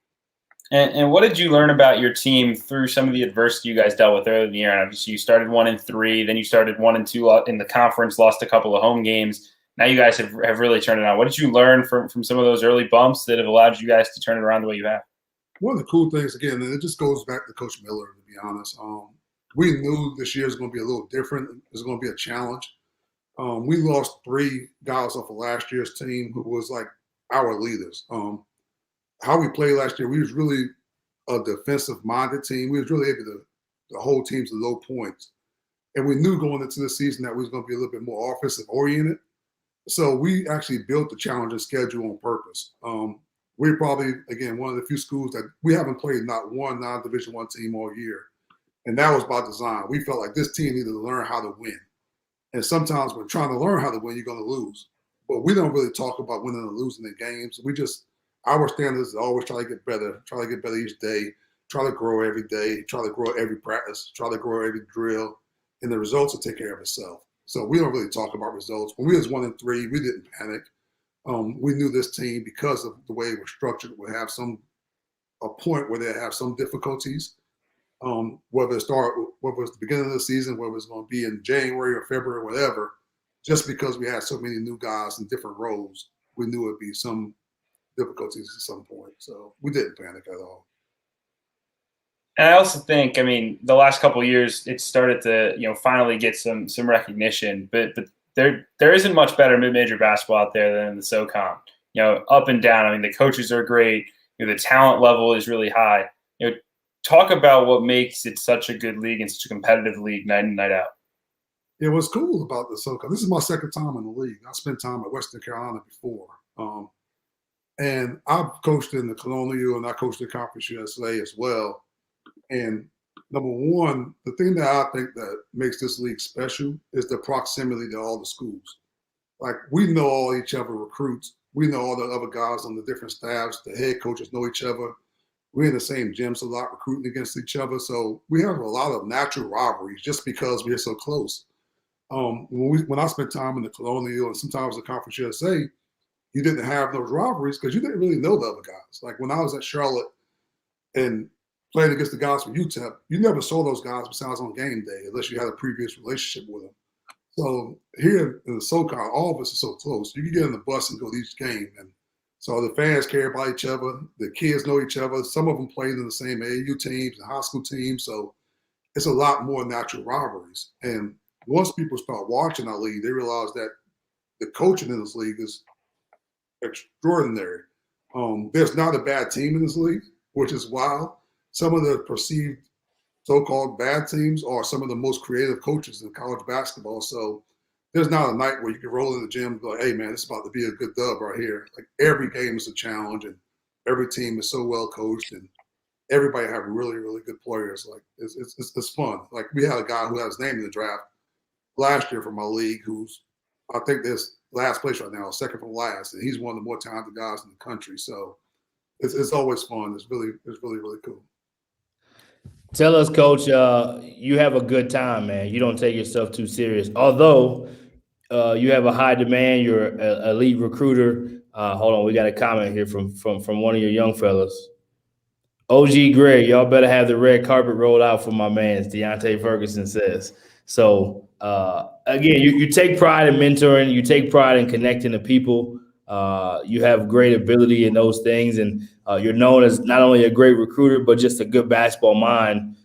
And what did you learn about your team through some of the adversity you guys dealt with earlier in the year? And obviously you started 1-3, then you started 1-2 in the conference, lost a couple of home games. Now you guys have really turned it on. What did you learn from some of those early bumps that have allowed you guys to turn it around the way you have? One of the cool things, again, and it just goes back to Coach Miller, to be honest. We knew this year is going to be a little different. It's going to be a challenge. We lost 3 guys off of last year's team who was like our leaders. How we played last year, we was really a defensive-minded team. We was really able to hold teams to low points. And we knew going into the season that we was going to be a little bit more offensive-oriented. So we actually built the challenging schedule on purpose. we're probably, again, one of the few schools that we haven't played not one non-Division I team all year. And that was by design. We felt like this team needed to learn how to win. And sometimes when trying to learn how to win, you're going to lose. But we don't really talk about winning and losing in games. Our standards is always try to get better each day, try to grow every day, try to grow every practice, try to grow every drill, and the results will take care of itself. So we don't really talk about results. When we was 1-3, we didn't panic. We knew this team, because of the way it was structured, would have a point where they have some difficulties. Whether it's the beginning of the season, whether it's going to be in January or February, whatever, just because we had so many new guys in different roles, we knew it'd be some difficulties at some point. So we didn't panic at all. And I also think, I mean, the last couple of years, it started to, finally get some recognition, but there isn't much better mid-major basketball out there than in the SoCon. Up and down. I mean, the coaches are great. The talent level is really high. Talk about what makes it such a good league and such a competitive league night in, night out. Yeah, what's cool about the SoCon, this is my second time in the league. I spent time at Western Carolina before. And I've coached in the Colonial, and I coached in Conference USA as well. And number one, the thing that I think that makes this league special is the proximity to all the schools. Like, we know all each other recruits. We know all the other guys on the different staffs. The head coaches know each other. We're in the same gyms a lot, recruiting against each other. So we have a lot of natural rivalries just because we're so close. When I spent time in the Colonial and sometimes the Conference USA, you didn't have those rivalries because you didn't really know the other guys. Like, when I was at Charlotte and playing against the guys from UTEP, you never saw those guys besides on game day unless you had a previous relationship with them. So here in the SoCon, all of us are so close. You can get in the bus and go to each game. And so the fans care about each other. The kids know each other. Some of them played in the same AAU teams and high school teams. So it's a lot more natural rivalries. And once people start watching our league, they realize that the coaching in this league is extraordinary. There's not a bad team in this league, which is wild. Some of the perceived so-called bad teams are some of the most creative coaches in college basketball. So there's not a night where you can roll in the gym and be like, hey, man, it's about to be a good dub right here. Like, every game is a challenge, and every team is so well coached, and everybody have really, really good players. Like, it's fun. Like, we had a guy who had his name in the draft last year from my league who's, I think, this last place right now, second from last, and he's one of the more talented guys in the country. So it's always fun. It's really, really cool. Tell us, Coach, you have a good time, man. You don't take yourself too serious. Although you have a high demand, you're an elite recruiter. Hold on, we got a comment here from one of your young fellas. OG Greg, y'all better have the red carpet rolled out for my man, Deontay Ferguson says. So, again, you take pride in mentoring. You take pride in connecting to people. You have great ability in those things, and you're known as not only a great recruiter, but just a good basketball mind.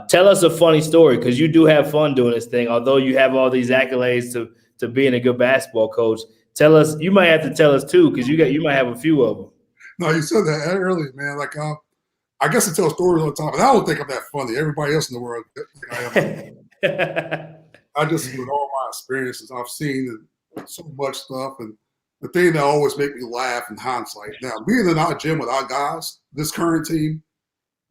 Tell us a funny story, because you do have fun doing this thing. Although you have all these accolades to being a good basketball coach, tell us. You might have to tell us too, because you might have a few of them. No, you said that earlier, man. Like, I guess I tell stories all the time, but I don't think I'm that funny. Everybody else in the world think I am. I just, with all my experiences, I've seen so much stuff, and the thing that always make me laugh in hindsight. Now, being in our gym with our guys, this current team,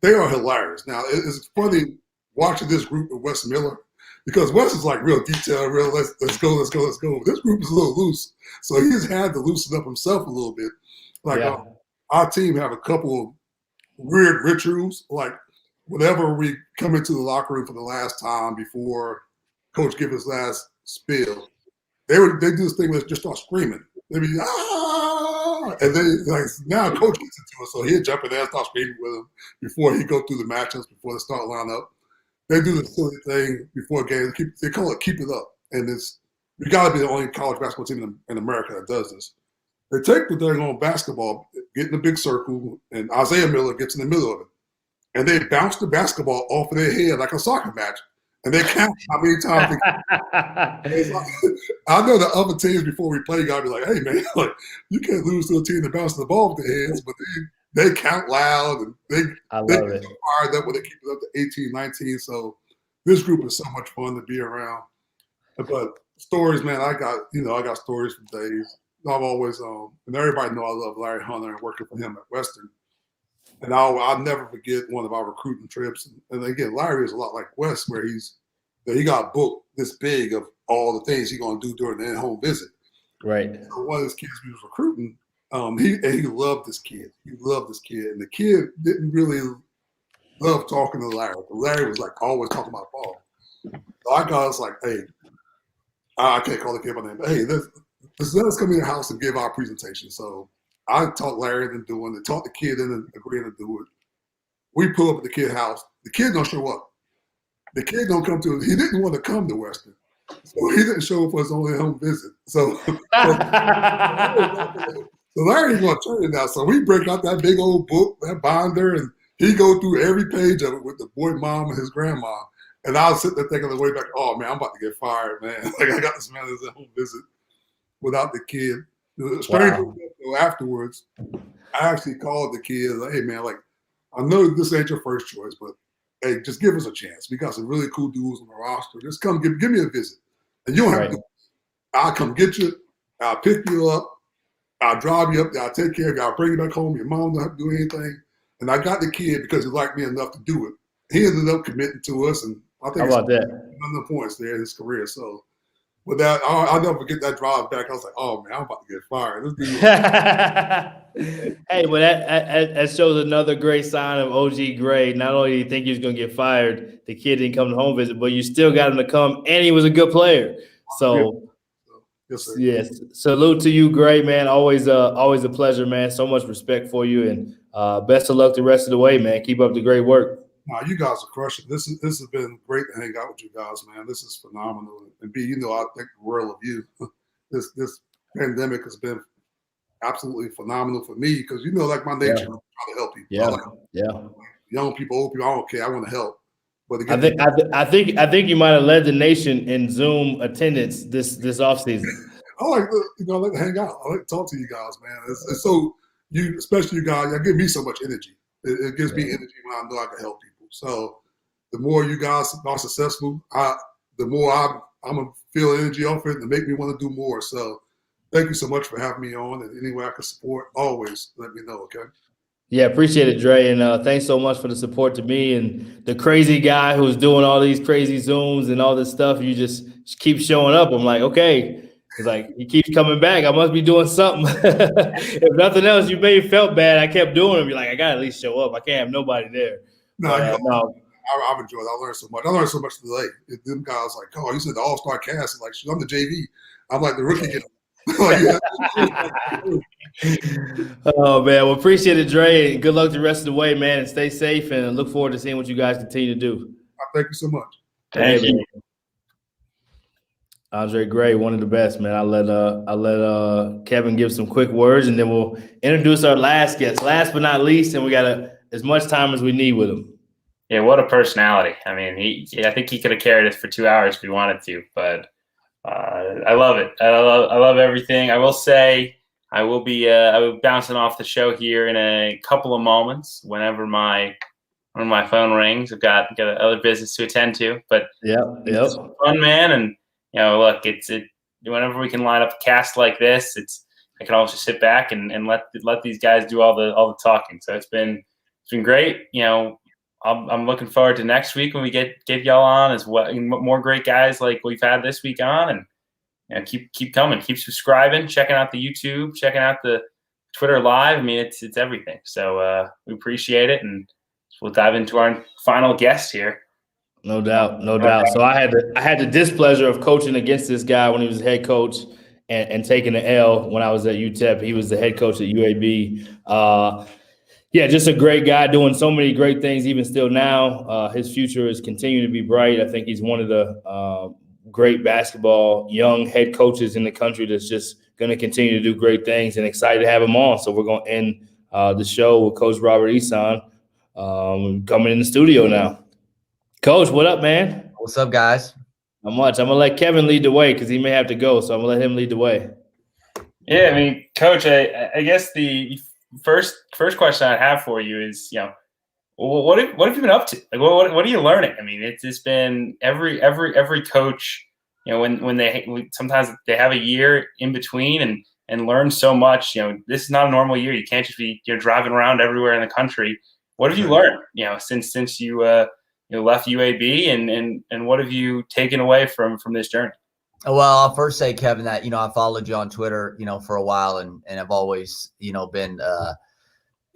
they are hilarious. Now, it's funny watching this group with Wes Miller, because Wes is like real detailed, real let's go. This group is a little loose, so he's had to loosen up himself a little bit. Like, our team have a couple of weird rituals. Like, whenever we come into the locker room for the last time before Coach give his last spiel, they do this thing where they just start screaming. They be and then, like, now Coach gets into it, so he'll jump in there and start screaming with him before he go through the matchups, before they start line up. They do the silly thing before games. They call it "keep it up," and we got to be the only college basketball team in America that does this. They take the thing on basketball, get in a big circle, and Isaiah Miller gets in the middle of it, and they bounce the basketball off of their head like a soccer match. And they count how many times I know the other teams before we play got to be like, hey, man, like, you can't lose to a team that bounces the ball with their heads, but they count loud, and they get fired up when they keep it up to 18, 19. So this group is so much fun to be around. But stories, man, I got stories for days. I've always and everybody know I love Larry Hunter and working for him at Western. And I'll never forget one of our recruiting trips. And again, Larry is a lot like Wes, where he got booked this big of all the things he's gonna do during the in-home visit. Right. So one of his kids we was recruiting, he loved this kid. He loved this kid, and the kid didn't really love talking to Larry. But Larry was like always talking about ball. So I was like, hey, I can't call the kid by name, but hey, let us come in your house and give our presentation. So I talked Larry into doing it, talked the kid into agreeing to do it. We pull up at the kid's house. The kid don't show up. The kid don't come to. He didn't want to come to Western, so he didn't show up for his only home visit. So Larry's gonna turn it now. So we break out that big old book, that binder, and he go through every page of it with the boy mom and his grandma. And I was sitting there thinking on the way back, oh man, I'm about to get fired, man. Like I got this man as a home visit without the kid. The strange thing afterwards, I actually called the kid, like, hey man, like I know this ain't your first choice, but hey, just give us a chance. We got some really cool dudes on the roster. Just come give me a visit. And you don't have to do it. I'll come get you, I'll pick you up, I'll drive you up there, I'll take care of you, I'll bring you back home. Your mom don't have to do anything. And I got the kid because he liked me enough to do it. He ended up committing to us, and I think how about that? 100 points there in his career. So with that, I'll never forget that drive back. I was like, oh man, I'm about to get fired. This dude. Hey, but that shows another great sign of OG Gray. Not only do you think he was going to get fired, the kid didn't come to home visit, but you still got him to come, and he was a good player. So, yes, sir. Yes, salute to you, Gray, man. Always a pleasure, man. So much respect for you, and best of luck the rest of the way, man. Keep up the great work. Nah, you guys are crushing. This has been great to hang out with you guys, man. This is phenomenal. And B, you know, I think the world of you. This pandemic has been absolutely phenomenal for me because you know, like my nature, I'm trying to help people. Young people, old people. I don't care. I want to help. But again, I think you might have led the nation in Zoom attendance this offseason. I like to hang out. I like to talk to you guys, man. It's so especially you guys, you give me so much energy. It gives me energy when I know I can help people. So the more you guys are successful, the more I'm gonna feel energy off it and make me want to do more. So thank you so much for having me on. And any way I can support, always let me know. Okay. Yeah, appreciate it, Dre, and thanks so much for the support to me and the crazy guy who's doing all these crazy Zooms and all this stuff. You just keep showing up. I'm like, okay. It's like he keeps coming back. I must be doing something. If nothing else, you may have felt bad. I kept doing it. Be like, I gotta at least show up. I can't have nobody there. No. I've enjoyed it. I learned so much. I learned so much today. Them guys like, oh, you said the all-star cast. Like, I'm the JV. I'm like the rookie kid. Oh man, well, appreciate it, Dre. Good luck the rest of the way, man, and stay safe. And look forward to seeing what you guys continue to do. Thank you so much. Thank you. Andre Gray, one of the best, man. I'll let Kevin give some quick words, and then we'll introduce our last guest. Last but not least, and we got as much time as we need with him. Yeah, what a personality. I mean, I think he could have carried us for 2 hours if he wanted to, but I love it. I love everything. I will say I will be bouncing off the show here in a couple of moments whenever my phone rings. I've got other business to attend to, but it's fun, man. And you know, look, it's whenever we can line up a cast like this, I can always just sit back and let these guys do all the talking. So it's been great. You know, I'm looking forward to next week when we get y'all on as well. More great guys like we've had this week on, and you know, keep coming, keep subscribing, checking out the YouTube, checking out the Twitter live. I mean, it's everything. So we appreciate it, and we'll dive into our final guest here. No doubt. So I had the displeasure of coaching against this guy when he was head coach and taking the L when I was at UTEP. He was the head coach at UAB. Yeah, just a great guy doing so many great things even still now. His future is continuing to be bright. I think he's one of the great basketball young head coaches in the country that's just going to continue to do great things, and excited to have him on. So we're going to end the show with Coach Robert Eson coming in the studio now. Coach, what up, man? What's up, guys? Not much. I'm going to let Kevin lead the way because he may have to go, so I'm going to let him lead the way. Yeah, I mean, Coach, I guess the first question I have for you is, you know, what have you been up to? Like, what are you learning? I mean, it's been every coach, you know, when sometimes they have a year in between, and and learn so much. This is not a normal year. You can't just be driving around everywhere in the country. What have you learned, since you left UAB, and what have you taken away from this journey? Well, I'll first say, Kevin, that I followed you on Twitter, for a while, and I've always been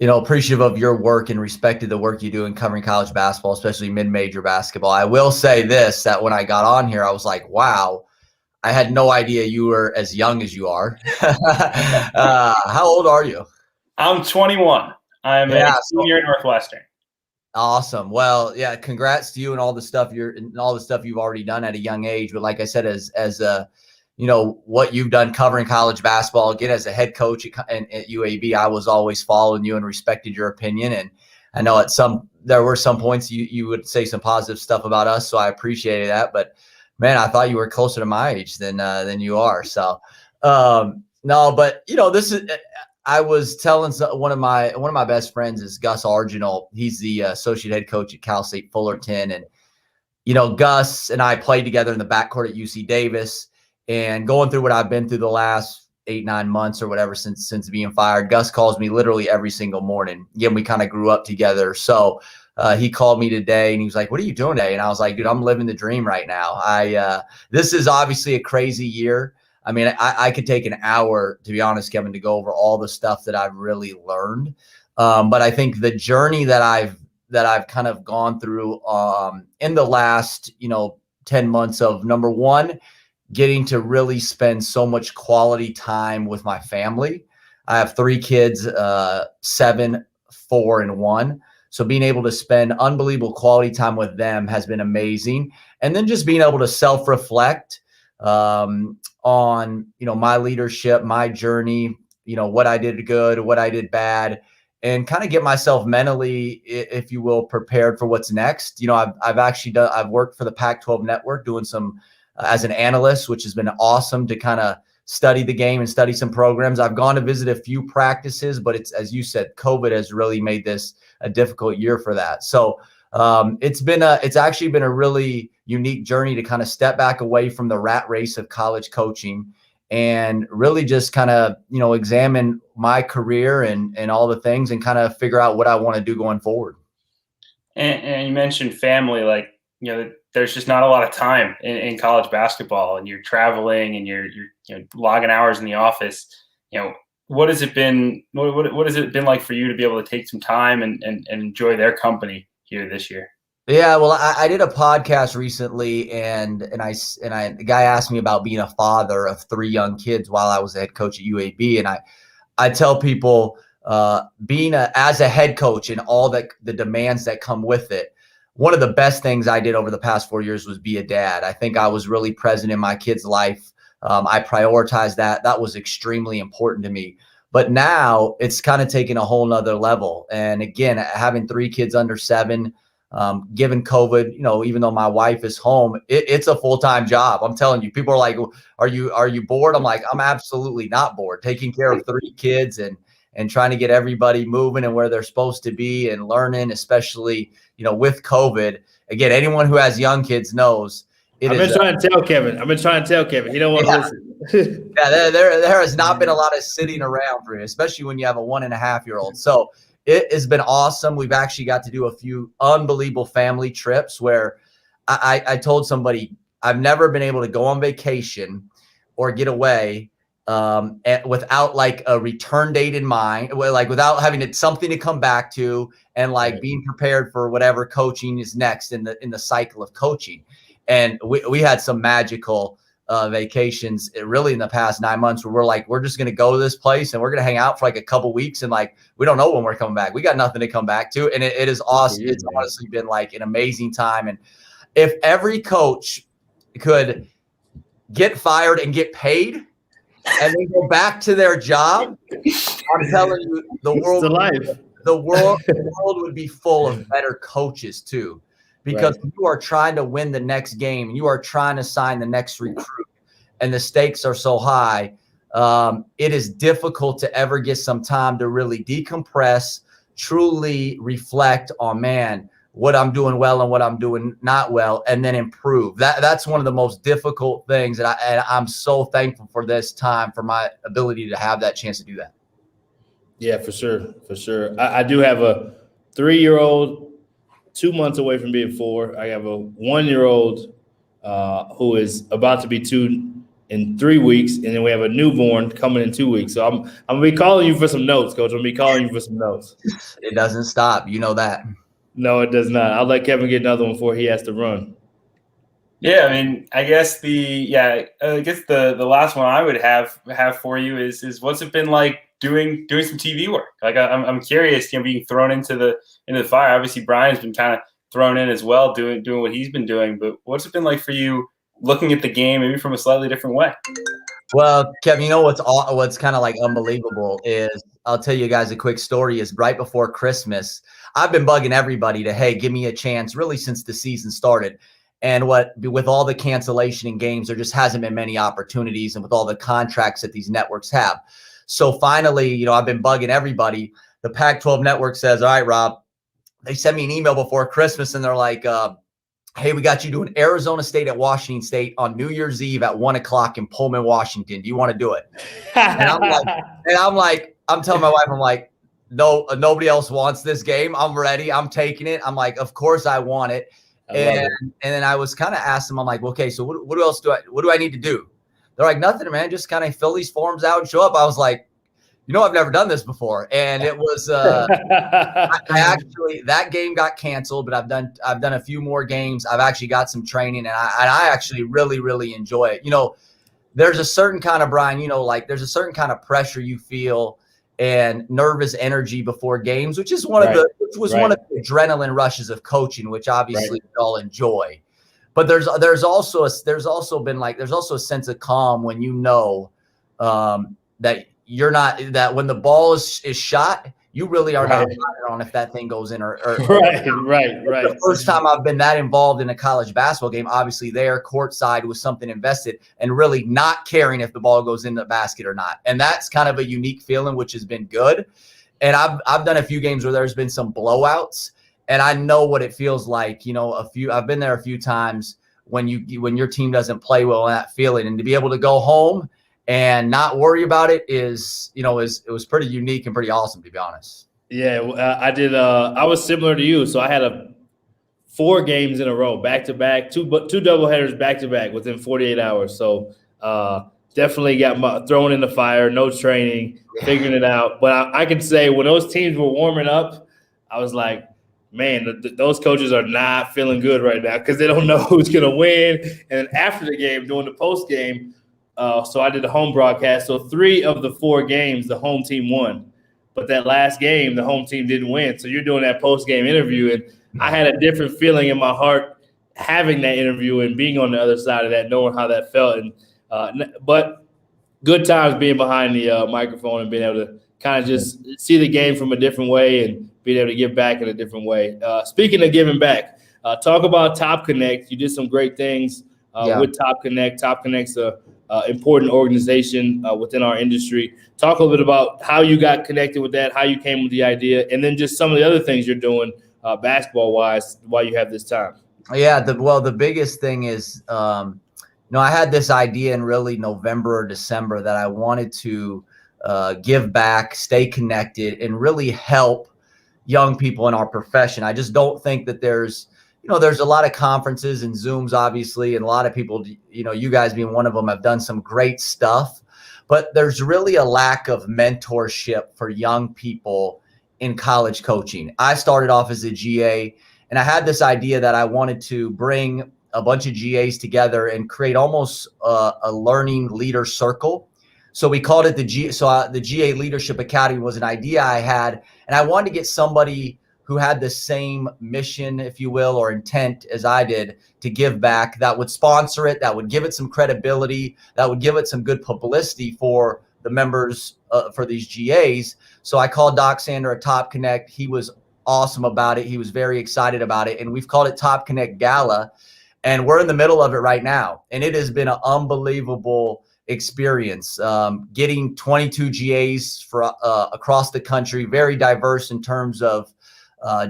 appreciative of your work and respected the work you do in covering college basketball, especially mid-major basketball. I will say this, that when I got on here, I was like, wow, I had no idea you were as young as you are. How old are you? I'm 21. I'm a senior at Northwestern. Awesome. Well, yeah, congrats to you and all the stuff you've already done at a young age. But like I said, as what you've done covering college basketball, again, as a head coach at UAB, I was always following you and respected your opinion. And I know there were some points you would say some positive stuff about us, so I appreciated that. But man, I thought you were closer to my age than you are. So no, but this is. I was telling one of my best friends is Gus Arginal. He's the associate head coach at Cal State Fullerton, and Gus and I played together in the backcourt at UC Davis. And going through what I've been through the last 8-9 months or whatever since being fired, Gus calls me literally every single morning. Again, we kind of grew up together, so he called me today and he was like, "What are you doing today?" And I was like, "Dude, I'm living the dream right now." This is obviously a crazy year. I mean, I could take an hour, to be honest, Kevin, to go over all the stuff that I've really learned. But I think the journey that I've kind of gone through in the last, 10 months of, number one, getting to really spend so much quality time with my family. I have 3 kids, 7, 4, and 1. So being able to spend unbelievable quality time with them has been amazing. And then just being able to self-reflect on my leadership, my journey, what I did good, what I did bad, and kind of get myself mentally, if you will, prepared for what's next. I've worked for the Pac-12 network doing some as an analyst, which has been awesome to kind of study the game and study some programs. I've gone to visit a few practices, but it's, as you said, COVID has really made this a difficult year for that. So it's actually been a really unique journey to kind of step back away from the rat race of college coaching and really just kind of, examine my career and all the things and kind of figure out what I want to do going forward. And you mentioned family, there's just not a lot of time in college basketball, and you're traveling and you're logging hours in the office. What has it been? What has it been like for you to be able to take some time and enjoy their company here this year? Yeah, well, I did a podcast recently, and the guy asked me about being a father of 3 young kids while I was the head coach at UAB, and I tell people being as a head coach and all the demands that come with it. One of the best things I did over the past 4 years was be a dad. I think I was really present in my kid's life. I prioritized that. That was extremely important to me. But now it's kind of taken a whole nother level. And again, having 3 kids under 7, given COVID, even though my wife is home, it's a full-time job. I'm telling you, people are like, are you bored? I'm like, I'm absolutely not bored. Taking care of 3 kids and trying to get everybody moving and where they're supposed to be and learning, especially, with COVID. Again, anyone who has young kids knows. I've been trying to tell Kevin. He don't want to listen. Yeah, there has not been a lot of sitting around for you, especially when you have a 1.5-year-old. So it has been awesome. We've actually got to do a few unbelievable family trips where I told somebody I've never been able to go on vacation or get away without like a return date in mind, like without having something to come back to and like being prepared for whatever coaching is next in the cycle of coaching. And we had some magical vacations really in the past 9 months where we're just going to go to this place and we're going to hang out for like a couple weeks. And we don't know when we're coming back. We got nothing to come back to. And it is awesome. It's honestly been like an amazing time. And if every coach could get fired and get paid and then go back to their job, I'm telling you, the world would be full of better coaches too. Because you are trying to win the next game, you are trying to sign the next recruit, and the stakes are so high. It is difficult to ever get some time to really decompress, truly reflect on, man, what I'm doing well and what I'm doing not well, and then improve. That's one of the most difficult things, and I'm so thankful for this time, for my ability to have that chance to do that. Yeah, for sure, for sure. I do have a 3-year-old, 2 months away from being 4. I have a 1-year-old who is about to be 2 in 3 weeks, and then we have a newborn coming in 2 weeks. So I'm gonna be calling you for some notes, Coach. I'm gonna be calling you for some notes. It doesn't stop, you know that. No, it does not. I'll let Kevin get another one before he has to run. Yeah, I mean, I guess the last one I would have for you is what's it been like doing some TV work? Like I'm curious, being thrown into the fire. Obviously, Brian's been kind of thrown in as well, doing what he's been doing. But what's it been like for you looking at the game maybe from a slightly different way? Well, Kevin, you know what's kind of like unbelievable is, I'll tell you guys a quick story, is right before Christmas, I've been bugging everybody to, hey, give me a chance, really since the season started. And with all the cancellation in games, there just hasn't been many opportunities, and with all the contracts that these networks have. So finally, I've been bugging everybody. The Pac-12 network says, all right, Rob, they sent me an email before Christmas, and they're like, hey, we got you doing Arizona State at Washington State on New Year's Eve at 1:00 in Pullman, Washington. Do you want to do it? And I'm telling my wife, I'm like, no, nobody else wants this game. I'm ready. I'm taking it. I'm like, of course I want it. And then I was kind of asked them, I'm like, okay, so what else what do I need to do? They're like, nothing, man. Just kind of fill these forms out and show up. I was like, I've never done this before. And it was, I actually, that game got canceled, but I've done a few more games. I've actually got some training, and I actually really, really enjoy it. There's a certain kind of, Brian, there's a certain kind of pressure you feel and nervous energy before games, which is one of the adrenaline rushes of coaching, which obviously we all enjoy. But there's also a sense of calm when that you're not, that when the ball is shot, you really are not on if that thing goes in or right. The first time I've been that involved in a college basketball game, obviously there courtside with something invested and really not caring if the ball goes in the basket or not. And that's kind of a unique feeling, which has been good. And I've done a few games where there's been some blowouts, and I know what it feels like. I've been there a few times when your team doesn't play well, and that feeling, and to be able to go home and not worry about it it was pretty unique and pretty awesome, to be honest. Yeah, I did. I was similar to you. So I had 4 games in a row, back to back, two doubleheaders back to back within 48 hours. So definitely got thrown in the fire, no training, figuring it out. But I can say when those teams were warming up, I was like, man, those coaches are not feeling good right now because they don't know who's going to win. And then after the game, doing the post game, so I did the home broadcast. So 3 of the 4 games, the home team won. But that last game, the home team didn't win. So you're doing that post-game interview, and I had a different feeling in my heart having that interview and being on the other side of that, knowing how that felt. And but good times being behind the microphone and being able to kind of just see the game from a different way and being able to give back in a different way. Speaking of giving back, talk about Top Connect. You did some great things with Top Connect. Top Connect's important organization within our industry. Talk a little bit about how you got connected with that, how you came with the idea, and then just some of the other things you're doing basketball-wise while you have this time. Yeah, the biggest thing is, I had this idea in really November or December that I wanted to give back, stay connected, and really help young people in our profession. I just don't think that there's a lot of conferences and Zooms, obviously, and a lot of people, you guys being one of them, have done some great stuff, but there's really a lack of mentorship for young people in college coaching. I started off as a GA, and I had this idea that I wanted to bring a bunch of GAs together and create almost a learning leader circle. So we called it the GA Leadership Academy was an idea I had, and I wanted to get somebody who had the same mission, if you will, or intent as I did to give back, that would sponsor it, that would give it some credibility, that would give it some good publicity for the members, for these GAs. So I called Doc Sander at Top Connect. He was awesome about it. He was very excited about it. And we've called it Top Connect Gala. And we're in the middle of it right now. And it has been an unbelievable experience, getting 22 GAs for across the country, very diverse in terms of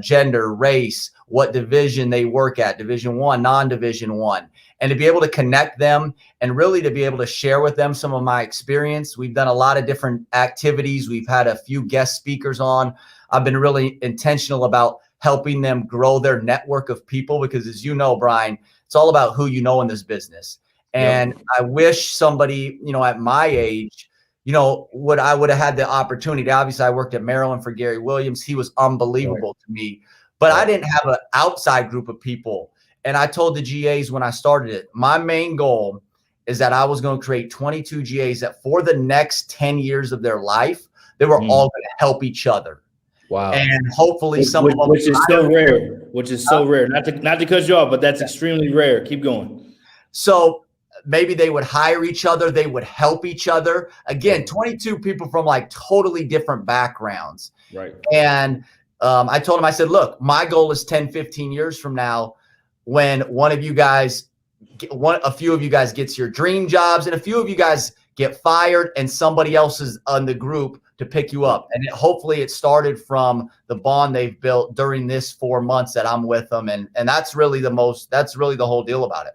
gender, race, what division they work at, Division I, non-Division I, and to be able to connect them and really to be able to share with them some of my experience. We've done a lot of different activities. We've had a few guest speakers on. I've been really intentional about helping them grow their network of people because, as you know, Brian, it's all about who you know in this business. And I wish somebody, at my age, I would have had the opportunity. Obviously, I worked at Maryland for Gary Williams. He was unbelievable to me, but I didn't have an outside group of people. And I told the GAs when I started it, my main goal is that I was going to create 22 GAs that for the next 10 years of their life, they were all going to help each other. Wow. And hopefully which is so rare, not to cut you off, but that's extremely rare. Keep going. So maybe they would hire each other. They would help each other. Again, 22 people from like totally different backgrounds. Right. And I told him, I said, look, my goal is 10, 15 years from now when a few of you guys gets your dream jobs and a few of you guys get fired and somebody else is on the group to pick you up. And hopefully it started from the bond they've built during this 4 months that I'm with them. And that's really the whole deal about it.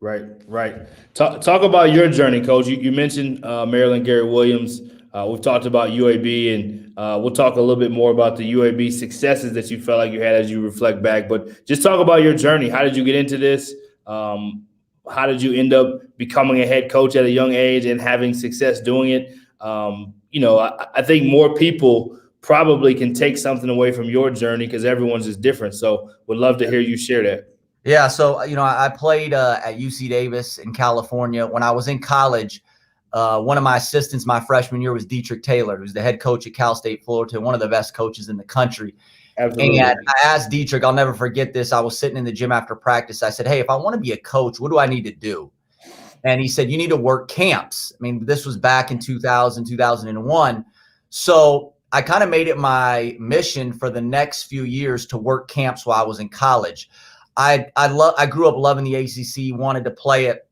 Right. Talk about your journey, Coach. You mentioned Maryland, Gary Williams. We've talked about UAB, and we'll talk a little bit more about the UAB successes that you felt like you had as you reflect back. But just talk about your journey. How did you get into this? How did you end up becoming a head coach at a young age and having success doing it? I think more people probably can take something away from your journey because everyone's just different. So would love to hear you share that. Yeah. So, I played at UC Davis in California. When I was in college, one of my assistants my freshman year was Dietrich Taylor, who's the head coach at Cal State Fullerton, one of the best coaches in the country. Absolutely. And I asked Dietrich, I'll never forget this. I was sitting in the gym after practice. I said, hey, if I want to be a coach, what do I need to do? And he said, you need to work camps. I mean, this was back in 2000, 2001. So I kind of made it my mission for the next few years to work camps while I was in college. I grew up loving the ACC, wanted to play at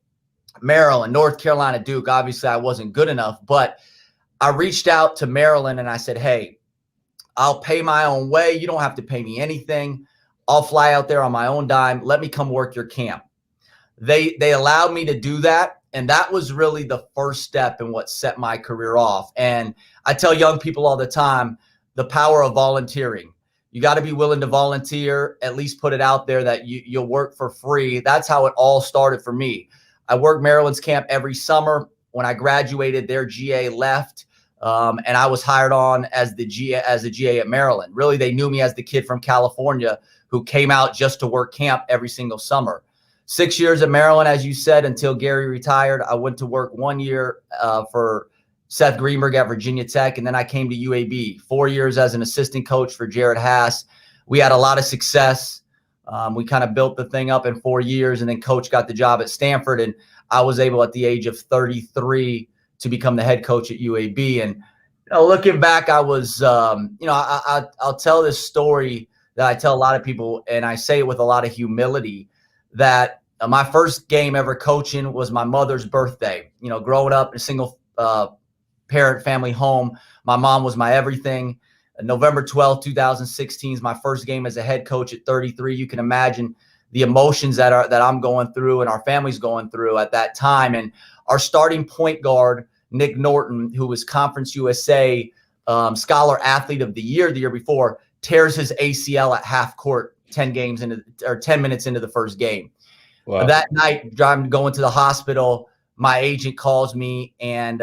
Maryland, North Carolina, Duke. Obviously, I wasn't good enough, but I reached out to Maryland and I said, hey, I'll pay my own way. You don't have to pay me anything. I'll fly out there on my own dime. Let me come work your camp. They allowed me to do that. And that was really the first step in what set my career off. And I tell young people all the time, the power of volunteering. You got to be willing to volunteer, at least put it out there that you'll work for free. That's how it all started for me. I worked Maryland's camp every summer. When I graduated, their GA left, and I was hired on as the GA at Maryland. Really, they knew me as the kid from California who came out just to work camp every single summer. 6 years at Maryland, as you said, until Gary retired. I went to work 1 year for Seth Greenberg at Virginia Tech, and then I came to UAB. 4 years as an assistant coach for Jared Haas. We had a lot of success. We kind of built the thing up in 4 years, and then Coach got the job at Stanford, and I was able at the age of 33 to become the head coach at UAB. And looking back, I was, I'll tell this story that I tell a lot of people, and I say it with a lot of humility, that my first game ever coaching was my mother's birthday. Growing up in a single parent family home, my mom was my everything. November 12th, 2016 is my first game as a head coach at 33. You can imagine the emotions that I'm going through and our family's going through at that time. And our starting point guard, Nick Norton, who was Conference USA Scholar Athlete of the year before, tears his ACL at half court 10 minutes into the first game. Wow. That night, going to the hospital, my agent calls me, and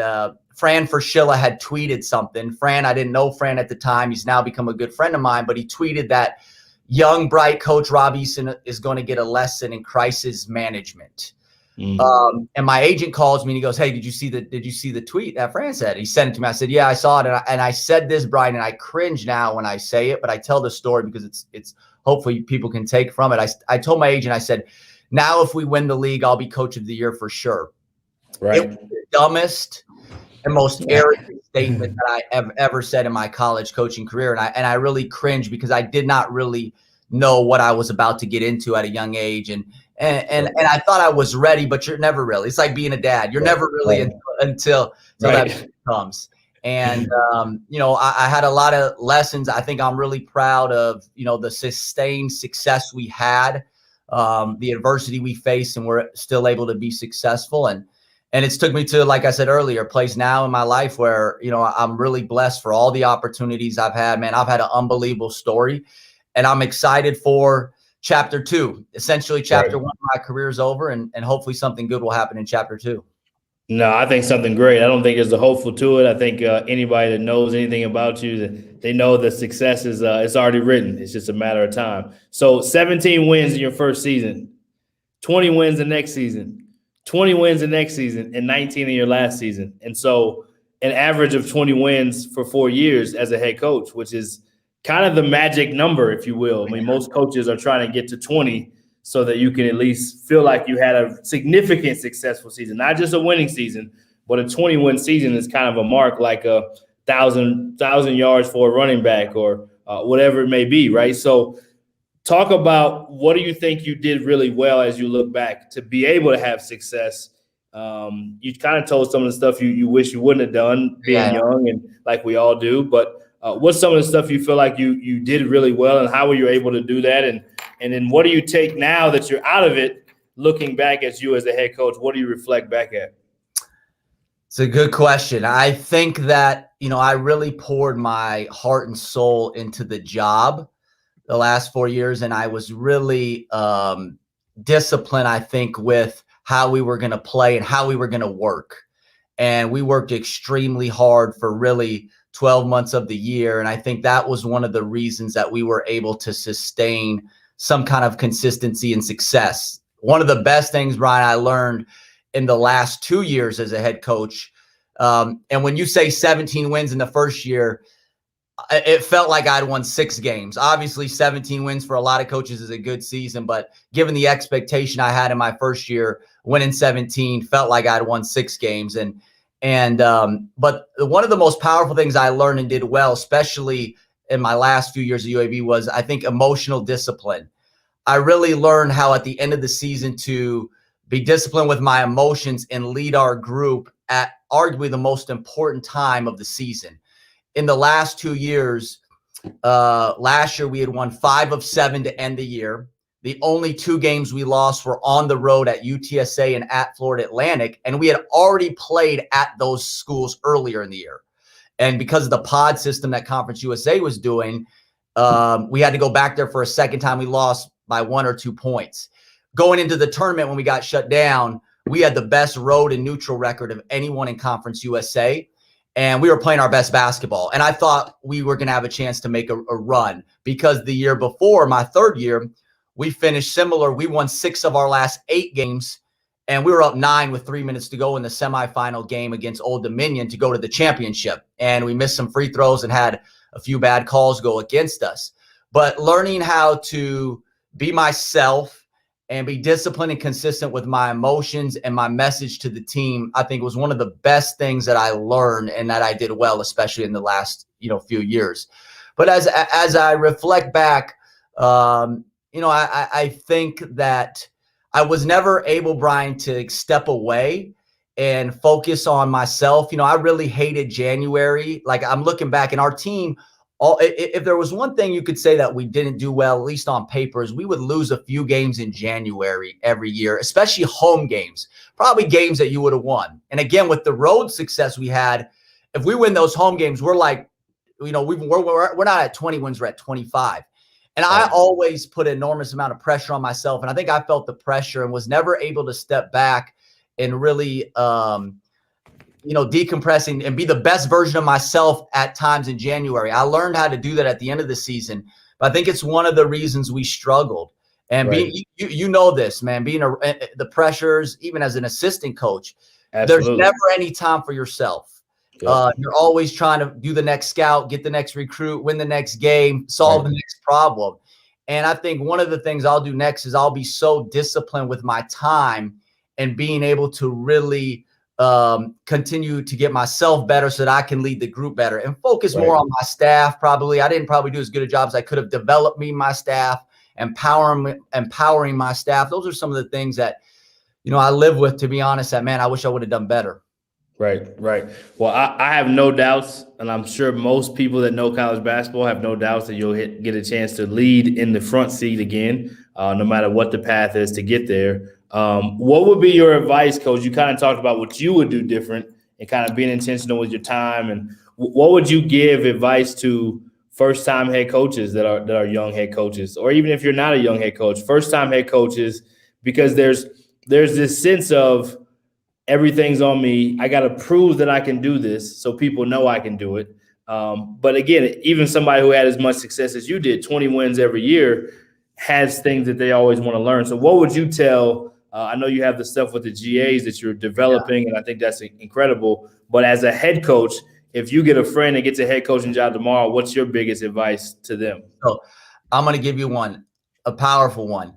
Fran Fraschilla had tweeted something. Fran, I didn't know Fran at the time. He's now become a good friend of mine, but he tweeted that young, bright coach Rob Eason is going to get a lesson in crisis management. And my agent calls me and he goes, hey, did you see the tweet that Fran said? He sent it to me. I said, yeah, I saw it. And I said this, Brian, and I cringe now when I say it, but I tell the story because it's hopefully people can take from it. I told my agent, I said, now if we win the league, I'll be coach of the year for sure. Right. It was the dumbest and most arrogant statement that I have ever said in my college coaching career. And I really cringe because I did not really know what I was about to get into at a young age. And I thought I was ready, but you're never really. It's like being a dad. You're never really until that comes. And, I had a lot of lessons. I think I'm really proud of, the sustained success we had, the adversity we faced, and we're still able to be successful. And it's took me to, like I said earlier, a place now in my life where, I'm really blessed for all the opportunities I've had, man. I've had an unbelievable story, and I'm excited for chapter 2. Essentially, chapter 1 of my career is over, and hopefully something good will happen in chapter 2. No, I think something great. I don't think there's a hopeful to it. I think anybody that knows anything about you, they know the success is it's already written. It's just a matter of time. So 17 wins in your first season, 20 wins the next season, 20 wins the next season, and 19 in your last season. And so an average of 20 wins for 4 years as a head coach, which is kind of the magic number, if you will. I mean, most coaches are trying to get to 20 so that you can at least feel like you had a significant successful season, not just a winning season, but a 20-win season is kind of a mark, like 1,000 yards for a running back or whatever it may be, right? So talk about, what do you think you did really well as you look back to be able to have success? You kind of told some of the stuff you wish you wouldn't have done being young, and like we all do, but what's some of the stuff you feel like you did really well, and how were you able to do that? And then what do you take now that you're out of it, looking back at you as a head coach? What do you reflect back at? It's a good question. I think that, I really poured my heart and soul into the job the last 4 years, and I was really disciplined, I think, with how we were going to play and how we were going to work. And we worked extremely hard for really 12 months of the year. And I think that was one of the reasons that we were able to sustain some kind of consistency and success. One of the best things, Brian, I learned in the last 2 years as a head coach. And when you say 17 wins in the first year, it felt like I'd won 6 games. Obviously, 17 wins for a lot of coaches is a good season, but given the expectation I had in my first year, winning 17 felt like I'd won 6 games. But one of the most powerful things I learned and did well, especially in my last few years at UAB, was, I think, emotional discipline. I really learned how at the end of the season to be disciplined with my emotions and lead our group at arguably the most important time of the season. In the last 2 years, last year we had won 5 of 7 to end the year. The only 2 games we lost were on the road at UTSA and at Florida Atlantic, and we had already played at those schools earlier in the year. And because of the pod system that Conference USA was doing, we had to go back there for a second time. We lost by 1 or 2 points. Going into the tournament when we got shut down, we had the best road and neutral record of anyone in Conference USA. And we were playing our best basketball. And I thought we were going to have a chance to make a run, because the year before, my third year, we finished similar. We won 6 of our last 8 games, and we were up 9 with 3 minutes to go in the semifinal game against Old Dominion to go to the championship. And we missed some free throws and had a few bad calls go against us. But learning how to be myself and be disciplined and consistent with my emotions and my message to the team, I think was one of the best things that I learned and that I did well, especially in the last, few years. But as I reflect back, I think that I was never able, Brian, to step away and focus on myself. I really hated January. Like, I'm looking back, and our team, if there was one thing you could say that we didn't do well, at least on paper, is we would lose a few games in January every year, especially home games, probably games that you would have won. And again, with the road success we had, if we win those home games, we're like, we're not at 20 wins, we're at 25. And I always put an enormous amount of pressure on myself. And I think I felt the pressure and was never able to step back and really, decompressing and be the best version of myself at times in January. I learned how to do that at the end of the season. But I think it's one of the reasons we struggled. And you know this, man, being the pressures, even as an assistant coach, there's never any time for yourself. You're always trying to do the next scout, get the next recruit, win the next game, solve the next problem. And I think one of the things I'll do next is I'll be so disciplined with my time and being able to really continue to get myself better so that I can lead the group better and focus more on my staff. Probably I didn't do as good a job as I could have developed my staff, empowering my staff. Those are some of the things that, I live with, to be honest, that, man, I wish I would have done better. Right, right. Well, I have no doubts, and I'm sure most people that know college basketball have no doubts that you'll get a chance to lead in the front seat again, no matter what the path is to get there. What would be your advice, Coach? You kind of talked about what you would do different and kind of being intentional with your time. And what would you give advice to first-time head coaches that are young head coaches, or even if you're not a young head coach, first-time head coaches, because there's this sense of everything's on me. I got to prove that I can do this so people know I can do it. But again, even somebody who had as much success as you did, 20 wins every year, has things that they always want to learn. So what would you tell? I know you have the stuff with the GAs that you're developing, and I think that's incredible. But as a head coach, if you get a friend that gets a head coaching job tomorrow, what's your biggest advice to them? So I'm going to give you one, a powerful one.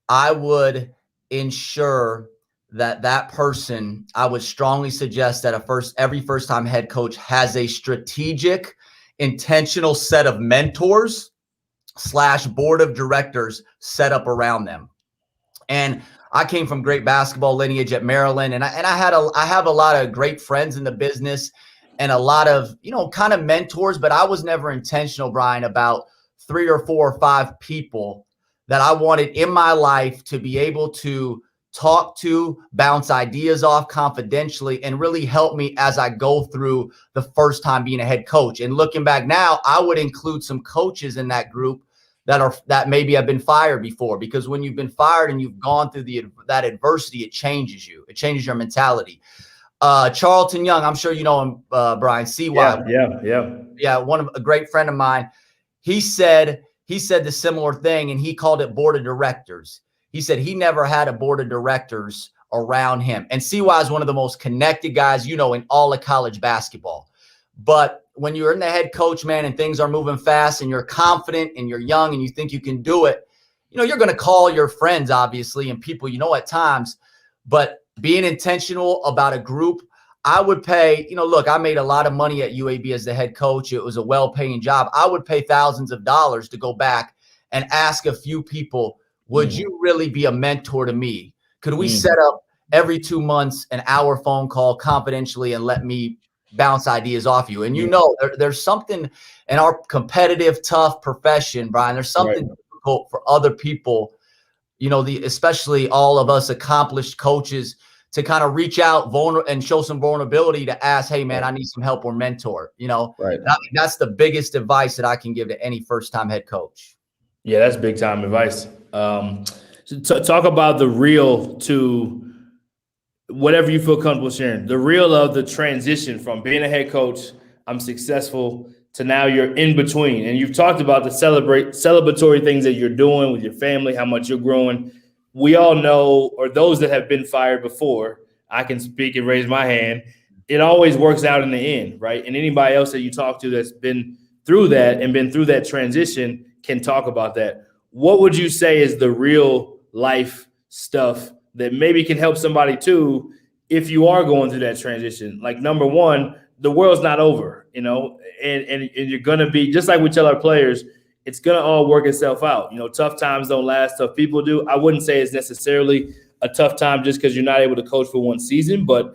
I would ensure that person, I would strongly suggest that every first-time head coach has a strategic, intentional set of mentors / board of directors set up around them. And I came from great basketball lineage at Maryland, and I have a lot of great friends in the business and a lot of, kind of mentors, but I was never intentional, Brian, about 3 or 4 or 5 people that I wanted in my life to be able to talk to, bounce ideas off confidentially, and really help me as I go through the first time being a head coach. And looking back now, I would include some coaches in that group that maybe have been fired before, because when you've been fired and you've gone through that adversity, it changes you. It changes your mentality. Charlton Young, I'm sure you know him, Brian. CY. Yeah. A great friend of mine. He said the similar thing, and he called it board of directors. He said he never had a board of directors around him. And CY is one of the most connected guys, in all of college basketball. But when you're in the head coach, man, and things are moving fast and you're confident and you're young and you think you can do it, you're going to call your friends, obviously, and people, at times. But being intentional about a group, I would pay, look, I made a lot of money at UAB as the head coach. It was a well-paying job. I would pay thousands of dollars to go back and ask a few people, would you really be a mentor to me? Could we set up every 2 months an hour phone call confidentially and let me bounce ideas off you? And there's something in our competitive, tough profession, Brian. There's something difficult for other people, especially all of us accomplished coaches, to kind of reach out and show some vulnerability to ask, hey, man, I need some help or mentor. That's the biggest advice that I can give to any first-time head coach. Yeah, that's big time advice. So talk about the real to whatever you feel comfortable sharing. The real of the transition from being a head coach, I'm successful, to now you're in between. And you've talked about the celebratory things that you're doing with your family, how much you're growing. We all know, or those that have been fired before, I can speak and raise my hand. It always works out in the end, right? And anybody else that you talk to that's been through that and been through that transition can talk about that. What would you say is the real life stuff that maybe can help somebody too if you are going through that transition? Like, number one, the world's not over, and you're going to be, just like we tell our players, it's going to all work itself out. Tough times don't last, tough people do. I wouldn't say it's necessarily a tough time just because you're not able to coach for one season, but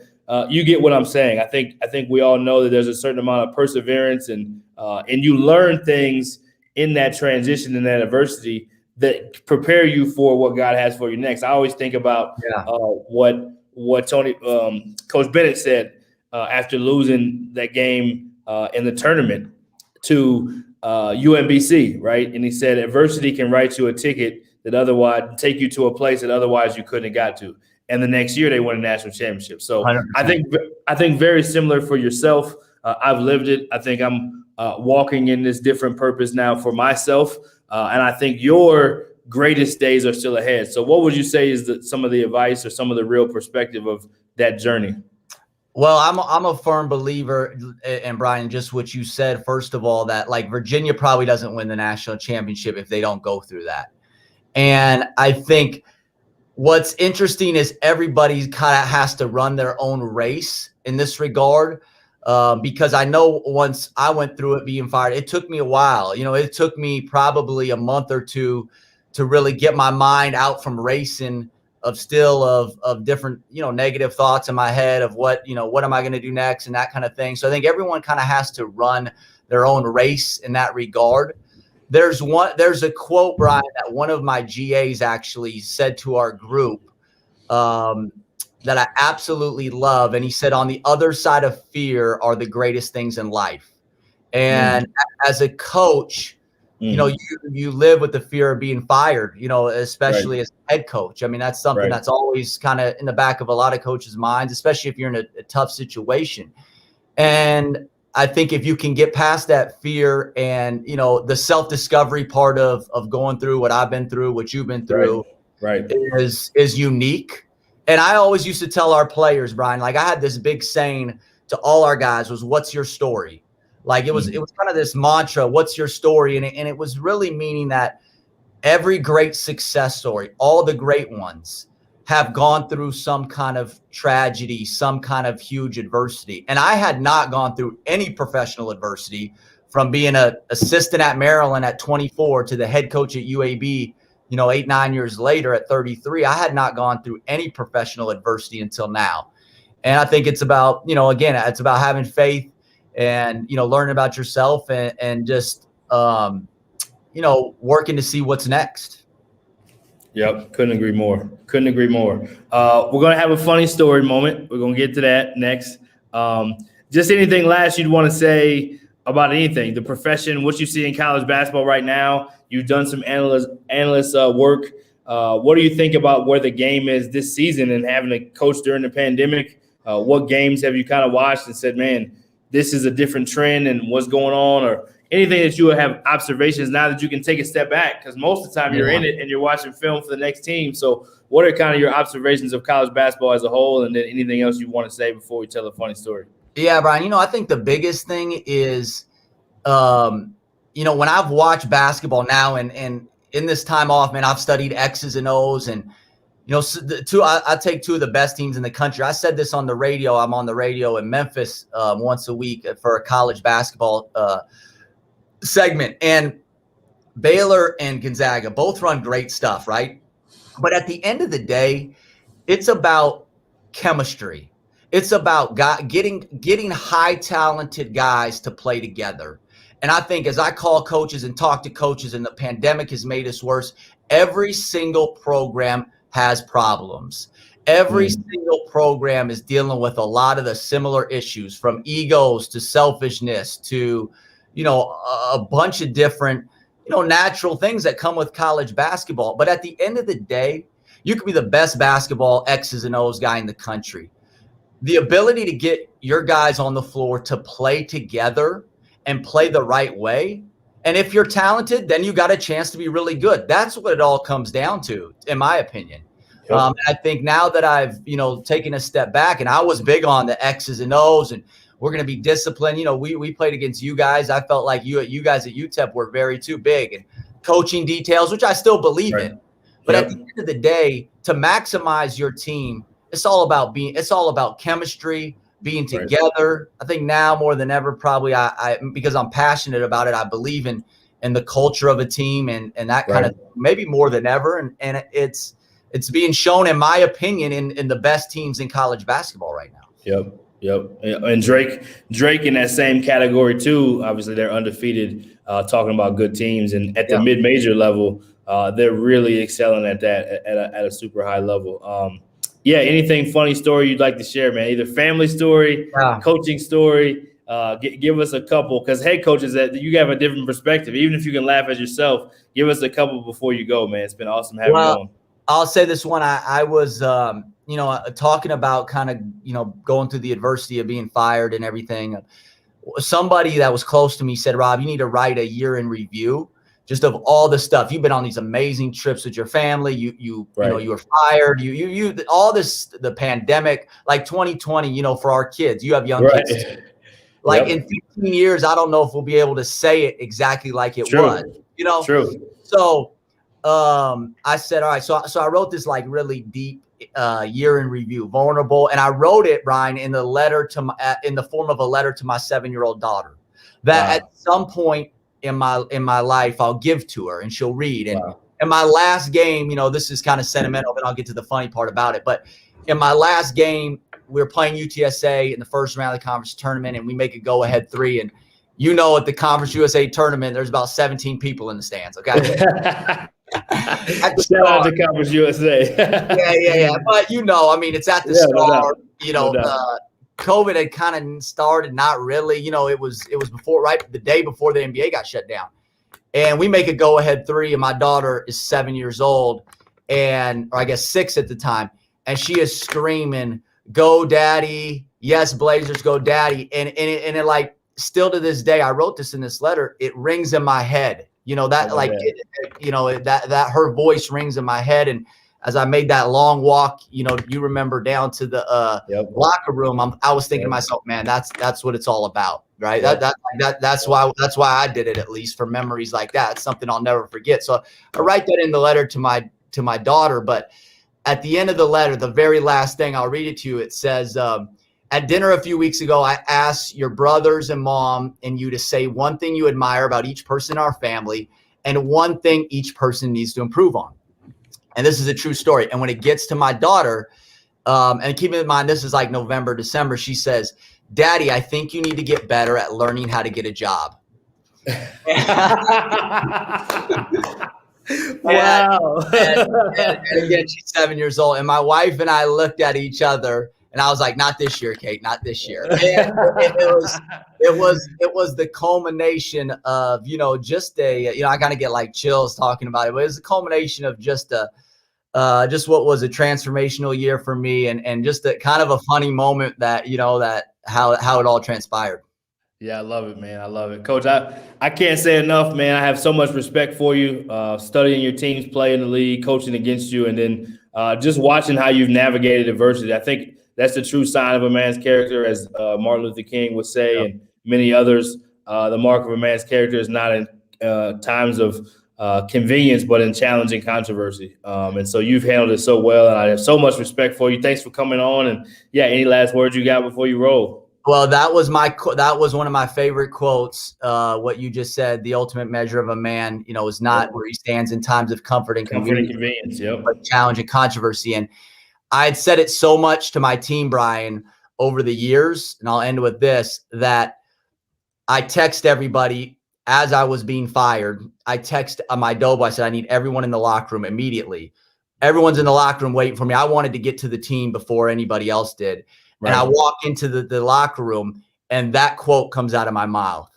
you get what I'm saying. I think we all know that there's a certain amount of perseverance and you learn things in that transition and that adversity that prepare you for what God has for you next. I always think about what Tony, Coach Bennett said after losing that game in the tournament to UMBC, right? And he said, adversity can write you a ticket that otherwise take you to a place that otherwise you couldn't have got to. And the next year they won a national championship. So 100%. I think very similar for yourself. I've lived it. I think I'm walking in this different purpose now for myself. And I think your greatest days are still ahead. So what would you say is some of the advice or some of the real perspective of that journey? Well, I'm a firm believer, and Brian, just what you said, first of all, that like Virginia probably doesn't win the national championship if they don't go through that. And I think what's interesting is everybody kind of has to run their own race in this regard. Because I know once I went through it being fired, it took me a while. It took me probably a month or two to really get my mind out from racing of different, negative thoughts in my head of what am I going to do next and that kind of thing. So I think everyone kind of has to run their own race in that regard. There's a quote, Brian, that one of my GAs actually said to our group that I absolutely love. And he said, on the other side of fear are the greatest things in life. And as a coach, you live with the fear of being fired, especially as a head coach. I mean, that's something that's always kind of in the back of a lot of coaches' minds, especially if you're in a tough situation. And I think if you can get past that fear and, the self-discovery part of going through what I've been through, what you've been through, is unique. And I always used to tell our players, Brian, like I had this big saying to all our guys was, what's your story? Like it was kind of this mantra, what's your story? And it was really meaning that every great success story, all the great ones have gone through some kind of tragedy, some kind of huge adversity. And I had not gone through any professional adversity from being an assistant at Maryland at 24 to the head coach at UAB, 8-9 years later at 33. I had not gone through any professional adversity until now. And I think it's about, again, it's about having faith and, learning about yourself and just, working to see what's next. Yep. Couldn't agree more. We're going to have a funny story moment. We're going to get to that next. Just anything last you'd want to say about anything, the profession, what you see in college basketball right now. You've done some analyst work. What do you think about where the game is this season and having a coach during the pandemic? What games have you kind of watched and said, man, this is a different trend and what's going on, or anything that you have observations now that you can take a step back? Because most of the time you're in it and you're watching film for the next team. So what are kind of your observations of college basketball as a whole, and then anything else you want to say before we tell a funny story? Yeah, Brian, I think the biggest thing is, when I've watched basketball now and in this time off, man, I've studied X's and O's and, I take two of the best teams in the country. I said this on the radio. I'm on the radio in Memphis once a week for a college basketball segment. And Baylor and Gonzaga both run great stuff, right? But at the end of the day, it's about chemistry. It's about getting high talented guys to play together. And I think as I call coaches and talk to coaches, and the pandemic has made us worse, every single program has problems. Every single program is dealing with a lot of the similar issues, from egos to selfishness to, a bunch of different, natural things that come with college basketball. But at the end of the day, you could be the best basketball X's and O's guy in the country. The ability to get your guys on the floor to play together and play the right way. And if you're talented, then you got a chance to be really good. That's what it all comes down to, in my opinion. Yep. I think now that I've, taken a step back, and I was big on the X's and O's, and we're going to be disciplined. We played against you guys. I felt like you guys at UTEP were very too big, and coaching details, which I still believe in. But at the end of the day, to maximize your team, it's all about chemistry, being together. I think now more than ever, probably I because I'm passionate about it, I believe in the culture of a team and that kind of, maybe more than ever. And it's being shown, in my opinion, in the best teams in college basketball right now. Yep. And Drake in that same category too. Obviously they're undefeated, talking about good teams, and at the mid-major level, they're really excelling at that at a super high level. Anything funny story you'd like to share, man? Either family story, coaching story. Give us a couple, because head coaches, that you have a different perspective. Even if you can laugh at yourself, give us a couple before you go, man. It's been awesome having you on. I'll say this one. I was, talking about kind of, going through the adversity of being fired and everything. Somebody that was close to me said, Rob, you need to write a year in review, just of all the stuff. You've been on these amazing trips with your family. You were fired. You all this, the pandemic, like 2020, for our kids, you have young kids. Like in 15 years, I don't know if we'll be able to say it exactly like it was, True. So I said, all right. So I wrote this like really deep year in review, vulnerable. And I wrote it, Brian, in the form of a letter to my 7-year-old daughter that at some point in my life, I'll give to her and she'll read. in my last game, this is kind of sentimental, then I'll get to the funny part about it. But in my last game, we were playing UTSA in the first round of the conference tournament, and we make a go-ahead 3. And at the Conference USA tournament, there's about 17 people in the stands. Okay. Shout out to Conference USA. yeah. But it's at the start. COVID had kind of started, not really. It was before, right, the day before the NBA got shut down. And we make a go-ahead 3, and my daughter is 7 years old, or I guess 6 at the time, and she is screaming, "Go, Daddy! Yes, Blazers, go, Daddy!" And it like still to this day, I wrote this in this letter. It rings in my head. That her voice rings in my head. And as I made that long walk, you remember down to the locker room, I was thinking to myself, man, that's what it's all about, right? Yep. That's why I did it, at least for memories like that. It's something I'll never forget. So I write that in the letter to my daughter. But at the end of the letter, the very last thing, I'll read it to you. It says, at dinner a few weeks ago, I asked your brothers and mom and you to say one thing you admire about each person in our family and one thing each person needs to improve on. And this is a true story. And when it gets to my daughter, and keep in mind, this is like November, December, she says, "Daddy, I think you need to get better at learning how to get a job." Wow. And again, she's 7 years old. And my wife and I looked at each other, and I was like, "Not this year, Kate, not this year." And it was the culmination of, just I kind of get like chills talking about it, but it was a culmination of just what was a transformational year for me, and just a kind of a funny moment that, that how it all transpired. Yeah, I love it, man. I love it. Coach, I can't say enough, man. I have so much respect for you, studying your teams play in the league, coaching against you, and then just watching how you've navigated adversity. I think that's the true sign of a man's character, as Martin Luther King would say, and many others. The mark of a man's character is not in times of convenience, but in challenging controversy. And so you've handled it so well, and I have so much respect for you. Thanks for coming on. And any last words you got before you roll? Well, that was one of my favorite quotes. What you just said, the ultimate measure of a man, is not where he stands in times of comfort and convenience, but challenge and controversy. And I had said it so much to my team, Brian, over the years, and I'll end with this, that I text everybody as I was being fired. I text my dobo. I said, "I need everyone in the locker room immediately." Everyone's in the locker room waiting for me. I wanted to get to the team before anybody else did. Right. And I walk into the locker room, and that quote comes out of my mouth.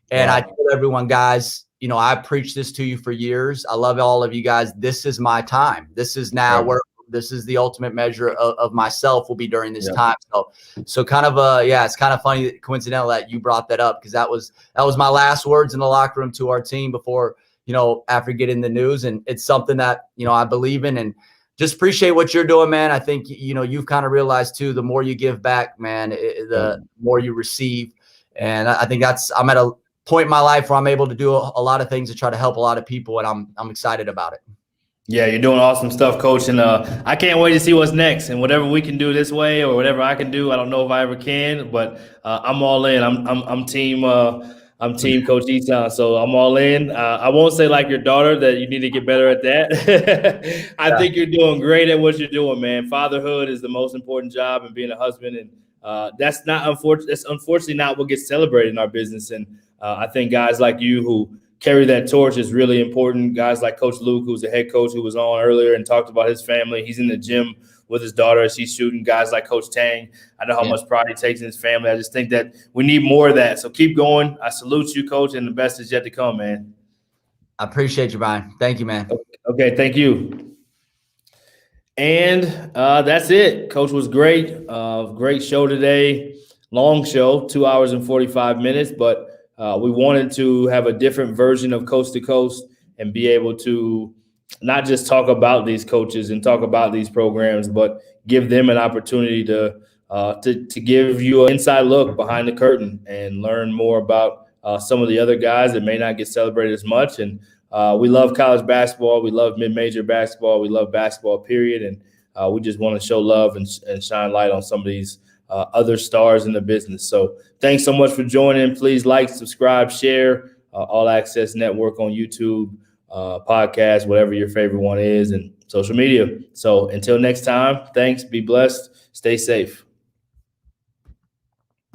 And I told everyone, guys, I preached this to you for years. I love all of you guys. This is my time. This is now where this is the ultimate measure of myself will be during this time. So kind of it's kind of funny, coincidental that you brought that up, because that was my last words in the locker room to our team before, after getting the news. And it's something that, I believe in, and just appreciate what you're doing, man. I think, you've kind of realized too, the more you give back, man, the more you receive. And I think I'm at a point in my life where I'm able to do a lot of things to try to help a lot of people, and I'm excited about it. Yeah, you're doing awesome stuff, Coach, and I can't wait to see what's next. And whatever we can do this way, or whatever I can do, I don't know if I ever can, but I'm all in. I'm team Coach Eaton, so I'm all in. I won't say like your daughter that you need to get better at that. I think you're doing great at what you're doing, man. Fatherhood is the most important job, and being a husband, and that's unfortunately not what gets celebrated in our business. And I think guys like you who carry that torch is really important. Guys like Coach Luke, who's the head coach, who was on earlier and talked about his family. He's in the gym with his daughter as he's shooting. Guys like Coach Tang, I know how much pride he takes in his family. I just think that we need more of that. So keep going. I salute you, Coach, and the best is yet to come, man. I appreciate you, Brian. Thank you, man. Okay, thank you. And that's it. Coach was great. Great show today. Long show, 2 hours and 45 minutes, but we wanted to have a different version of Coast to Coast and be able to not just talk about these coaches and talk about these programs, but give them an opportunity to give you an inside look behind the curtain and learn more about some of the other guys that may not get celebrated as much. And we love college basketball. We love mid-major basketball. We love basketball, period. And we just want to show love and shine light on some of these other stars in the business. So thanks so much for joining. Please like, subscribe, share, All Access Network on YouTube, podcast, whatever your favorite one is, and social media. So until next time, thanks. Be blessed. Stay safe.